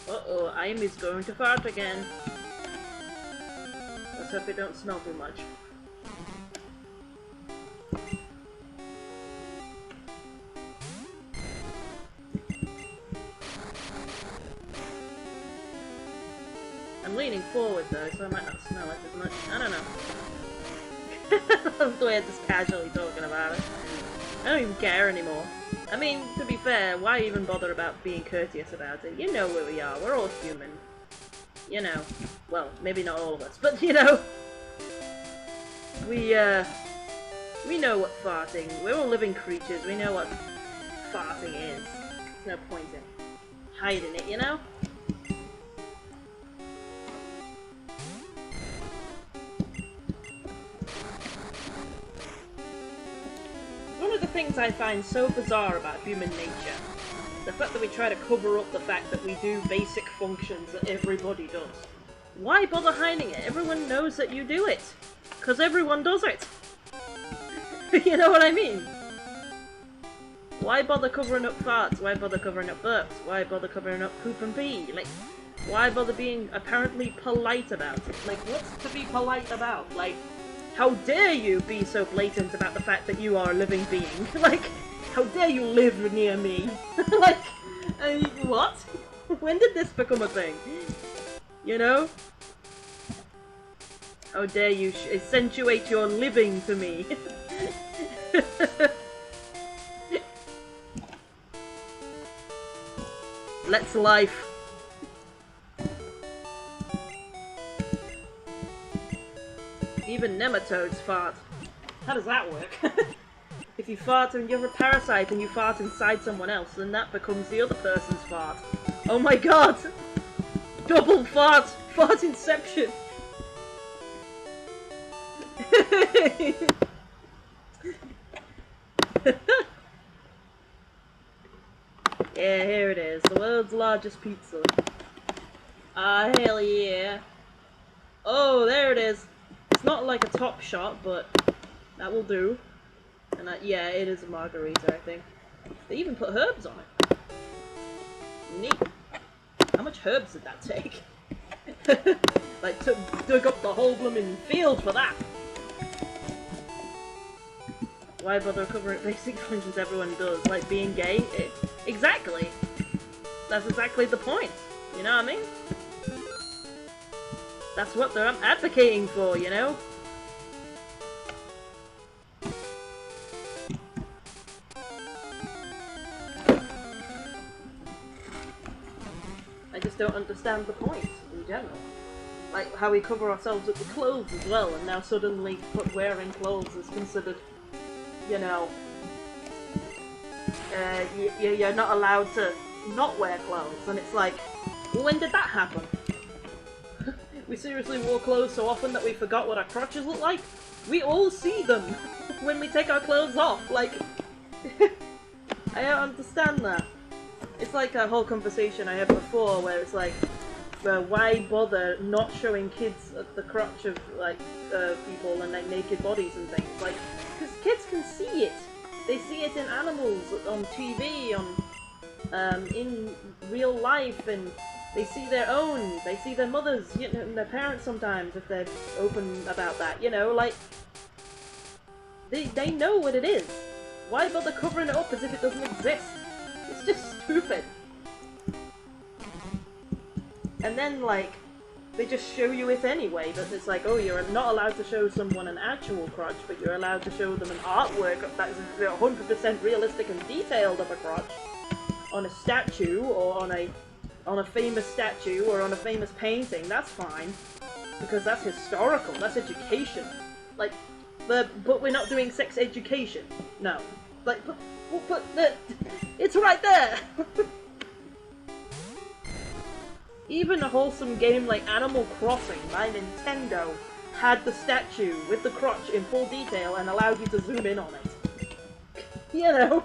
Uh-oh, Amy's going to fart again. Let's hope it don't smell too much. I'm leaning forward though, so I might not smell it as much. I don't know. I love the way I'm just casually talking about it. I don't even care anymore. I mean, to be fair, why even bother about being courteous about it? You know where we are, we're all human. You know. Well, maybe not all of us, but you know. We know what farting, we're all living creatures, we know what farting is. There's no point in hiding it, you know? One of the things I find so bizarre about human nature, the fact that we try to cover up the fact that we do basic functions that everybody does. Why bother hiding it? Everyone knows that you do it. Because everyone does it. You know what I mean? Why bother covering up farts? Why bother covering up burps? Why bother covering up poop and pee? Like, why bother being apparently polite about it? Like, what's to be polite about? Like, how dare you be so blatant about the fact that you are a living being? Like, how dare you live near me? Like, what? When did this become a thing? You know? How dare you accentuate your living to me? Let's life. Even nematodes fart. How does that work? If you fart and you're a parasite and you fart inside someone else, then that becomes the other person's fart. Oh my god! Double fart! Fart inception! Yeah, here it is. The world's largest pizza. Ah, hell yeah. Oh, there it is. It's not like a top shot, but that will do. And yeah, it is a margarita, I think. They even put herbs on it. Neat. How much herbs did that take? Like, dug up the whole blooming field for that. Why bother covering basic functions everyone does? Like being gay? Exactly. That's exactly the point. You know what I mean? That's what they're advocating for, you know? I just don't understand the point in general. Like how we cover ourselves with the clothes as well, and now suddenly wearing clothes is considered, you know, you're not allowed to not wear clothes, and it's like, well, when did that happen? We seriously wore clothes so often that we forgot what our crotches look like? We all see them when we take our clothes off, like, I don't understand that. It's like a whole conversation I had before where it's like, why bother not showing kids the crotch of, like, people and, like, naked bodies and things? Like, because kids can see it. They see it in animals, on TV, in real life, and they see their own. They see their mothers, you know, and their parents sometimes, if they're open about that, you know, like, they know what it is. Why bother covering it up as if it doesn't exist? It's just stupid. And then, like, they just show you it anyway, but it's like, oh, you're not allowed to show someone an actual crotch, but you're allowed to show them an artwork that is 100% realistic and detailed of a crotch on a statue, or on a famous statue, or on a famous painting. That's fine, because that's historical, that's education. Like, but we're not doing sex education. No. Like, but it's right there! Even a wholesome game like Animal Crossing by Nintendo had the statue with the crotch in full detail and allowed you to zoom in on it. You know?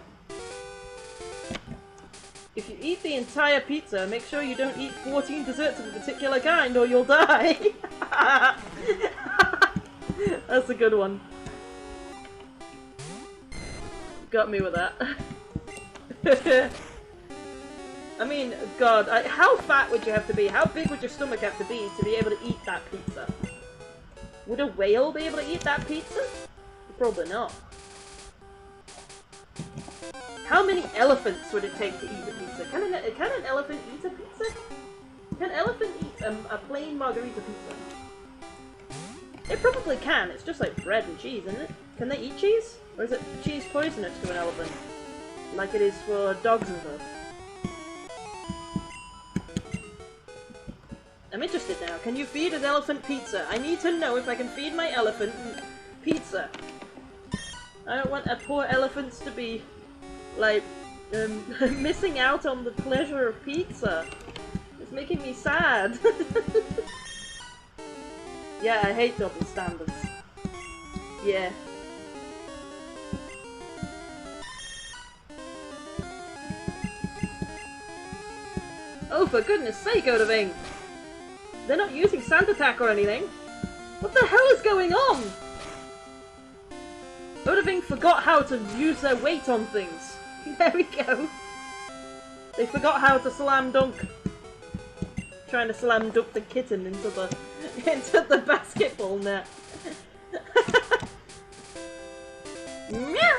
If you eat the entire pizza, make sure you don't eat 14 desserts of a particular kind or you'll die! That's a good one. Got me with that. I mean, God, how fat would you have to be? How big would your stomach have to be able to eat that pizza? Would a whale be able to eat that pizza? Probably not. How many elephants would it take to eat a pizza? Can an elephant eat a pizza? Can an elephant eat a plain margarita pizza? It probably can. It's just like bread and cheese, isn't it? Can they eat cheese? Or is it cheese poisonous to an elephant? Like it is for dogs and stuff. I'm interested now. Can you feed an elephant pizza? I need to know if I can feed my elephant pizza. I don't want poor elephants to be, like, missing out on the pleasure of pizza. It's making me sad. Yeah, I hate double standards. Yeah. Oh, for goodness sake, Odaving! They're not using sand attack or anything. What the hell is going on? Odaving forgot how to use their weight on things. There we go. They forgot how to slam dunk. Trying to slam dunk the kitten into the basketball net. Meow.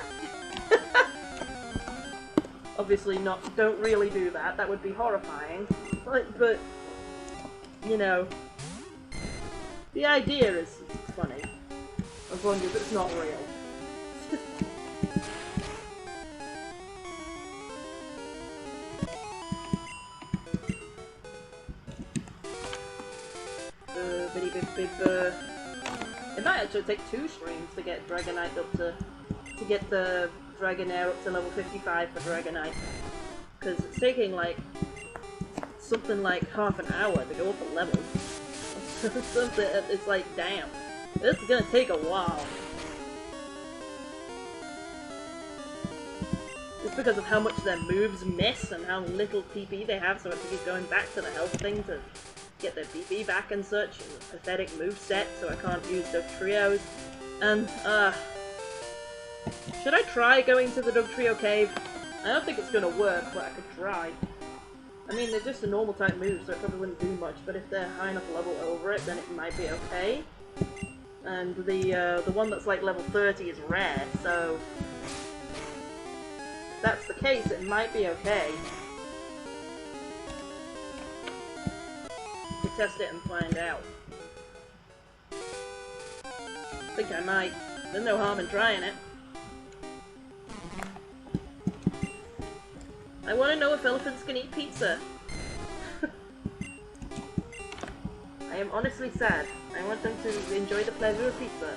Obviously not. Don't really do that. That would be horrifying. But you know, the idea is funny, as long as it's not real. It might actually take 2 streams to get Dragonite up to get the Dragonair up to level 55 for Dragonite. Because it's taking like something like half an hour to go up a level. Something, it's like, damn, this is gonna take a while. It's because of how much their moves miss and how little PP they have, so I have to keep going back to the health thing to get their PP back and such, and a pathetic moveset, so I can't use Dug Trios. And, should I try going to the Dug Trio cave? I don't think it's gonna work, but I could try. I mean, they're just a normal type move, so it probably wouldn't do much, but if they're high enough level over it, then it might be okay. And the one that's like level 30 is rare, so if that's the case, it might be okay. We could test it and find out. I think I might. There's no harm in trying it. I want to know if elephants can eat pizza. I am honestly sad. I want them to enjoy the pleasure of pizza.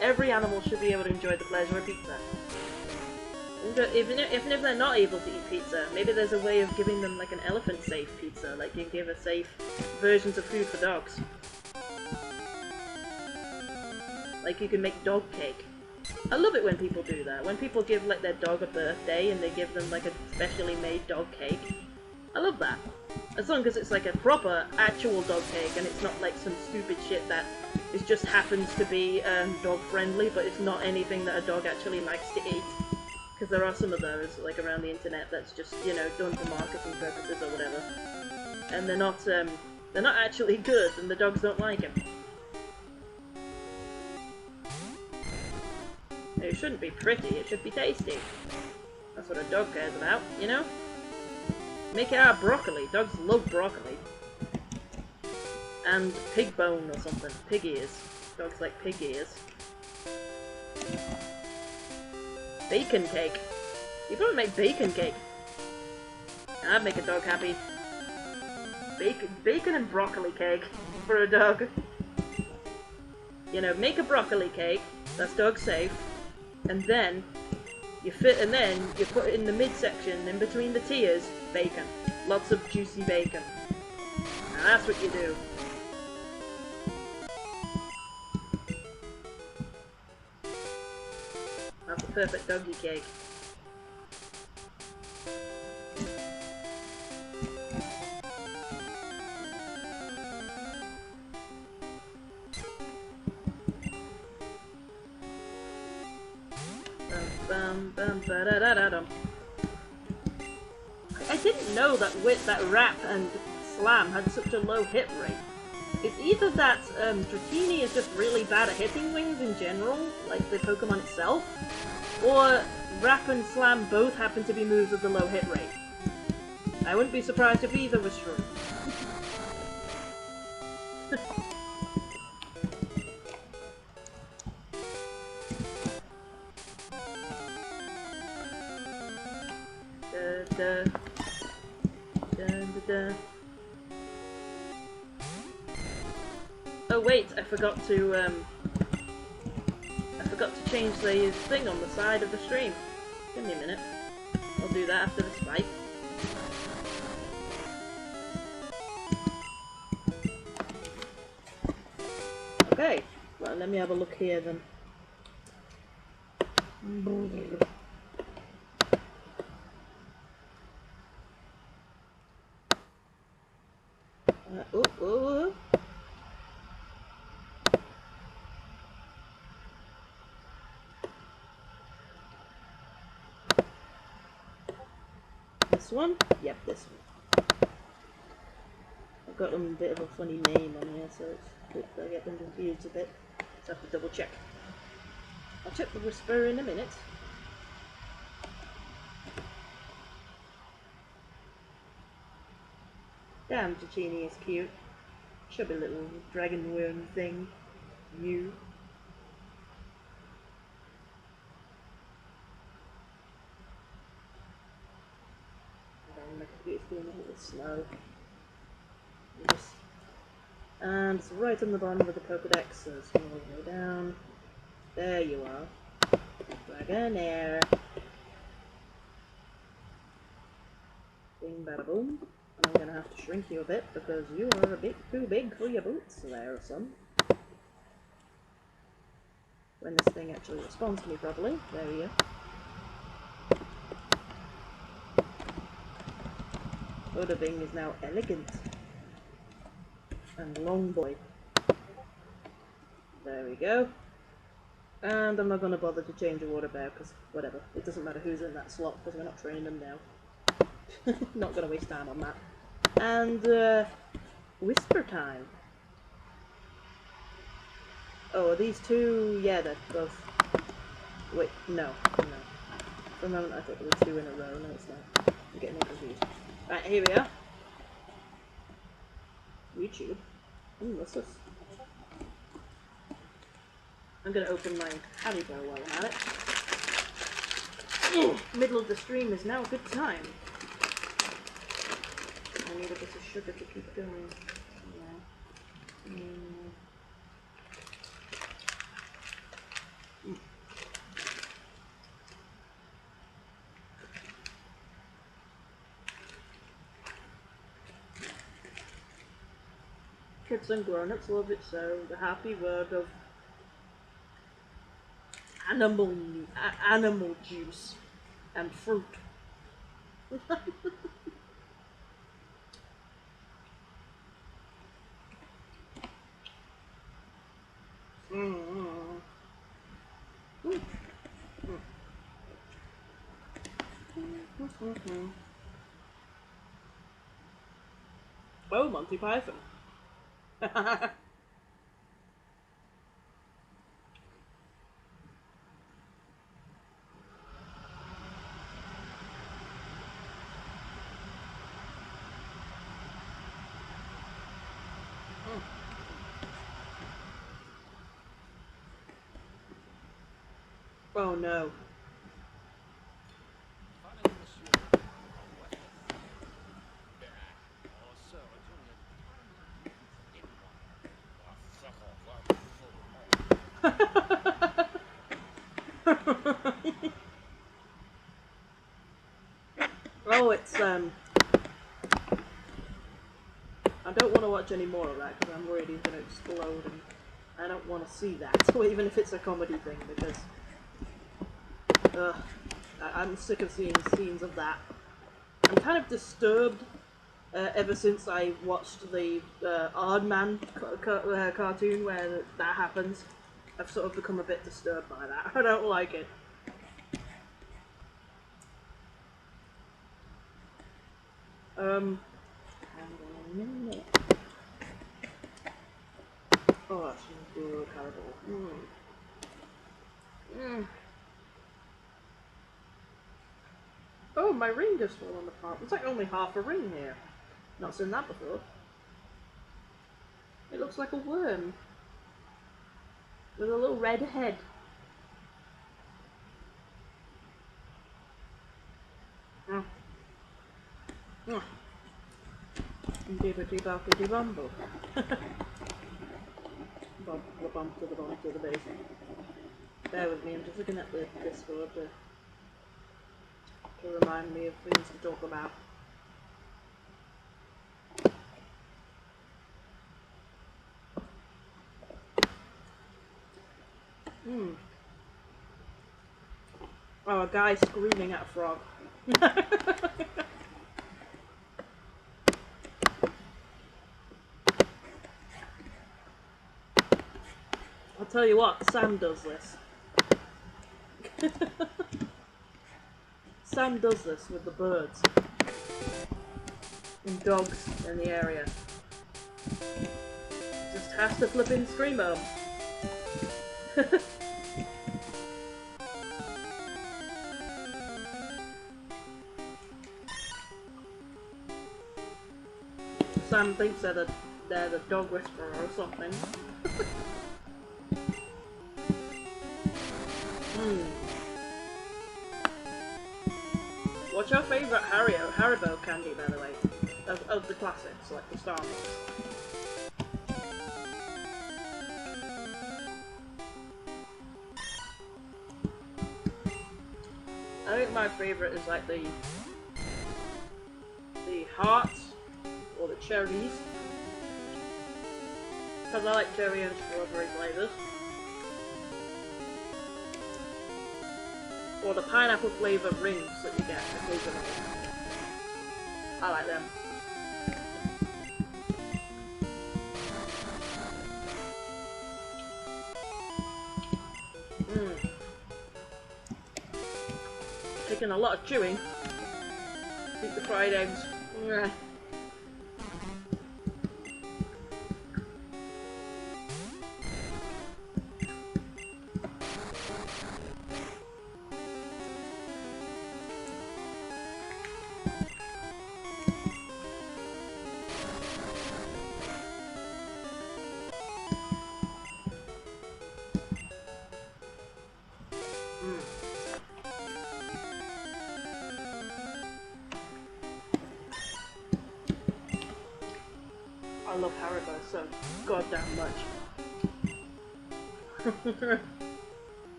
Every animal should be able to enjoy the pleasure of pizza. Even if they're not able to eat pizza, maybe there's a way of giving them like an elephant-safe pizza, like you give a safe versions of food for dogs. Like you can make dog cake. I love it when people do that. When people give like their dog a birthday and they give them like a specially made dog cake. I love that. As long as it's like a proper, actual dog cake and it's not like some stupid shit that it just happens to be dog friendly, but it's not anything that a dog actually likes to eat. Because there are some of those like around the internet that's just, you know, done for marketing purposes or whatever. And they're not actually good and the dogs don't like them. It shouldn't be pretty, it should be tasty. That's what a dog cares about, you know? Make it out of broccoli. Dogs love broccoli. And pig bone or something. Pig ears. Dogs like pig ears. Bacon cake. You gotta make bacon cake. I'd make a dog happy. Bacon and broccoli cake for a dog. You know, make a broccoli cake. That's dog safe. And then you put it in the midsection, in between the tiers, bacon. Lots of juicy bacon. Now that's what you do. That's the perfect doggy cake. I didn't know that Rap and Slam had such a low hit rate. It's either that Dratini is just really bad at hitting wings in general, like the Pokemon itself, or Rap and Slam both happen to be moves with a low hit rate. I wouldn't be surprised if either was true. Oh wait, I forgot to change the thing on the side of the stream. Give me a minute. I'll do that after this fight. Okay, well let me have a look here then. Ooh. This one? Yep, this one. I've got them a bit of a funny name on here, so I get them confused a bit. So I have to double check. I'll check the Whisper in a minute. Damn, Dratini is cute. Chubby little dragon worm thing. You. My computer's doing a little slow. Just And it's right on the bottom of the Pokedex, so it's all the way down. There you are. Dragonair. Bing bada boom. And I'm gonna have to shrink you a bit because you are a bit too big for your boots there, son. When this thing actually responds to me properly. There we go. Odabing is now elegant. And long boy. There we go. And I'm not going to bother to change a water bear because whatever. It doesn't matter who's in that slot because we're not training them now. Not going to waste time on that. And whisper time. Oh, are these two? Yeah, they're both. Wait, no. For a moment I thought there were two in a row. No, it's not. I'm getting confused. Right, here we are. YouTube. What's this? I'm going to open my Haribo while I'm at it. Middle of the stream is now a good time. I need a bit of sugar to keep going. Yeah. Kids and grown-ups love it so. The happy word of animal juice and fruit. Oh, Monty Python. Oh no. Oh, it's I don't want to watch any more of that because I'm worried he's going to explode and I don't want to see that, even if it's a comedy thing, because I'm sick of seeing scenes of that. I'm kind of disturbed ever since I watched the Aardman cartoon where that happens. I've sort of become a bit disturbed by that. I don't like it. Hang on a minute. Oh, that's good, horrible. Oh, my ring just fallen apart. It's like only half a ring here. Not seen that before. It looks like a worm. With a little red head. Dibbity boppity bumble. Bump the bump to the bump to the base. Bear with me, I'm just looking at the Discord to remind me of things to talk about. Oh, a guy screaming at a frog. I'll tell you what, Sam does this. Sam does this with the birds and dogs in the area. Just has to flipping scream at 'em. Sam thinks they're the dog whisperer or something. What's your favourite Haribo candy, by the way? Of the classics, like the Star Wars? think my favourite is like the hearts or the cherries, because I like cherry and strawberry flavours. Or the pineapple flavour rings that you get occasionally. I like them. Taking a lot of chewing. Eat the fried eggs. I love Haribo so goddamn much.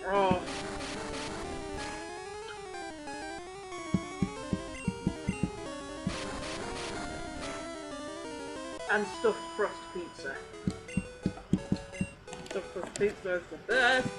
Oh. And stuffed crust pizza. Stuffed crust pizza is the best.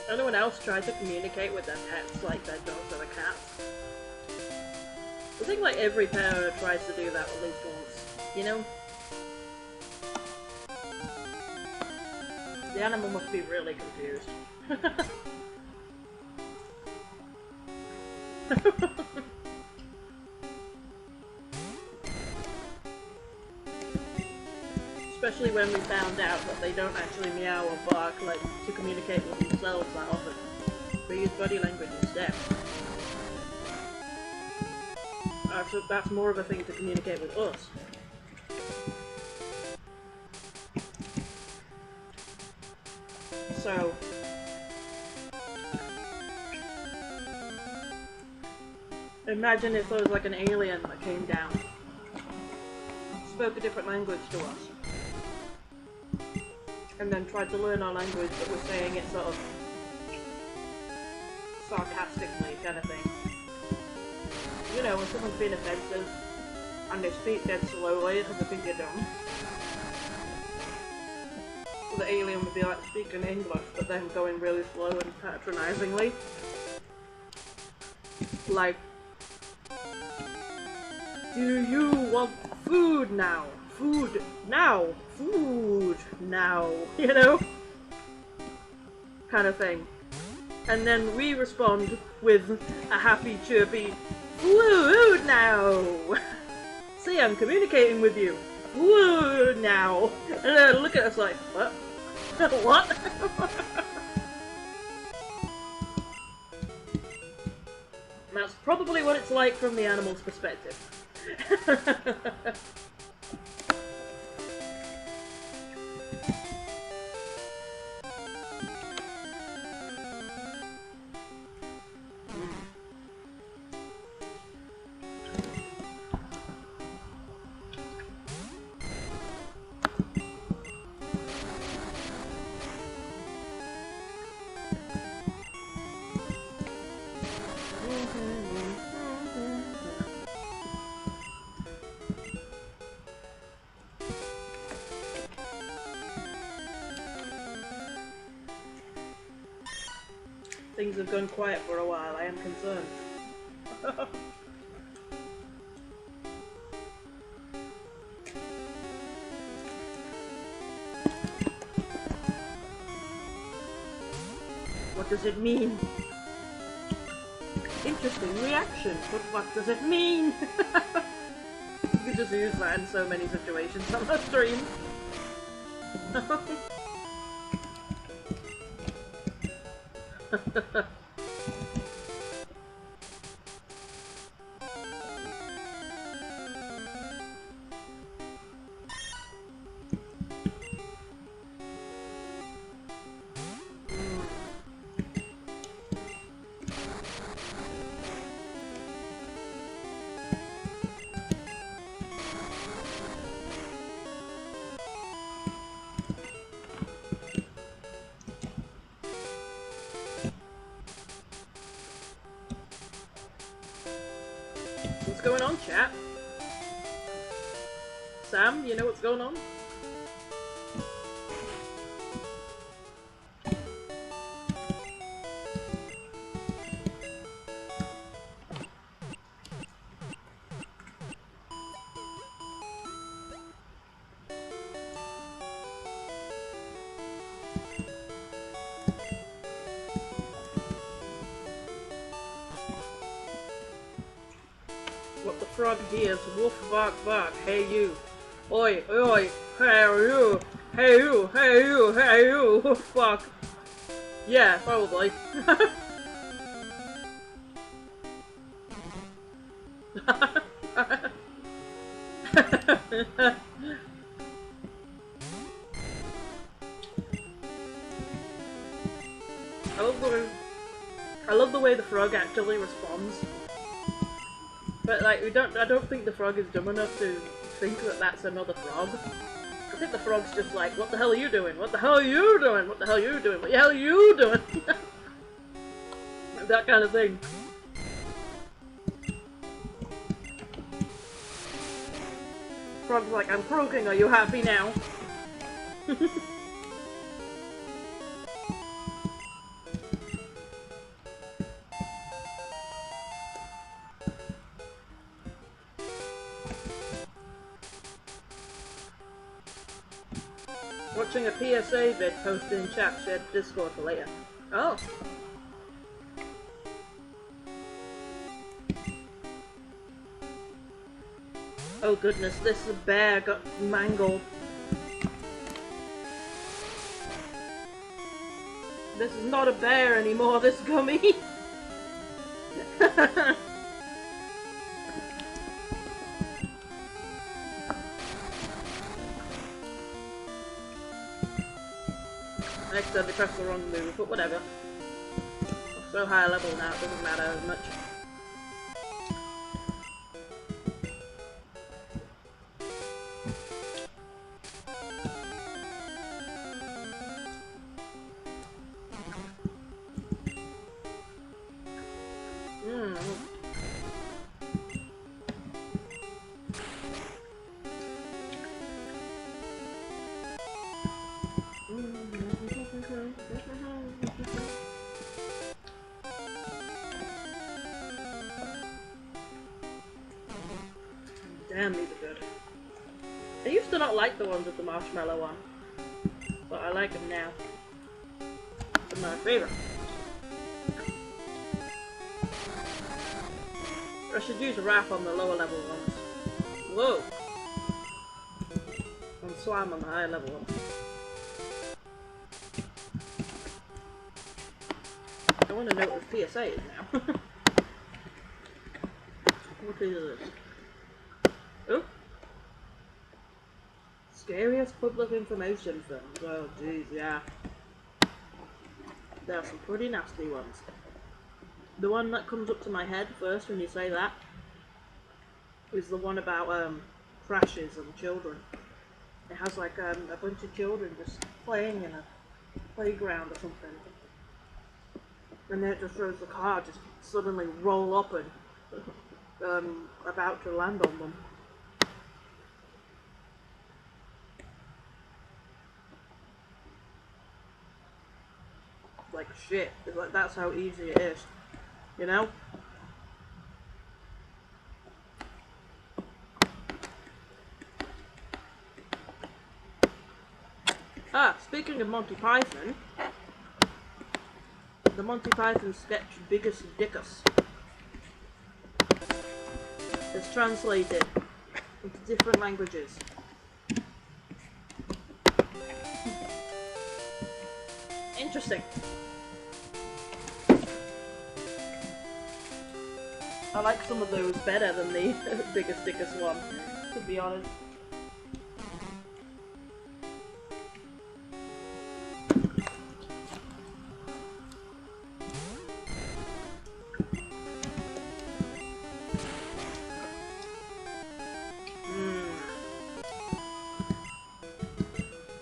Anyone else try to communicate with their pets like their dogs or their cats? I think like every parent tries to do that at least once, you know? The animal must be really confused. Especially when we found out that they don't actually meow or bark like to communicate with themselves that often. They use body language instead. So that's more of a thing to communicate with us. So imagine if there was like an alien that came down, spoke a different language to us, and then tried to learn our language but was saying it sort of sarcastically kind of thing. You know, when someone's being offensive and they speak dead slowly because they think you're dumb. So the alien would be like speaking English but then going really slow and patronizingly. Like, do you want food now? Food now! Food now! You know? Kind of thing. And then we respond with a happy, chirpy, food now! See, I'm communicating with you. Food now! And then look at us like, what? What? And that's probably what it's like from the animal's perspective. Things have gone quiet for a while, I am concerned. What does it mean? Interesting reaction, but what does it mean? You could just use that in so many situations on the stream. What's going on, chat? Sam, you know what's going on? What the frog hears, wolf bark bark, hey you. Oi, oi, hey you, hey you, hey you, hey you, wolf bark. Yeah, probably. I love the way the frog actually responds. But like, I don't think the frog is dumb enough to think that that's another frog. I think the frog's just like, what the hell are you doing? What the hell are you doing? What the hell are you doing? What the hell are you doing? That kind of thing. Frog's like, I'm croaking, are you happy now? Watching a PSA vid posted in chat, shared Discord for later. Oh. Oh goodness, this bear got mangled. This is not a bear anymore, this gummy. I accidentally pressed the wrong move, but whatever. I'm so high level now, it doesn't matter as much. Damn, these are good. I used to not like the ones with the marshmallow on, but I like them now. They're my favourite. I should use a wrap on the lower level ones. Whoa! And slam on the higher level ones. I want to know what the PSA is now. What is this? Oh! Scariest public information films. Oh jeez, yeah. There are some pretty nasty ones. The one that comes up to my head first when you say that is the one about crashes and children. It has like a bunch of children just playing in a playground or something. And then it just shows the car just suddenly roll up and about to land on them. Like shit. It's like that's how easy it is. You know? Speaking of Monty Python, the Monty Python sketch Biggest Dickus is translated into different languages. Interesting. I like some of those better than the Biggest Dickus one, to be honest.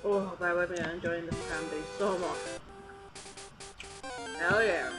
Oh, bear with me, I'm enjoying this candy so much. Hell yeah.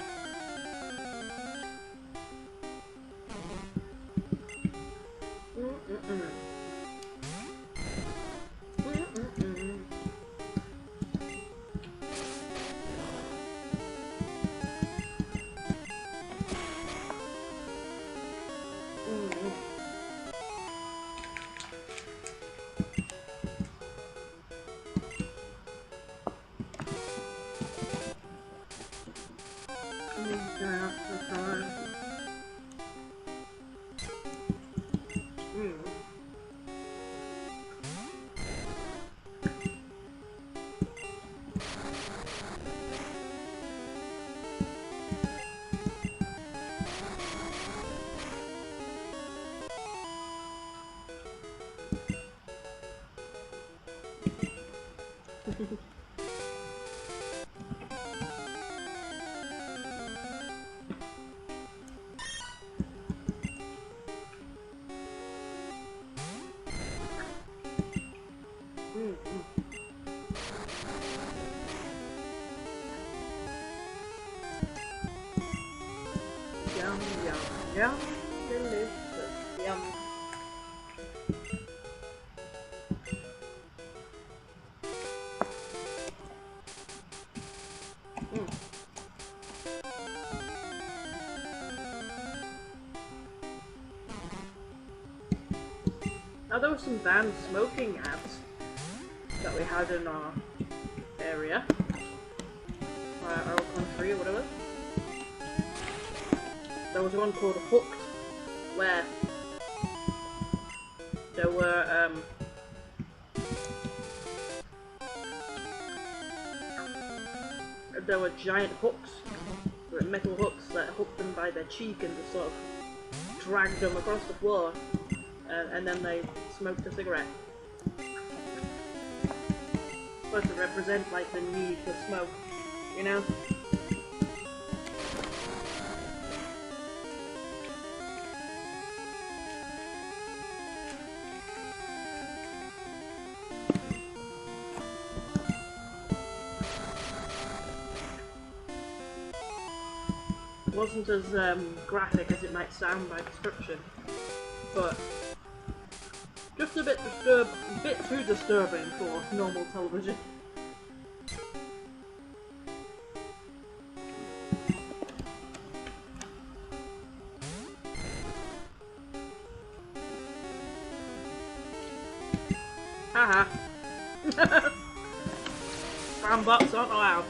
Yum, yum, yum, delicious, yum. Now there were some banned smoking ads that we had in our area, our country or whatever. There was one called Hooked, where there were giant hooks, metal hooks that hooked them by their cheek and just sort of dragged them across the floor, and then they smoked a cigarette. Supposed to represent like the need for smoke, you know? Wasn't as graphic as it might sound by description, but just a bit too disturbing for normal television. Haha. Brown box aren't allowed.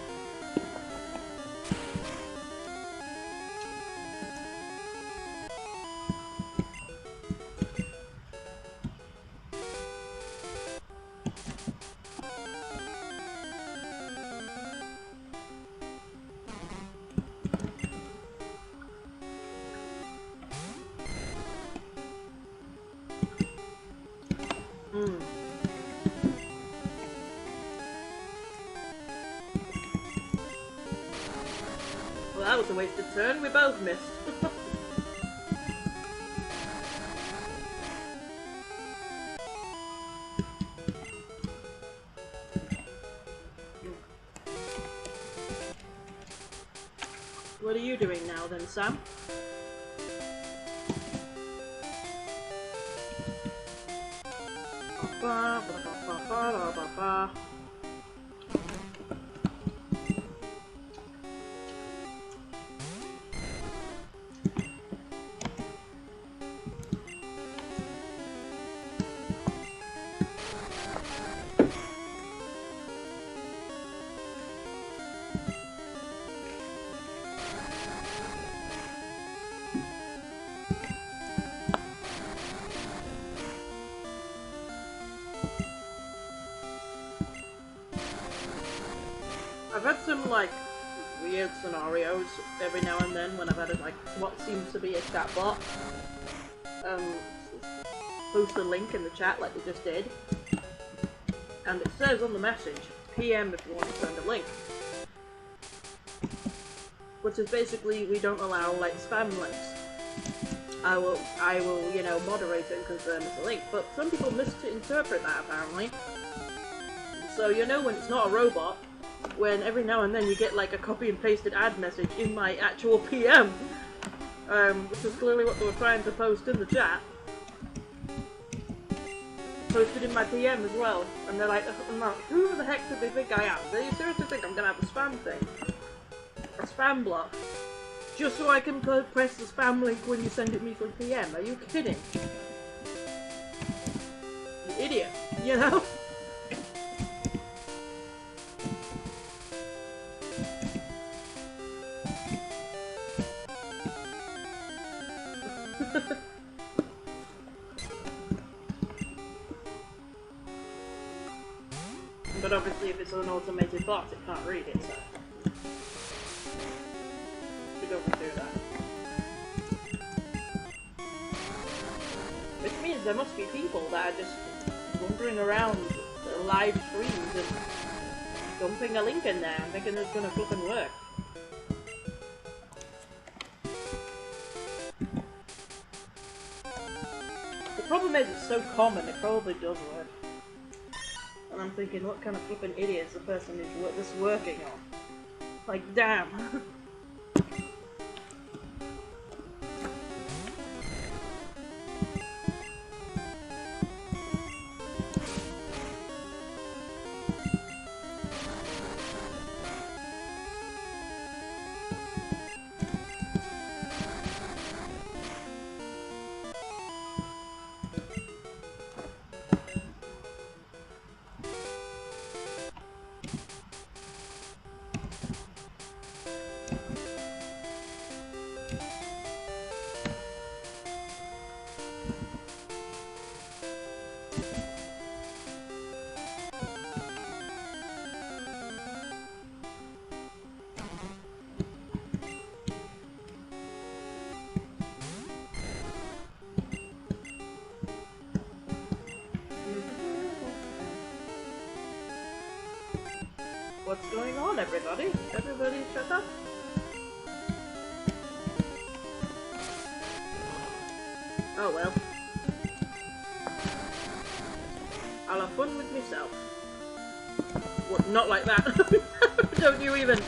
Well, that was a wasted turn. We both missed. What are you doing now then, Sam? Ba, ba, ba, ba, ba, ba, ba. I've had some like weird scenarios every now and then when I've had like what seems to be a chatbot post a link in the chat like they just did, and it says on the message PM if you want to send a link, which is basically we don't allow like spam links. I will you know, moderate it and confirm it's a link, but some people misinterpret that apparently. So you know when it's not a robot, when every now and then you get like a copy and pasted ad message in my actual PM, which is clearly what they were trying to post in the chat. Posted in my PM as well, and they're like, I'm like, who the heck do they think I am? Do you seriously think I'm gonna have a spam thing? A spam block? Just so I can press the spam link when you send it me for PM? Are you kidding? You idiot, you know? But obviously if it's an automated bot, it can't read it, so we don't do that. Which means there must be people that are just wandering around the live streams and dumping a link in there and thinking it's gonna flippin' work. The problem is it's so common, it probably does work. And I'm thinking, what kind of flippin' idiot is the person who's this working on? Like, damn. What's going on, everybody? Everybody shut up? Oh well. I'll have fun with myself. What, not like that? Don't you even!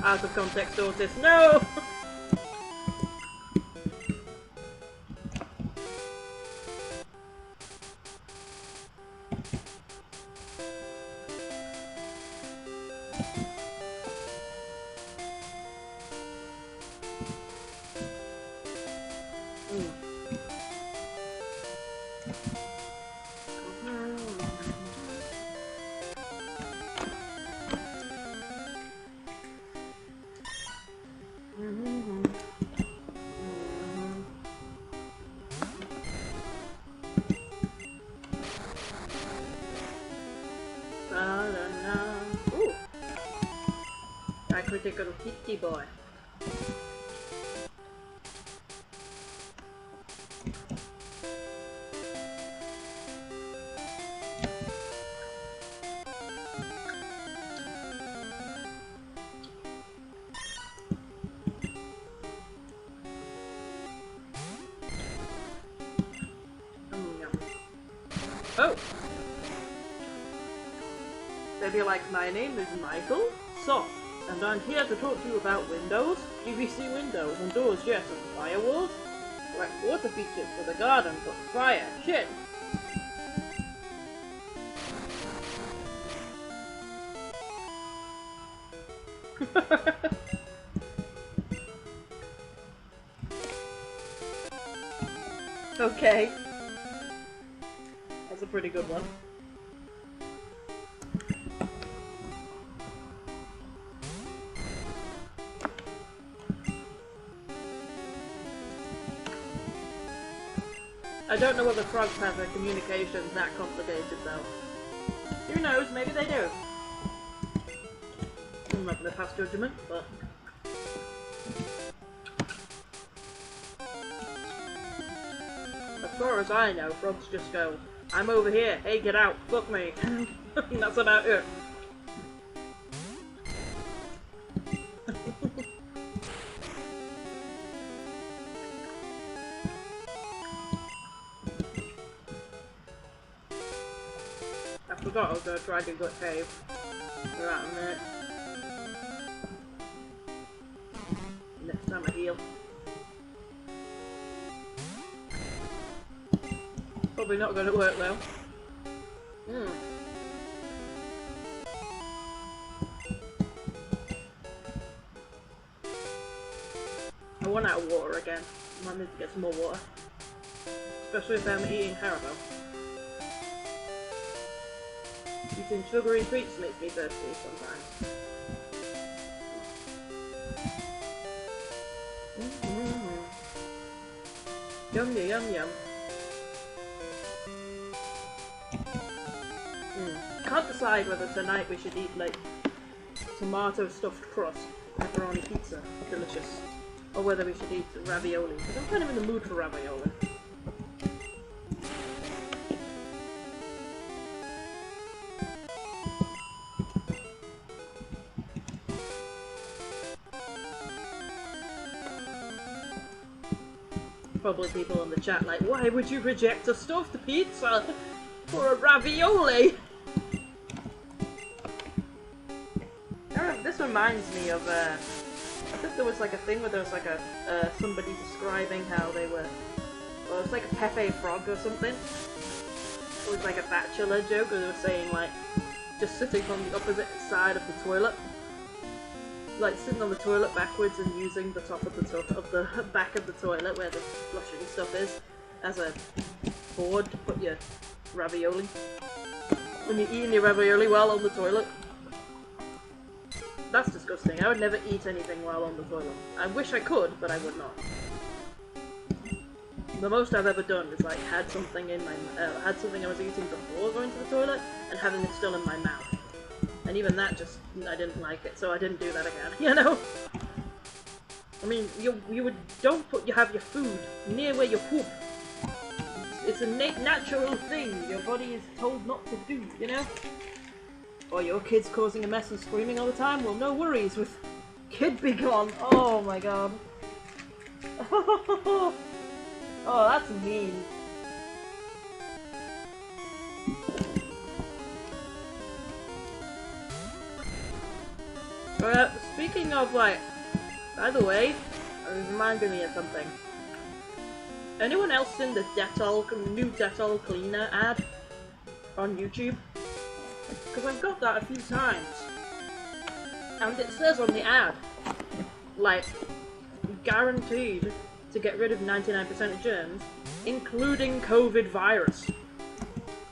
Out of context, Otis. No! Ooh! I critical kitty boy. Oh! They'd be like, my name is Michael Soft, and I'm here to talk to you about windows, PVC windows, and doors, yes, and firewalls, like water features for the garden, but fire, shit! Okay. That's a pretty good one. I don't know whether frogs have a communication that complicated though. Who knows, maybe they do. I'm not gonna pass judgment, but... As far as I know, frogs just go, I'm over here, hey get out, fuck me. And that's about it. I forgot I was gonna try to gut cave. For that a minute. Next time I heal. Probably not gonna work though. I want out of water again. I might need to get some more water. Especially if I'm eating Haribo. Eating sugary treats makes me thirsty sometimes. Yum yum yum. Can't decide whether tonight we should eat like tomato stuffed crust, pepperoni pizza, delicious, or whether we should eat ravioli, because I'm kind of in the mood for ravioli. Probably people in the chat like, why would you reject a stuffed pizza for a ravioli? This reminds me of, I think there was like a thing where there was like a, somebody describing how they were, well it was like a Pepe frog or something. It was like a bachelor joke where they were saying like, just sitting on the opposite side of the toilet. Like sitting on the toilet backwards and using the top of the back of the toilet where the flushing stuff is as a board to put your ravioli. When you're eating your ravioli while on the toilet. That's disgusting. I would never eat anything while on the toilet. I wish I could, but I would not. The most I've ever done is like had something in my had something I was eating before going to the toilet and having it still in my mouth. And even that just, I didn't like it, so I didn't do that again, you know? I mean, you would, don't have your food near where you poop. It's a natural thing your body is told not to do, you know? Or your kid's causing a mess and screaming all the time, well no worries with kid be gone. Oh my god. Oh, that's mean. Speaking of like, by the way, it reminded me of something. Anyone else seen the new Dettol cleaner ad on YouTube? Because I've got that a few times. And it says on the ad, like, guaranteed to get rid of 99% of germs, including COVID virus.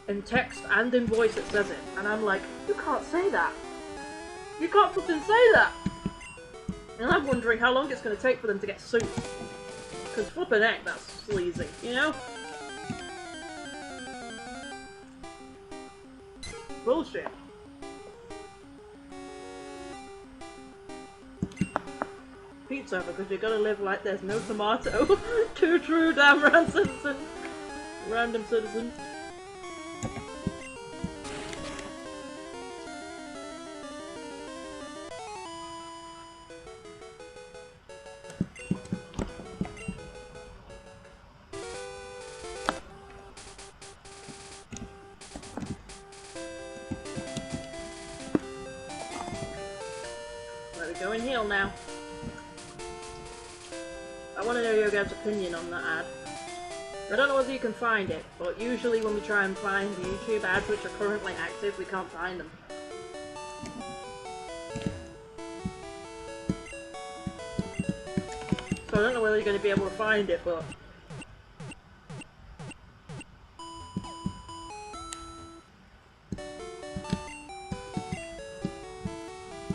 In text and in voice it says it. And I'm like, you can't say that. You can't fucking say that! And I'm wondering how long it's going to take for them to get sued. Because flippin' heck, that's sleazy, you know? Bullshit. Pizza, because you're gonna live like there's no tomato. Too true, damn random citizen. Go and heal now. I want to know your guys' opinion on that ad. I don't know whether you can find it, but usually when we try and find the YouTube ads which are currently active, we can't find them. So I don't know whether you're going to be able to find it, but...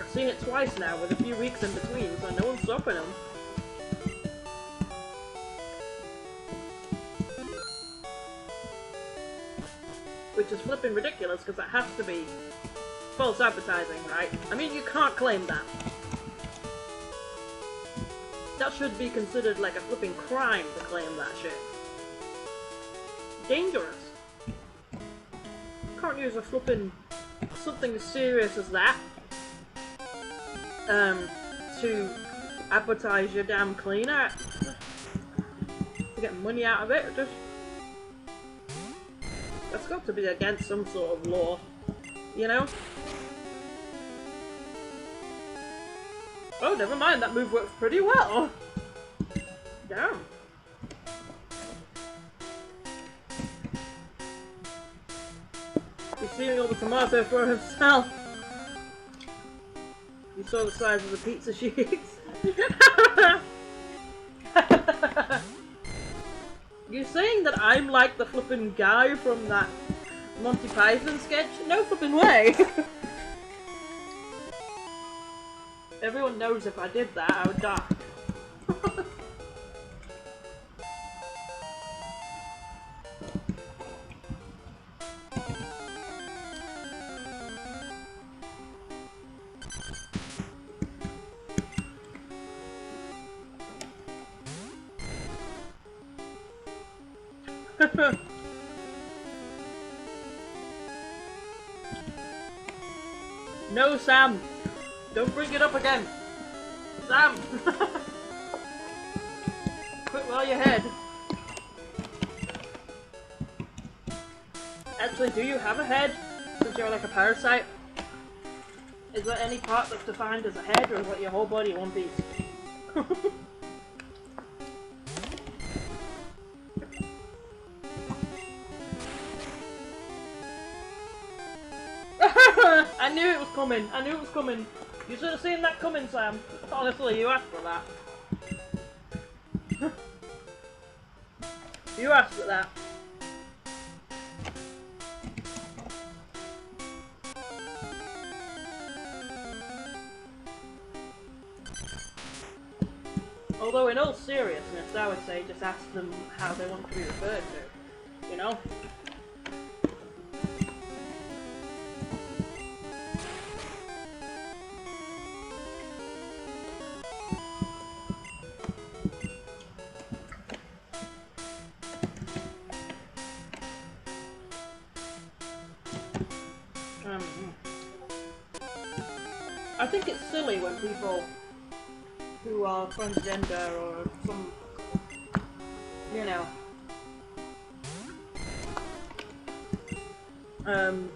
I've seen it twice now, with a few weeks in between, so no one's stopping them. which is flipping ridiculous because that has to be false advertising, right? I mean, you can't claim that. That should be considered like a flipping crime to claim that shit. Dangerous. Can't use a flipping something as serious as that to advertise your damn cleaner to get money out of it. Just that's got to be against some sort of law, you know? Oh, never mind, that move works pretty well. Damn. He's stealing all the tomato for himself. You saw the size of the pizza sheets. You're saying that I'm like the flippin' guy from that Monty Python sketch? No flippin' way! Everyone knows if I did that, I would die. No, Sam! Don't bring it up again! Sam! Quit while you're ahead. Actually, do you have a head? Since you're like a parasite? Is there any part that's defined as a head, or is it your whole body in one piece? I knew it was coming. I knew it was coming. You should have seen that coming, Sam. Honestly, you asked for that. You asked for that. Although in all seriousness, I would say just ask them how they want to be referred to. You know? I think it's silly when people who are transgender or some, you know,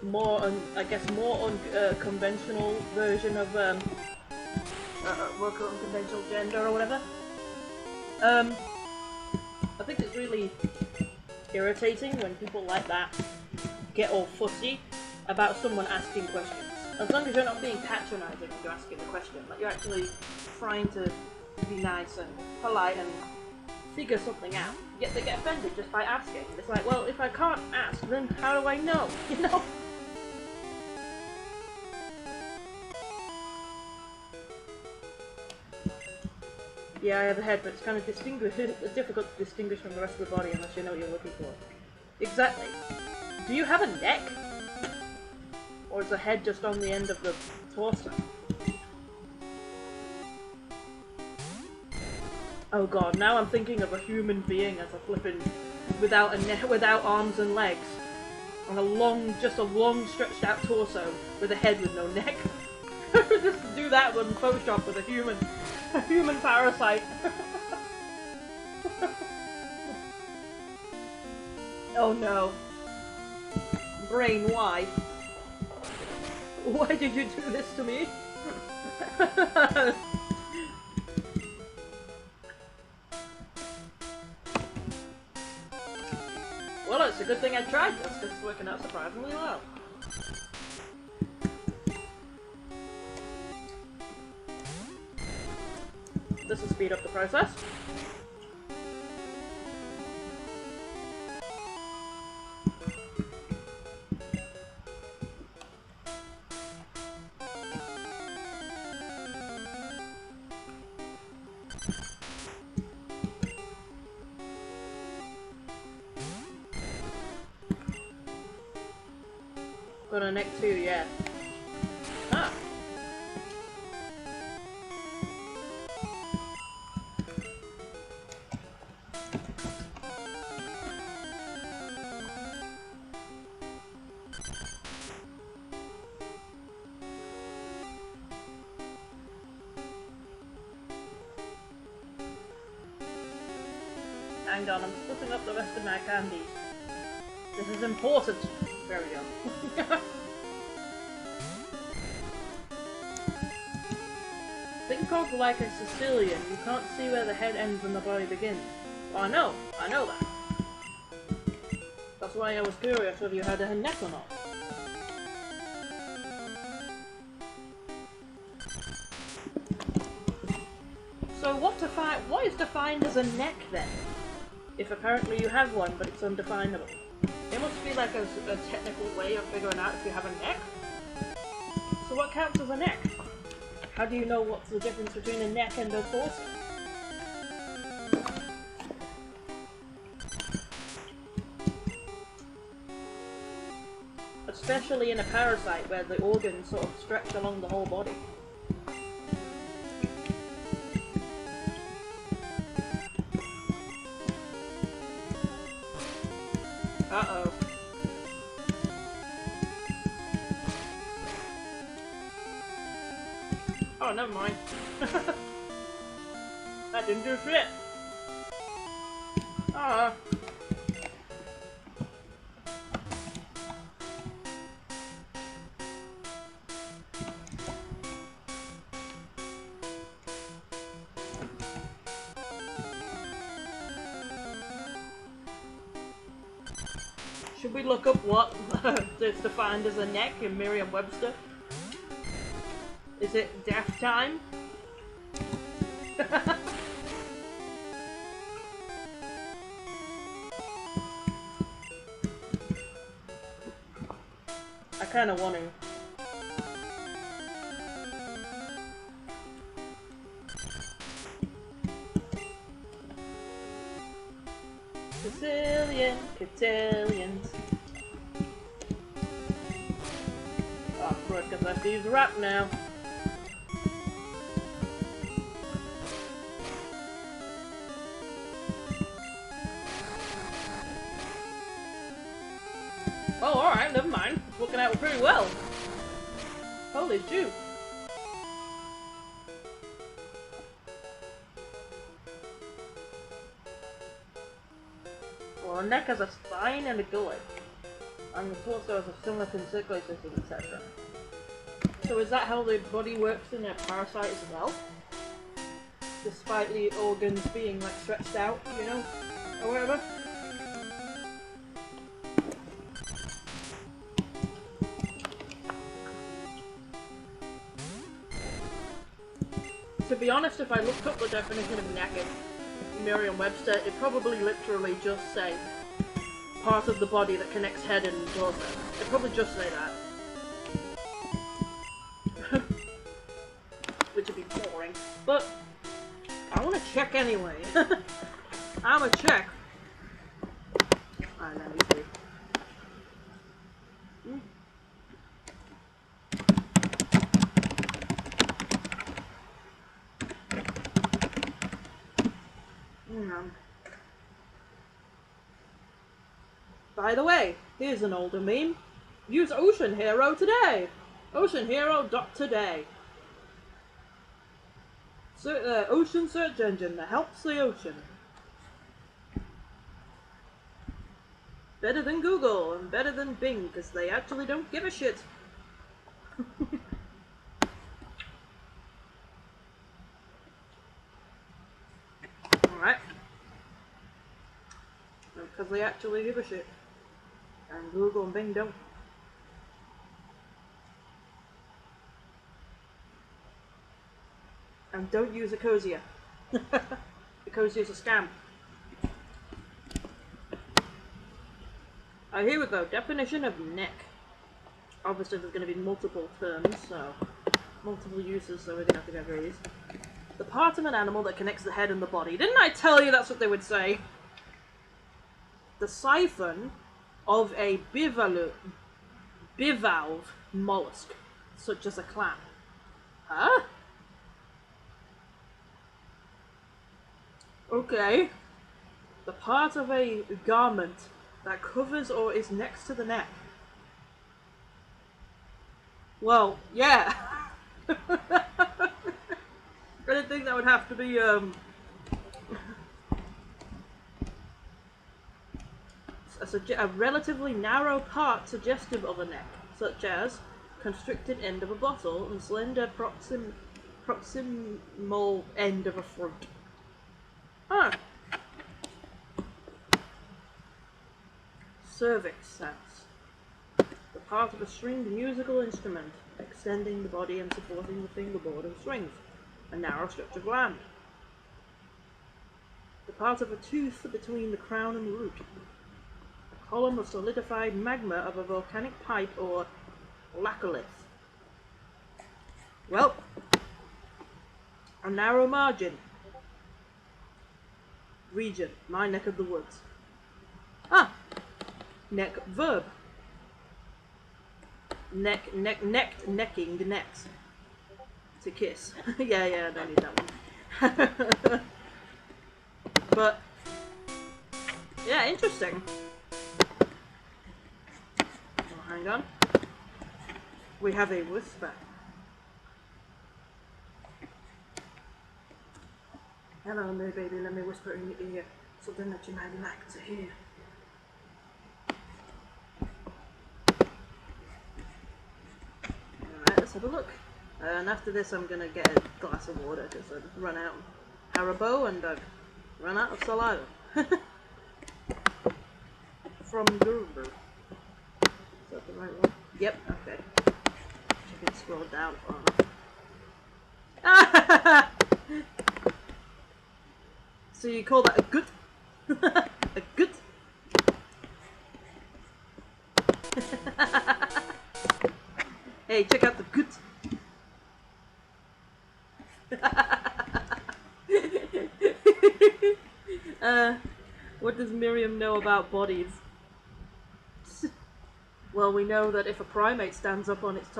more unconventional version of work unconventional gender or whatever. I think it's really irritating when people like that get all fussy about someone asking questions. As long as you're not being patronising when you're asking the question, like you're actually trying to be nice and polite and figure something out. Yet they get offended just by asking. It's like, well, if I can't ask, then how do I know? You know? Yeah, I have a head, but it's kind of difficult to distinguish from the rest of the body unless you know what you're looking for. Exactly. Do you have a neck? Or is the head just on the end of the torso? Oh god, now I'm thinking of a human being as a flippin' without arms and legs. On a long stretched out torso with a head with no neck. Just do that with Photoshop with a human parasite. Oh no. Brain, why? Why did you do this to me? Well, it's a good thing I tried this, because it's working out surprisingly well. This will speed up the process. on a neck too, yeah. Huh. Hang on, I'm splitting up the rest of my candies. This is important. There we go. Think of like a Sicilian. You can't see where the head ends and the body begins. Well, I know that. That's why I was curious whether you had a neck or not. So what is defined as a neck then? If apparently you have one, but it's undefinable. There must be like a technical way of figuring out if you have a neck. So what counts as a neck? How do you know what's the difference between a neck and a torso? Especially in a parasite where the organs sort of stretch along the whole body. Uh-oh. Oh, never mind. That didn't do shit. Ah. Should we look up what is defined as a neck in Merriam-Webster? Is it death time? I kinda want to. Sicilian, cotillions. Oh, crud, because I have to use rap now. Oh, alright, never mind. It's working out pretty well. Holy shoot. Well, the neck has a spine and a gullet. And the torso has a similar circulatory system, etc. So is that how the body works in a parasite as well? Despite the organs being like stretched out, you know? Or whatever? To be honest, if I looked up the definition of neck in Merriam-Webster, it probably literally just say part of the body that connects head and torso. It'd probably just say that. Which would be boring. But I want to check anyway. I'm gonna check. Alright, let me see. By the way, here's an older meme. Use Ocean Hero today! Ocean Hero today. Ocean search engine that helps the ocean. Better than Google and better than Bing, because they actually don't give a shit. Alright. Because they actually give a shit. And Google and Bing don't. And don't use Ecosia. Ecosia's a scam. Here we go. Definition of neck. Obviously there's going to be multiple terms, so multiple uses, so we're going to have to go through these. The part of an animal that connects the head and the body. Didn't I tell you that's what they would say? The siphon of a bivalve mollusk, such as a clam. Huh? Okay. The part of a garment that covers or is next to the neck. Well, yeah. I didn't think that would have to be, a relatively narrow part suggestive of a neck, such as constricted end of a bottle and slender proximal end of a fruit. Ah. Cervix sounds. The part of a stringed musical instrument, extending the body and supporting the fingerboard and strings. A narrow stretch of land. The part of a tooth between the crown and root. A column of solidified magma of a volcanic pipe or laccolith. Well, a narrow margin. Region, my neck of the woods. Ah! Neck verb. Necking the necks. To kiss. yeah, I don't need that one. But, yeah, interesting. Oh, hang on. We have a whisper. Hello, no baby, let me whisper in your ear. Something that you might like to hear. Alright, let's have a look. And after this I'm gonna get a glass of water because I've run out of Haribo and I've run out of saliva. From Guru. Is that the right one? Yep, okay. I can scroll down far enough. So you call that a good? A good? Hey, check out the good. What does Miriam know about bodies? Well, we know that if a primate stands up on its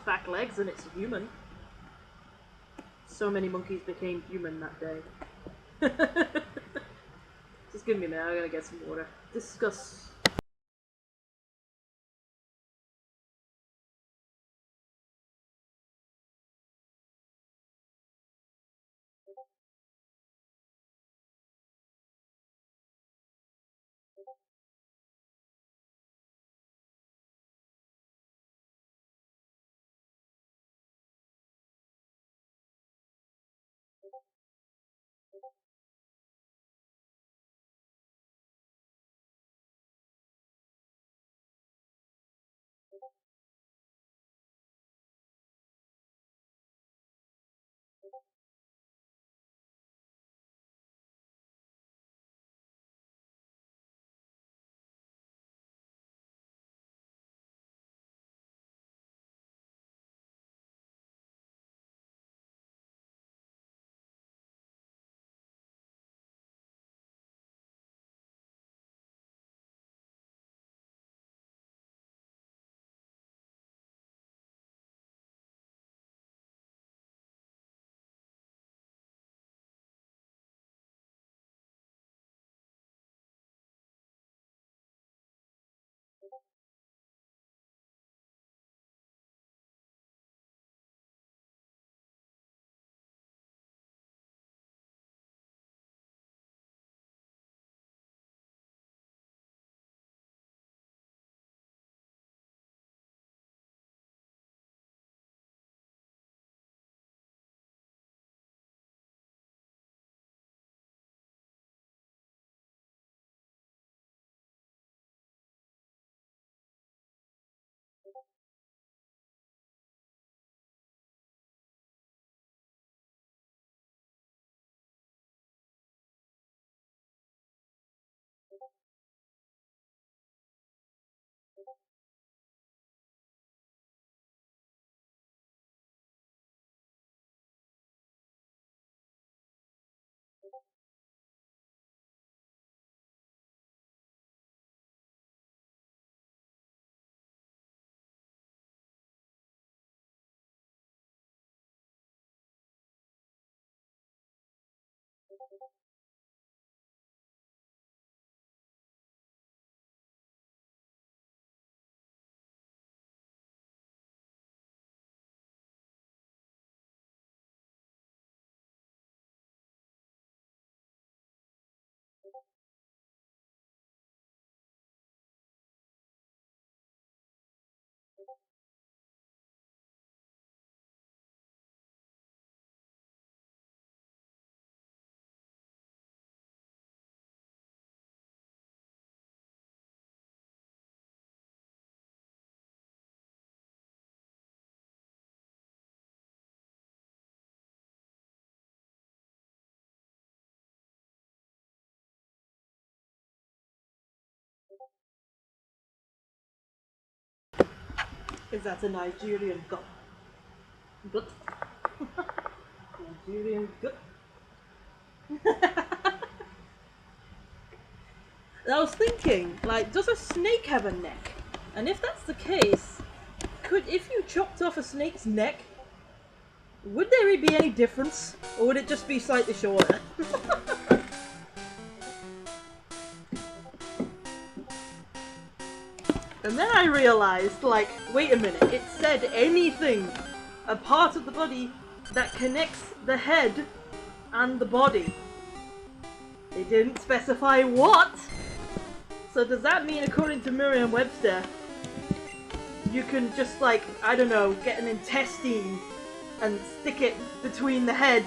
back legs, then it's a human. So many monkeys became human that day. Just give me a minute, I'm gonna get some water. Discuss. Is that a Nigerian gut? Gut? Nigerian gut? I was thinking, like, does a snake have a neck? And if that's the case, if you chopped off a snake's neck, would there be any difference? Or would it just be slightly shorter? And then I realized, like, wait a minute, it said anything, a part of the body that connects the head and the body. It didn't specify what. So does that mean, according to Merriam-Webster, you can just, like, I don't know, get an intestine and stick it between the head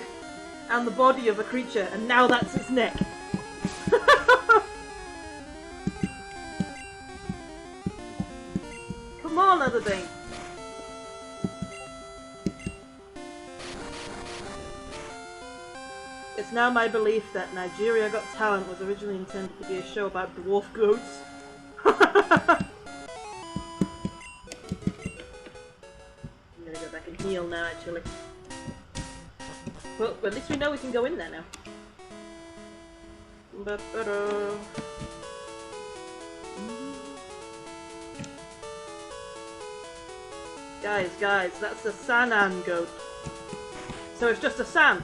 and the body of a creature, and now that's its neck? Come on, other thing. It's now my belief that Nigeria Got Talent was originally intended to be a show about dwarf goats. I'm gonna go back and heal now, actually. Well, at least we know we can go in there now. Guys, that's a Sanan goat. So it's just a San.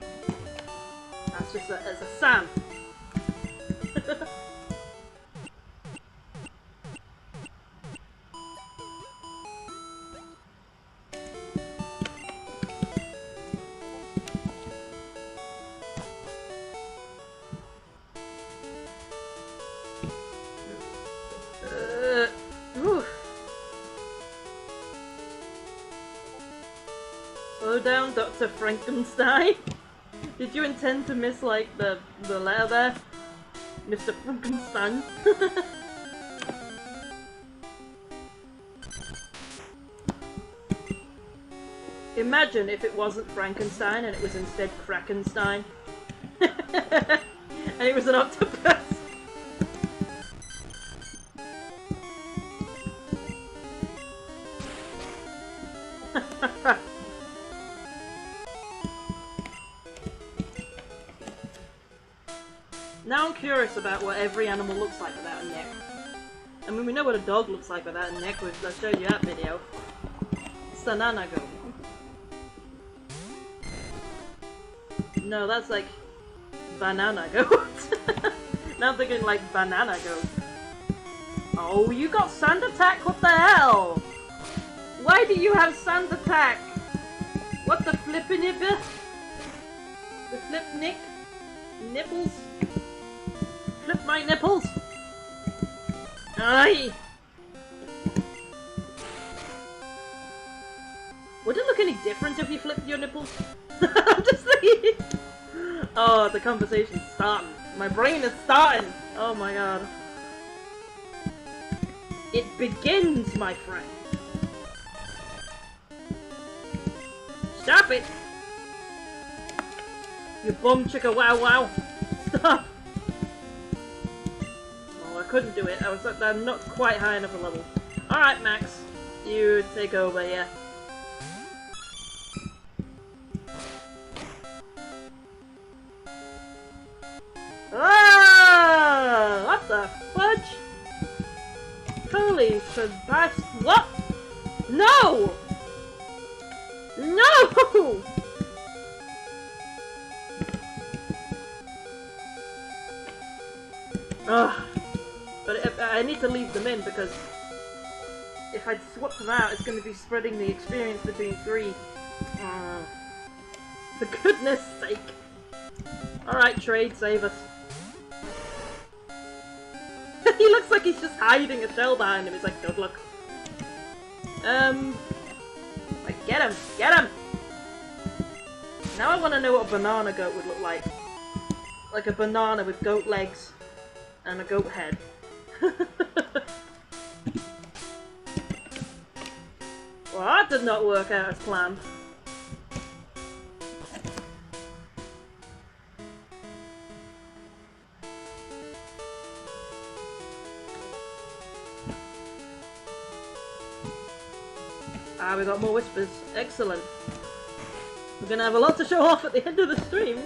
That's just it's a San. Slow down, Dr. Frankenstein. Did you intend to miss, like, the letter there? Mr. Frankenstein? Imagine if it wasn't Frankenstein and it was instead Krakenstein. And it was an octopus. Now I'm curious about what every animal looks like without a neck. I mean, we know what a dog looks like without a neck. I showed you that video. Sanana goat. No, that's like banana goat. Now I'm thinking like banana goat. Oh, you got sand attack? What the hell? Why do you have sand attack? What the flippin' nibber? The flip nick? Nipples? Flip my nipples! Aye! Would it look any different if you flipped your nipples? I'm just thinking. Oh, the conversation's starting. My brain is starting. Oh my god. It begins, my friend. Stop it! You bum chicka wow wow. Stop! Oh, I couldn't do it. I'm not quite high enough a level. Alright, Max. You take over, yeah. Ah! What the fudge? Holy Sebastian. What? No! No! Ugh. But I need to leave them in because if I swap them out, it's going to be spreading the experience between 3. For goodness sake. Alright, trade, save us. He looks like he's just hiding a shell behind him. He's like, good luck. Like, get him! Get him! Now I want to know what a banana goat would look like. Like a banana with goat legs and a goat head. Well, that did not work out as planned. Ah, we got more whispers. Excellent. We're gonna have a lot to show off at the end of the stream.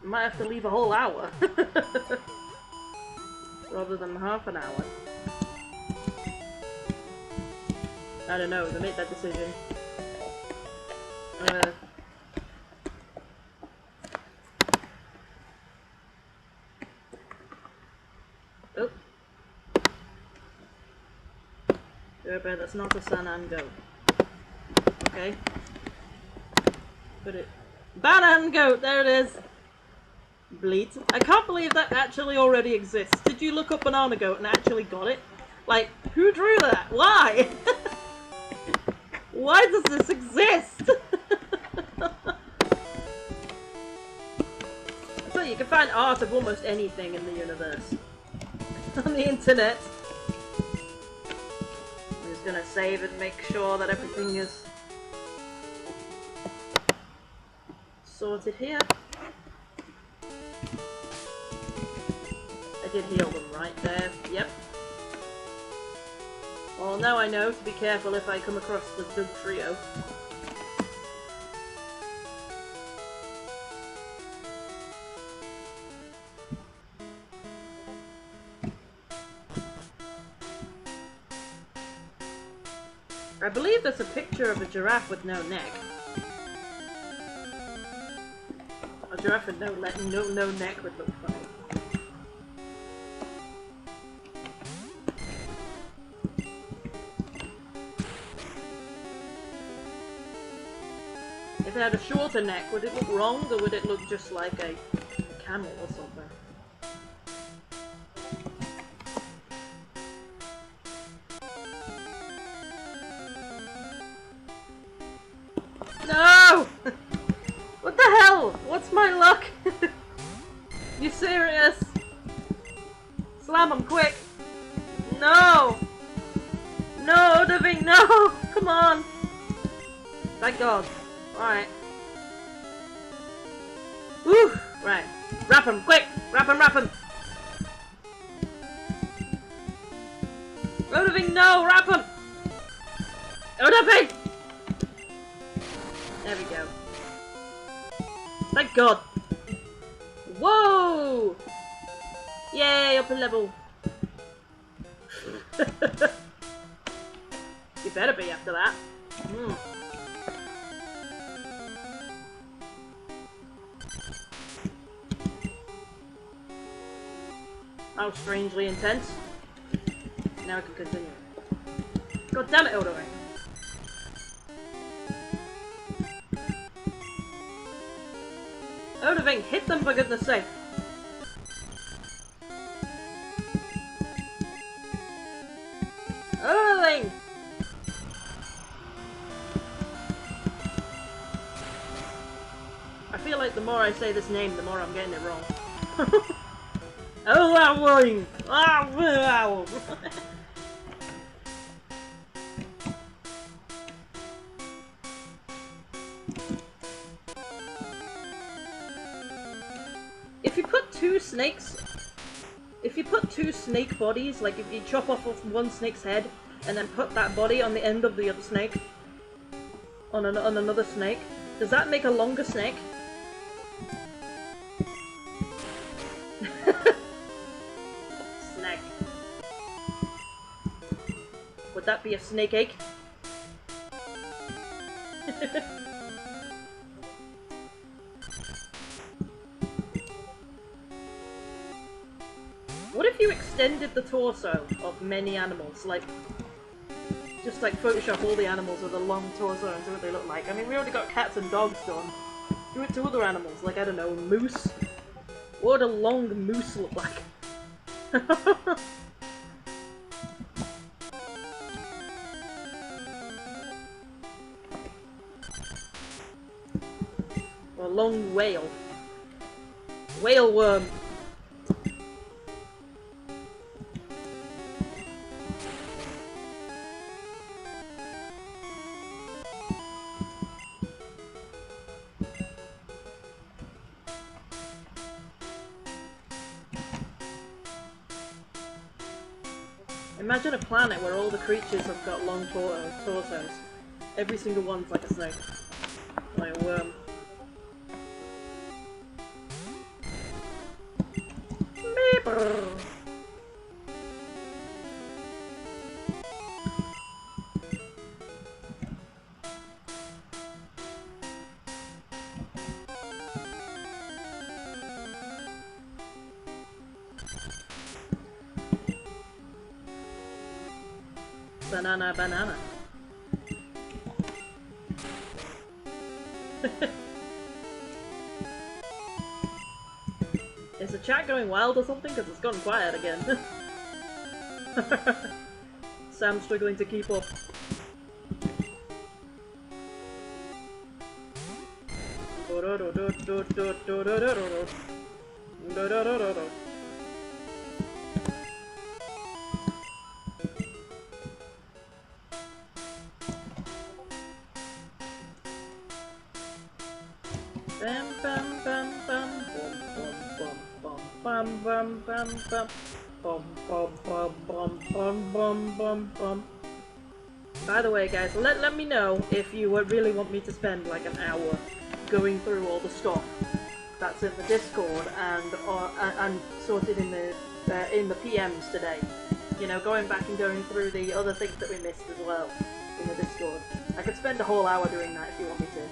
Might have to leave a whole hour. Rather than half an hour. I don't know, they made that decision. Oh. But that's not a sun and goat. Okay. Put it. Banana goat, there it is! Bleat. I can't believe that actually already exists. Did you look up banana goat and actually got it? Like, who drew that? Why? Why does this exist? So you can find art of almost anything in the universe. On the internet. I'm just gonna save and make sure that everything is sorted here. I did heal them right there. Yep. Well, now I know to be careful if I come across the Doug trio. I believe there's a picture of a giraffe with no neck. A giraffe with no neck would look funny. If it had a shorter neck, would it look wrong, or would it look just like a camel or something? No! What the hell? What's my luck? You serious? Slam him quick! No! No, Devin, no! Come on! Thank God. Alright. Woo! Right. Wrap him, quick! Wrap him, wrap him! Rodoving, no! Wrap him! Rodoving! There we go. Thank God! Whoa! Yay, up a level! You better be after that. How strangely intense. Now we can continue. God damn it, Eldoring. Odoving, hit them for goodness sake. Odoving! I feel like the more I say this name, the more I'm getting it wrong. Oh, wow! Wow! If you put two snake bodies, like if you chop off one snake's head and then put that body on the end of the other snake, on another snake, does that make a longer snake? Snake. Would that be a snake egg? What if you extended the torso of many animals? Like, just like Photoshop all the animals with a long torso and see what they look like. I mean, we already got cats and dogs done. Do it to other animals, like, I don't know, moose. What would a long moose look like? Or a long whale. Whale worm. Imagine a planet where all the creatures have got long torsos. Every single one's like a snake. Like a worm. Banana, banana. Is the chat going wild or something? Because it's gone quiet again. Sam's struggling to keep up. Bam bam bam bam bum bum bum bum bum bum bum bum bum bum bum bum. By the way, guys, let me know if you really want me to spend like an hour going through all the stuff that's in the Discord and sorted in the PMs today. You know, going back and going through the other things that we missed as well in the Discord. I could spend a whole hour doing that if you want me to.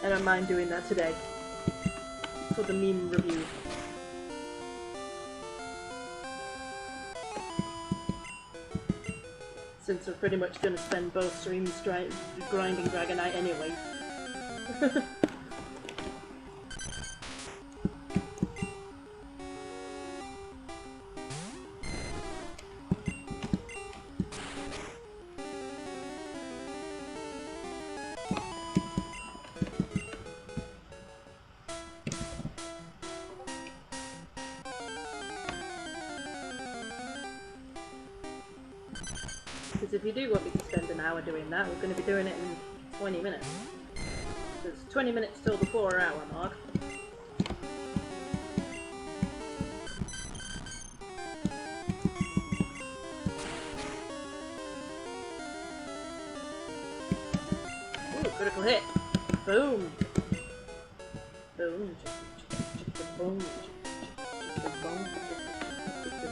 I don't mind doing that today. For the meme review. Since we're pretty much going to spend both streams grinding Dragonite anyway. Because if you do want me to spend an hour doing that, we're going to be doing it in 20 minutes. There's 20 minutes till the 4-hour mark. Ooh, critical hit! Boom! Boom! Boom! Boom!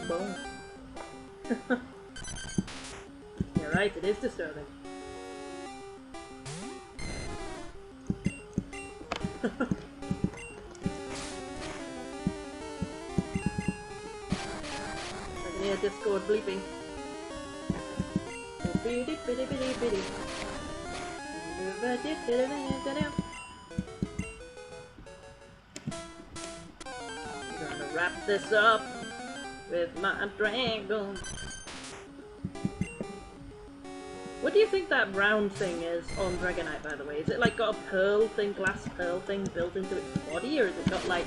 Boom! You're right, it is disturbing. I can hear Discord bleeping. Gonna wrap this up with my dragon. What do you think that round thing is on Dragonite, by the way? Is it like got a pearl thing, glass pearl thing built into its body, or is it got like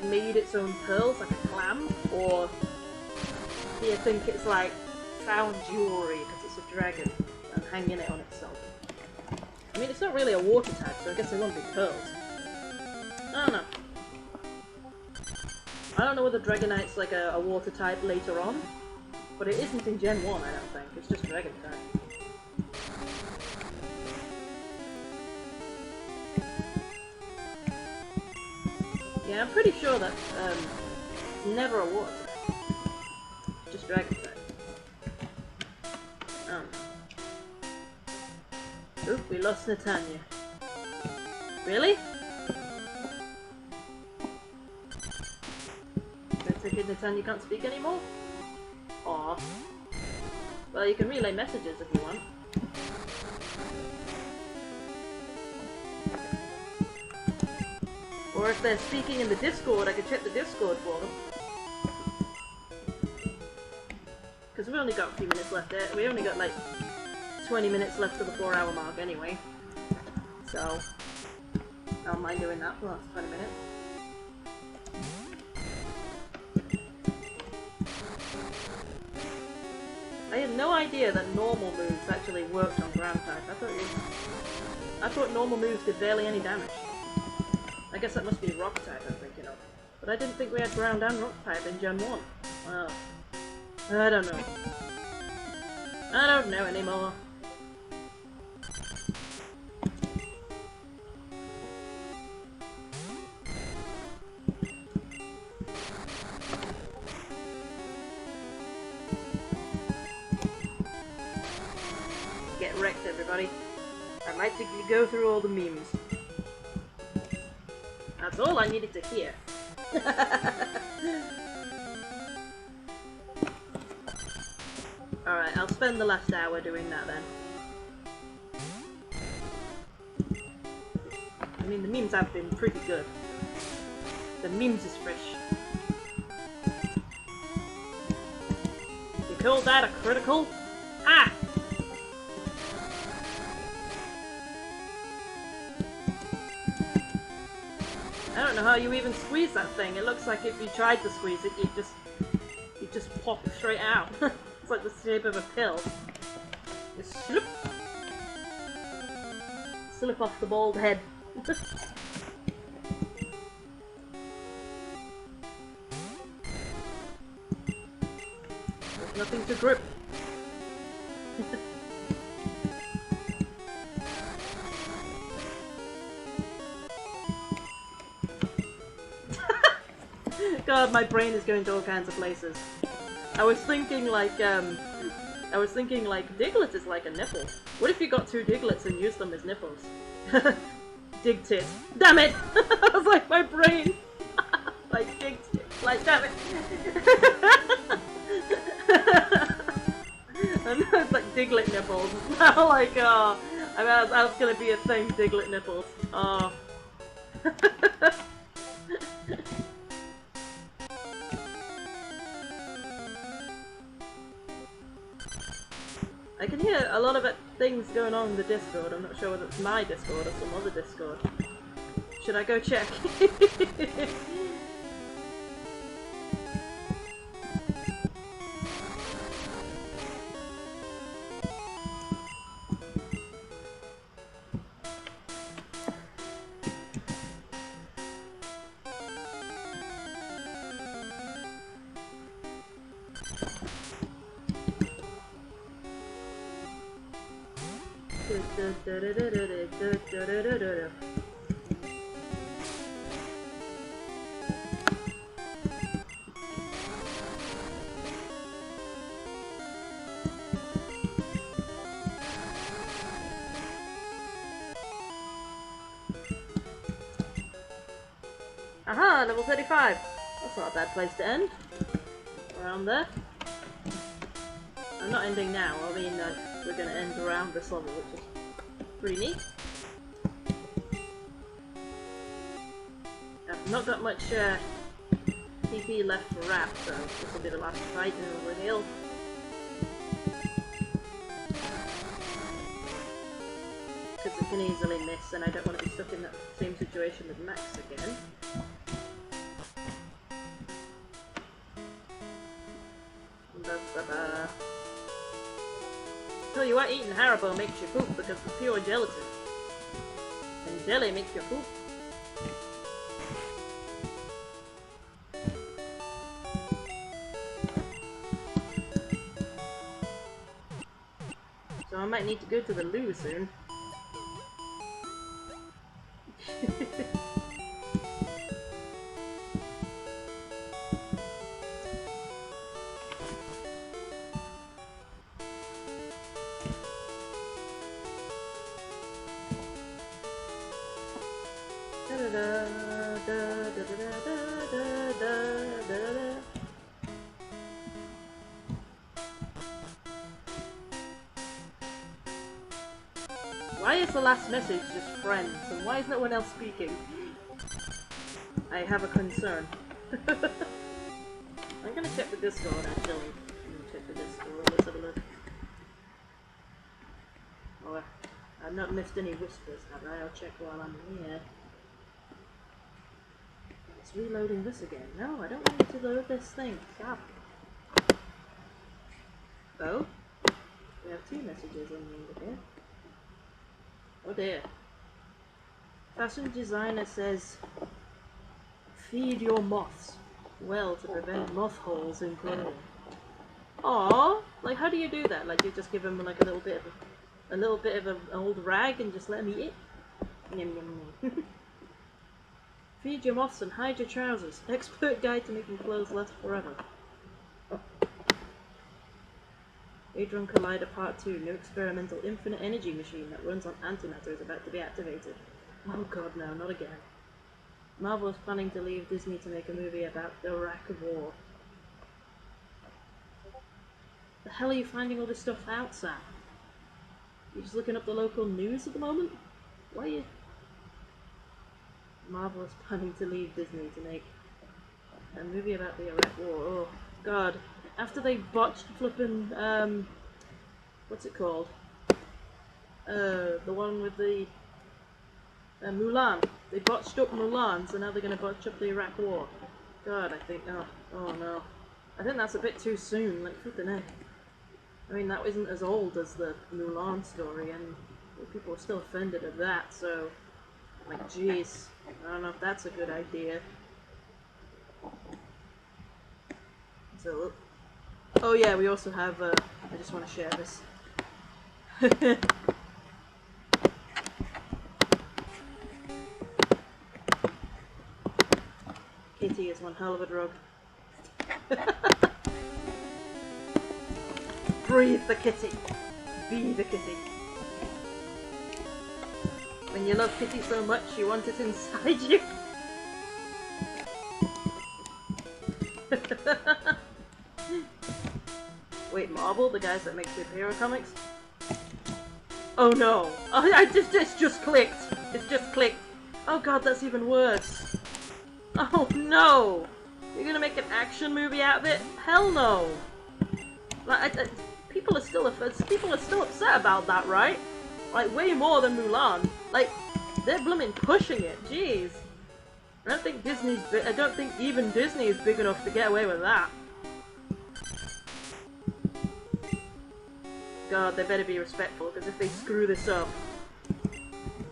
made its own pearls, like a clam? Or do you think it's like found jewellery because it's a dragon and hanging it on itself? I mean, it's not really a water type, so I guess it won't be pearls. I don't know. I don't know whether Dragonite's like a water type later on. But it isn't in Gen 1, I don't think. It's just Dragon type. Yeah, I'm pretty sure that it's never a water type. Just Dragon type. Oop, we lost Netanya. Really? did they tell you can't speak anymore? Aw. Well, you can relay messages if you want. Or if they're speaking in the Discord, I could check the Discord for them. Because we only got a few minutes left there. We only got like 20 minutes left to the 4-hour mark anyway. So, I don't mind doing that for the last 20 minutes. I had no idea that normal moves actually worked on ground type. I thought normal moves did barely any damage. I guess that must be rock type I'm thinking of. But I didn't think we had ground and rock type in Gen 1. Well, I don't know. I don't know anymore. Get wrecked, everybody. I'd like to go through all the memes. That's all I needed to hear. Alright, I'll spend the last hour doing that then. I mean, the memes have been pretty good. The memes is fresh. You call that a critical? Ah! I don't know how you even squeeze that thing. It looks like if you tried to squeeze it, you just pop straight out. It's like the shape of a pill. Just slip. Slip off the bald head. There's nothing to grip. God, my brain is going to all kinds of places. I was thinking like Diglett is like a nipple. What if you got 2 Diglets and used them as nipples? Dig tit. Damn it! I was like, my brain! Like, dig tit. Like, damn it! And it's like Diglett nipples. Now, like, I mean, that's gonna be a thing, Diglett nipples. Oh. I can hear a lot of things going on in the Discord. I'm not sure whether it's my Discord or some other Discord. Should I go check? Aha, level 35. That's not a bad place to end. Around there. I'm not ending now, I mean we're gonna end around this level, which is pretty neat. I've not got much TP left for Rap, so this will be the last fight and we'll heal. Because I can easily miss and I don't want to be stuck in that same situation with Max again. Tell you what, eating Haribo makes you poop because it's pure gelatin. And jelly makes you poop. So I might need to go to the loo soon. is the last message just friends? And why is no one else speaking? I have a concern. I'm gonna check the Discord actually. I'm gonna check the Discord. Let's have a look. Oh, I've not missed any whispers, have I? I'll check while I'm here. It's reloading this again. No, I don't want it to load this thing. Stop. Oh? We have 2 messages on the end here. Oh dear. Fashion designer says, feed your moths well to prevent moth holes in clothing. Aww! Like, how do you do that? Like, you just give them like a little bit of an old rag and just let them eat it? Yum yum yum. Feed your moths and hide your trousers. Expert guide to making clothes last forever. Oh. Hadron Collider Part 2. New experimental infinite energy machine that runs on antimatter is about to be activated. Oh god, no, not again. Marvel is planning to leave Disney to make a movie about the Iraq War. The hell are you finding all this stuff out, Sam? You just looking up the local news at the moment? Why are you... Marvel is planning to leave Disney to make a movie about the Iraq War. Oh, god. After they botched flippin', what's it called? The one with the... Mulan. They botched up Mulan, so now they're gonna botch up the Iraq War. God, I think... Oh no. I think that's a bit too soon, like, flippin' heck. I mean, that isn't as old as the Mulan story, and people are still offended at that, so... Like, jeez. I don't know if that's a good idea. So... Oh yeah, we also have, I just want to share this. Kitty is one hell of a drug. Breathe the kitty. Be the kitty. When you love kitty so much, you want it inside you. Wait, Marvel, the guys that make superhero comics? Oh no! Oh, it's just clicked! It's just clicked! Oh god, that's even worse! Oh no! You're gonna make an action movie out of it? Hell no! Like, people are still upset about that, right? Like, way more than Mulan. Like, they're blooming pushing it. Jeez. I don't think even Disney is big enough to get away with that. God, they better be respectful, because if they screw this up,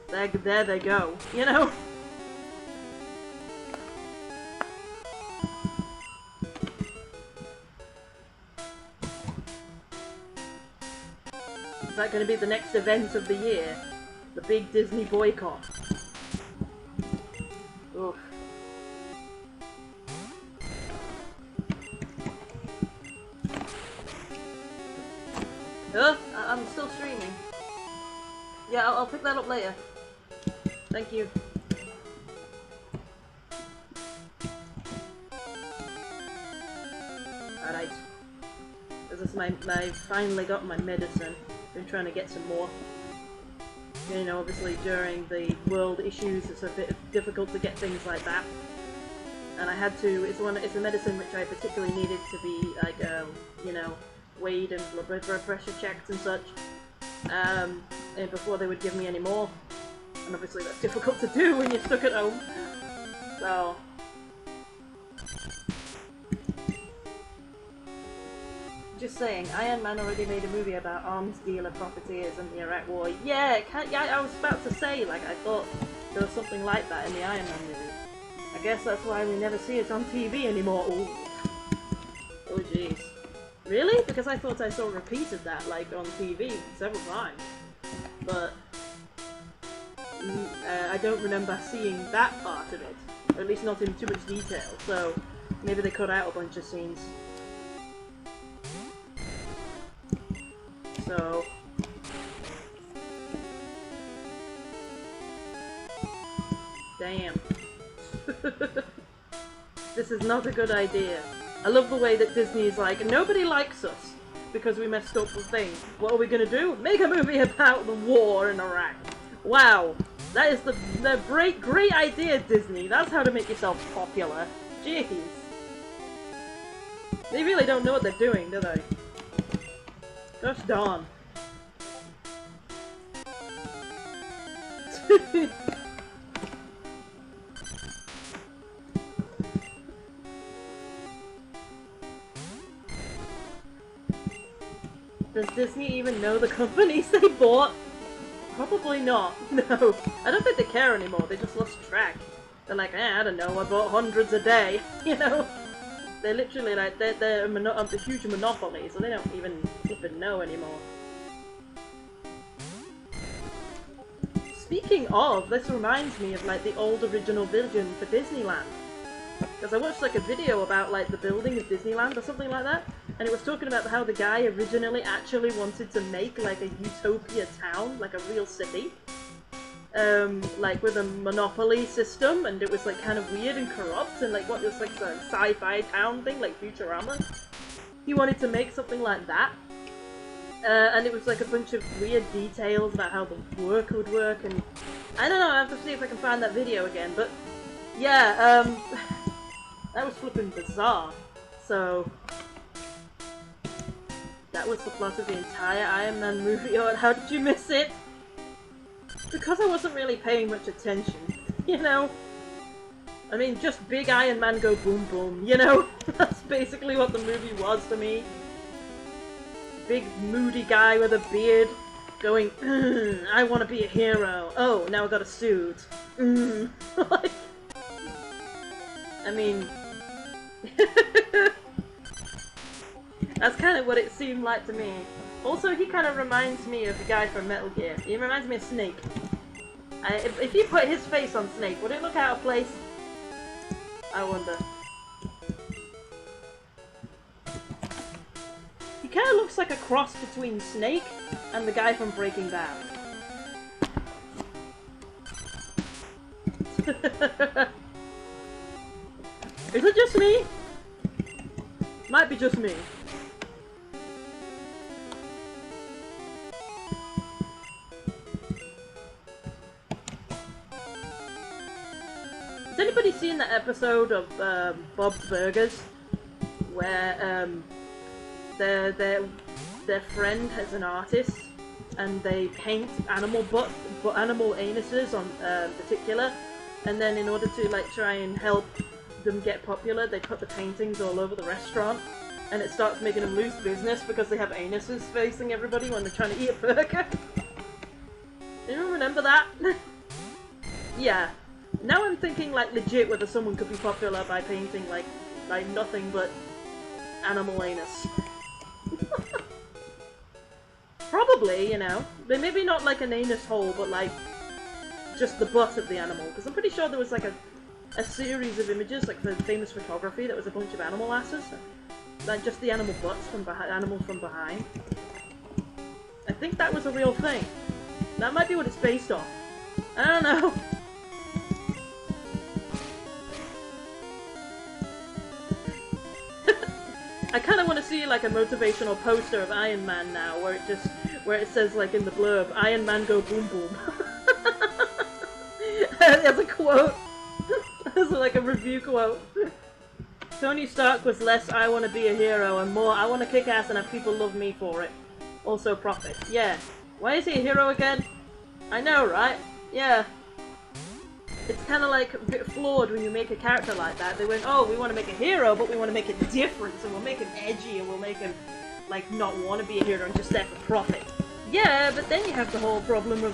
there they go, you know? Is that going to be the next event of the year? The big Disney boycott? Oof. I'm still streaming. Yeah, I'll pick that up later. Thank you. Alright. This is I finally got my medicine. Been trying to get some more. You know, obviously during the world issues it's a bit difficult to get things like that. And I had to, it's a medicine which I particularly needed to be like, you know, weighed and blood pressure checked and such, and before they would give me any more, and obviously that's difficult to do when you're stuck at home, so... Just saying, Iron Man already made a movie about arms dealer profiteers and the Iraq War. Yeah, I was about to say, like, I thought there was something like that in the Iron Man movie. I guess that's why we never see it on TV anymore. Ooh. Oh jeez. Really? Because I thought I saw repeated that, like, on TV several times. But I don't remember seeing that part of it. Or at least not in too much detail, so maybe they cut out a bunch of scenes. So... Damn. This is not a good idea. I love the way that Disney is like, nobody likes us because we messed up the thing. What are we gonna do? Make a movie about the war in Iraq. Wow, that is the great idea, Disney. That's how to make yourself popular. Jeez. They really don't know what they're doing, do they? Gosh darn. Does Disney even know the companies they bought? Probably not. No. I don't think they care anymore. They just lost track. They're like, I don't know, I bought hundreds a day. You know? They're literally like, they're a huge monopoly, so they don't even flippin' know anymore. Speaking of, this reminds me of like the old original vision for Disneyland. Because I watched like a video about like the building of Disneyland or something like that, and it was talking about how the guy originally actually wanted to make like a utopia town, like a real city. Like with a monopoly system, and it was like kind of weird and corrupt, and like what was like the sci-fi town thing, like Futurama. He wanted to make something like that. And it was like a bunch of weird details about how the work would work, and I don't know, I have to see if I can find that video again, but yeah, that was flipping bizarre. So that was the plot of the entire Iron Man movie. Oh, and how did you miss it? Because I wasn't really paying much attention, you know? I mean, just big Iron Man go boom boom, you know? That's basically what the movie was to me. Big moody guy with a beard going, I want to be a hero. Oh, now I got a suit. Like, I mean, that's kind of what it seemed like to me. Also, he kind of reminds me of the guy from Metal Gear. He reminds me of Snake. If you put his face on Snake, would it look out of place? I wonder. He kind of looks like a cross between Snake and the guy from Breaking Bad. Is it just me? Might be just me. Has anybody seen that episode of Bob's Burgers where their friend is an artist and they paint animal animal anuses on particular, and then in order to like try and help them get popular, they put the paintings all over the restaurant, and it starts making them lose business because they have anuses facing everybody when they're trying to eat a burger. Do you remember that? Yeah. Now I'm thinking like legit whether someone could be popular by painting like nothing but animal anus. Probably, you know. But maybe not like an anus hole, but like just the butt of the animal. Because I'm pretty sure there was like a series of images, like for famous photography, that was a bunch of animal asses. Like just the animal butts from behind, animals from behind. I think that was a real thing. That might be what it's based on. I don't know. I kind of want to see like a motivational poster of Iron Man now, where it says like in the blurb, Iron Man go boom boom. As a quote, as like a review quote. Tony Stark was less I want to be a hero and more I want to kick ass and have people love me for it. Also profit. Yeah. Why is he a hero again? I know, right? Yeah. It's kind of like a bit flawed when you make a character like that. They went, oh, we want to make a hero, but we want to make it different, so we'll make him edgy and we'll make him, like, not want to be a hero and just there for profit. Yeah, but then you have the whole problem of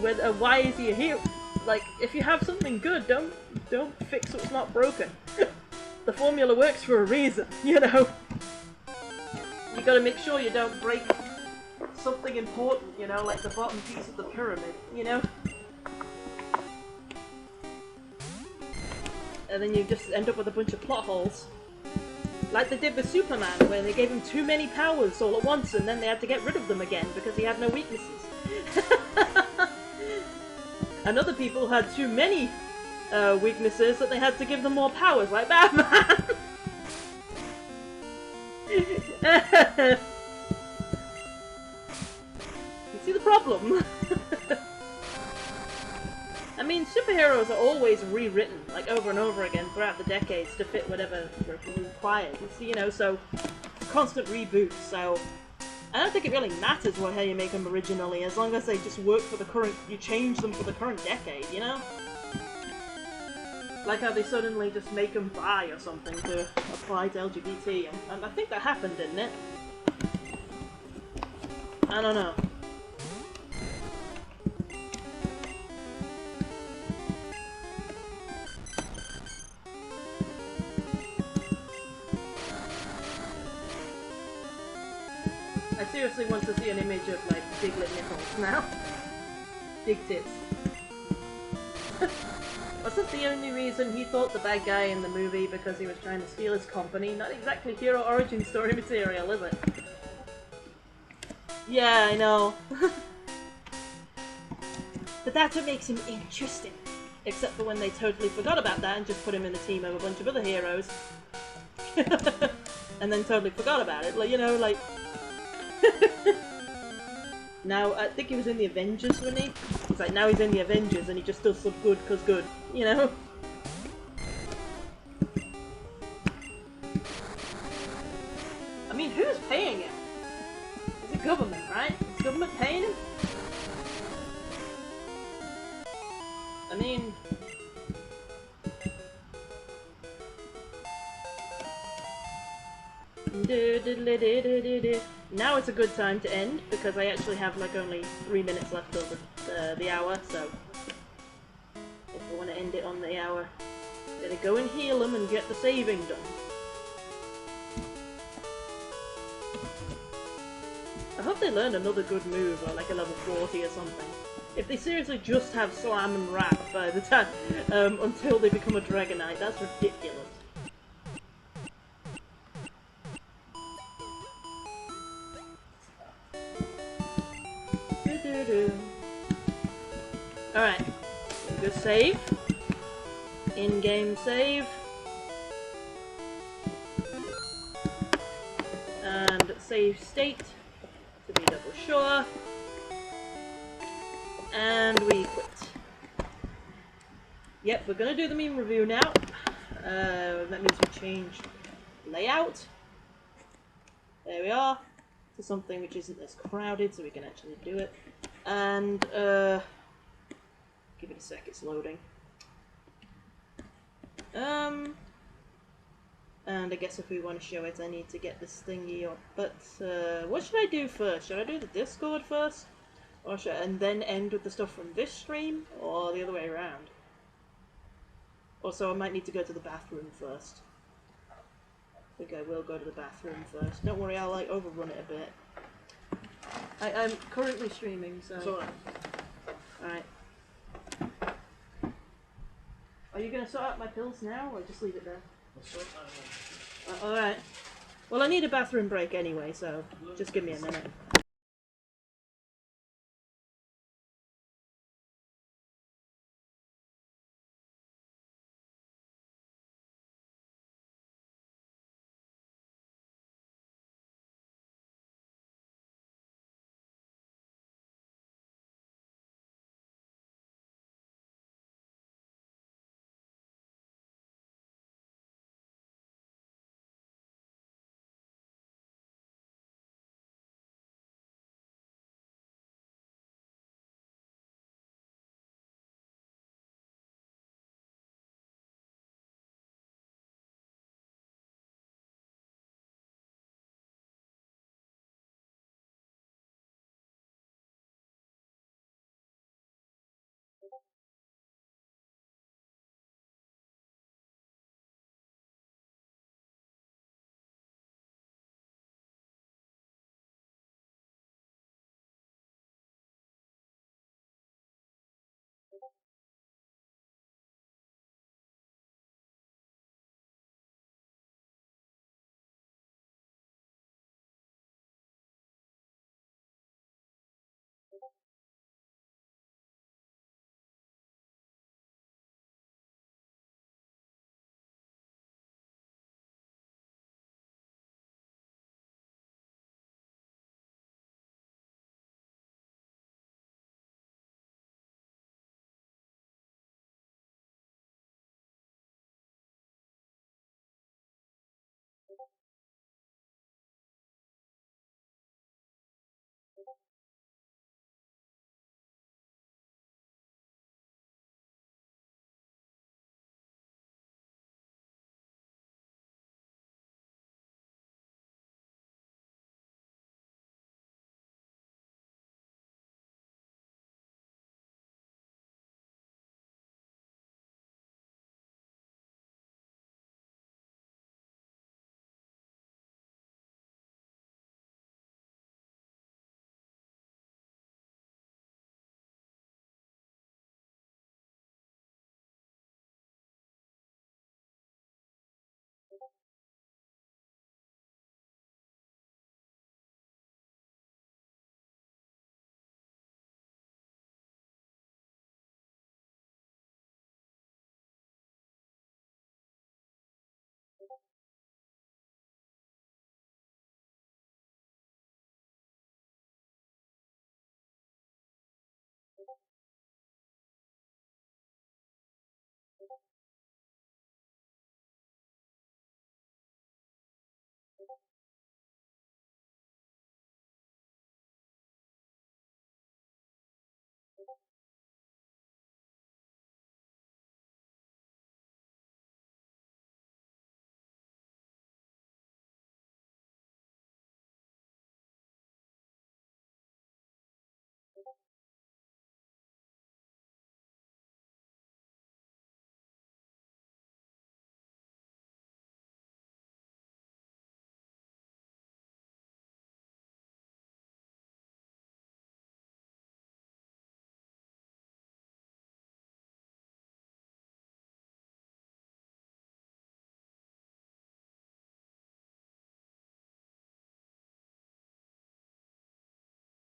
whether, why is he a hero? Like, if you have something good, don't fix what's not broken. The formula works for a reason, you know? You gotta make sure you don't break something important, you know, like the bottom piece of the pyramid, you know? And then you just end up with a bunch of plot holes. Like they did with Superman, where they gave him too many powers all at once and then they had to get rid of them again because he had no weaknesses. And other people had too many weaknesses that they had to give them more powers, like Batman! You see the problem? I mean, superheroes are always rewritten, like over and over again throughout the decades to fit whatever required. You know, so constant reboots. So I don't think it really matters how you make them originally, as long as they just work for the current. You change them for the current decade, you know. Like how they suddenly just make them bi or something to apply to LGBT, and I think that happened, didn't it? I don't know. I seriously want to see an image of, like, big lit nipples now. Big tits. Wasn't the only reason he thought the bad guy in the movie because he was trying to steal his company? Not exactly hero origin story material, is it? Yeah, I know. But that's what makes him interesting. Except for when they totally forgot about that and just put him in a team of a bunch of other heroes. And then totally forgot about it. Like, you know, like... Now, I think he was in the Avengers, wasn't he? It's like, now he's in the Avengers and he just does stuff good cause good, you know? I mean, who's paying him? It's the government, right? Is the government paying him? I mean... Now it's a good time to end, because I actually have like only 3 minutes left of the hour, so if I want to end it on the hour, gotta go and heal them and get the saving done. I hope they learned another good move, or like a level 40 or something. If they seriously just have slam and wrap by the time, until they become a Dragonite, that's ridiculous. Alright, go save. In-game save. And save state to be double sure. And we quit. Yep, we're gonna do the meme review now. That means we change layout. There we are. To something which isn't as crowded, so we can actually do it. And, give it a sec, it's loading. And I guess if we want to show it, I need to get this thingy up. But, what should I do first? Should I do the Discord first? Or should and then end with the stuff from this stream? Or the other way around? Also, I might need to go to the bathroom first. I think I will go to the bathroom first. Don't worry, I'll like overrun it a bit. I'm currently streaming, so... Alright. Are you going to sort out my pills now, or just leave it there? Alright. Well, I need a bathroom break anyway, so just give me a minute.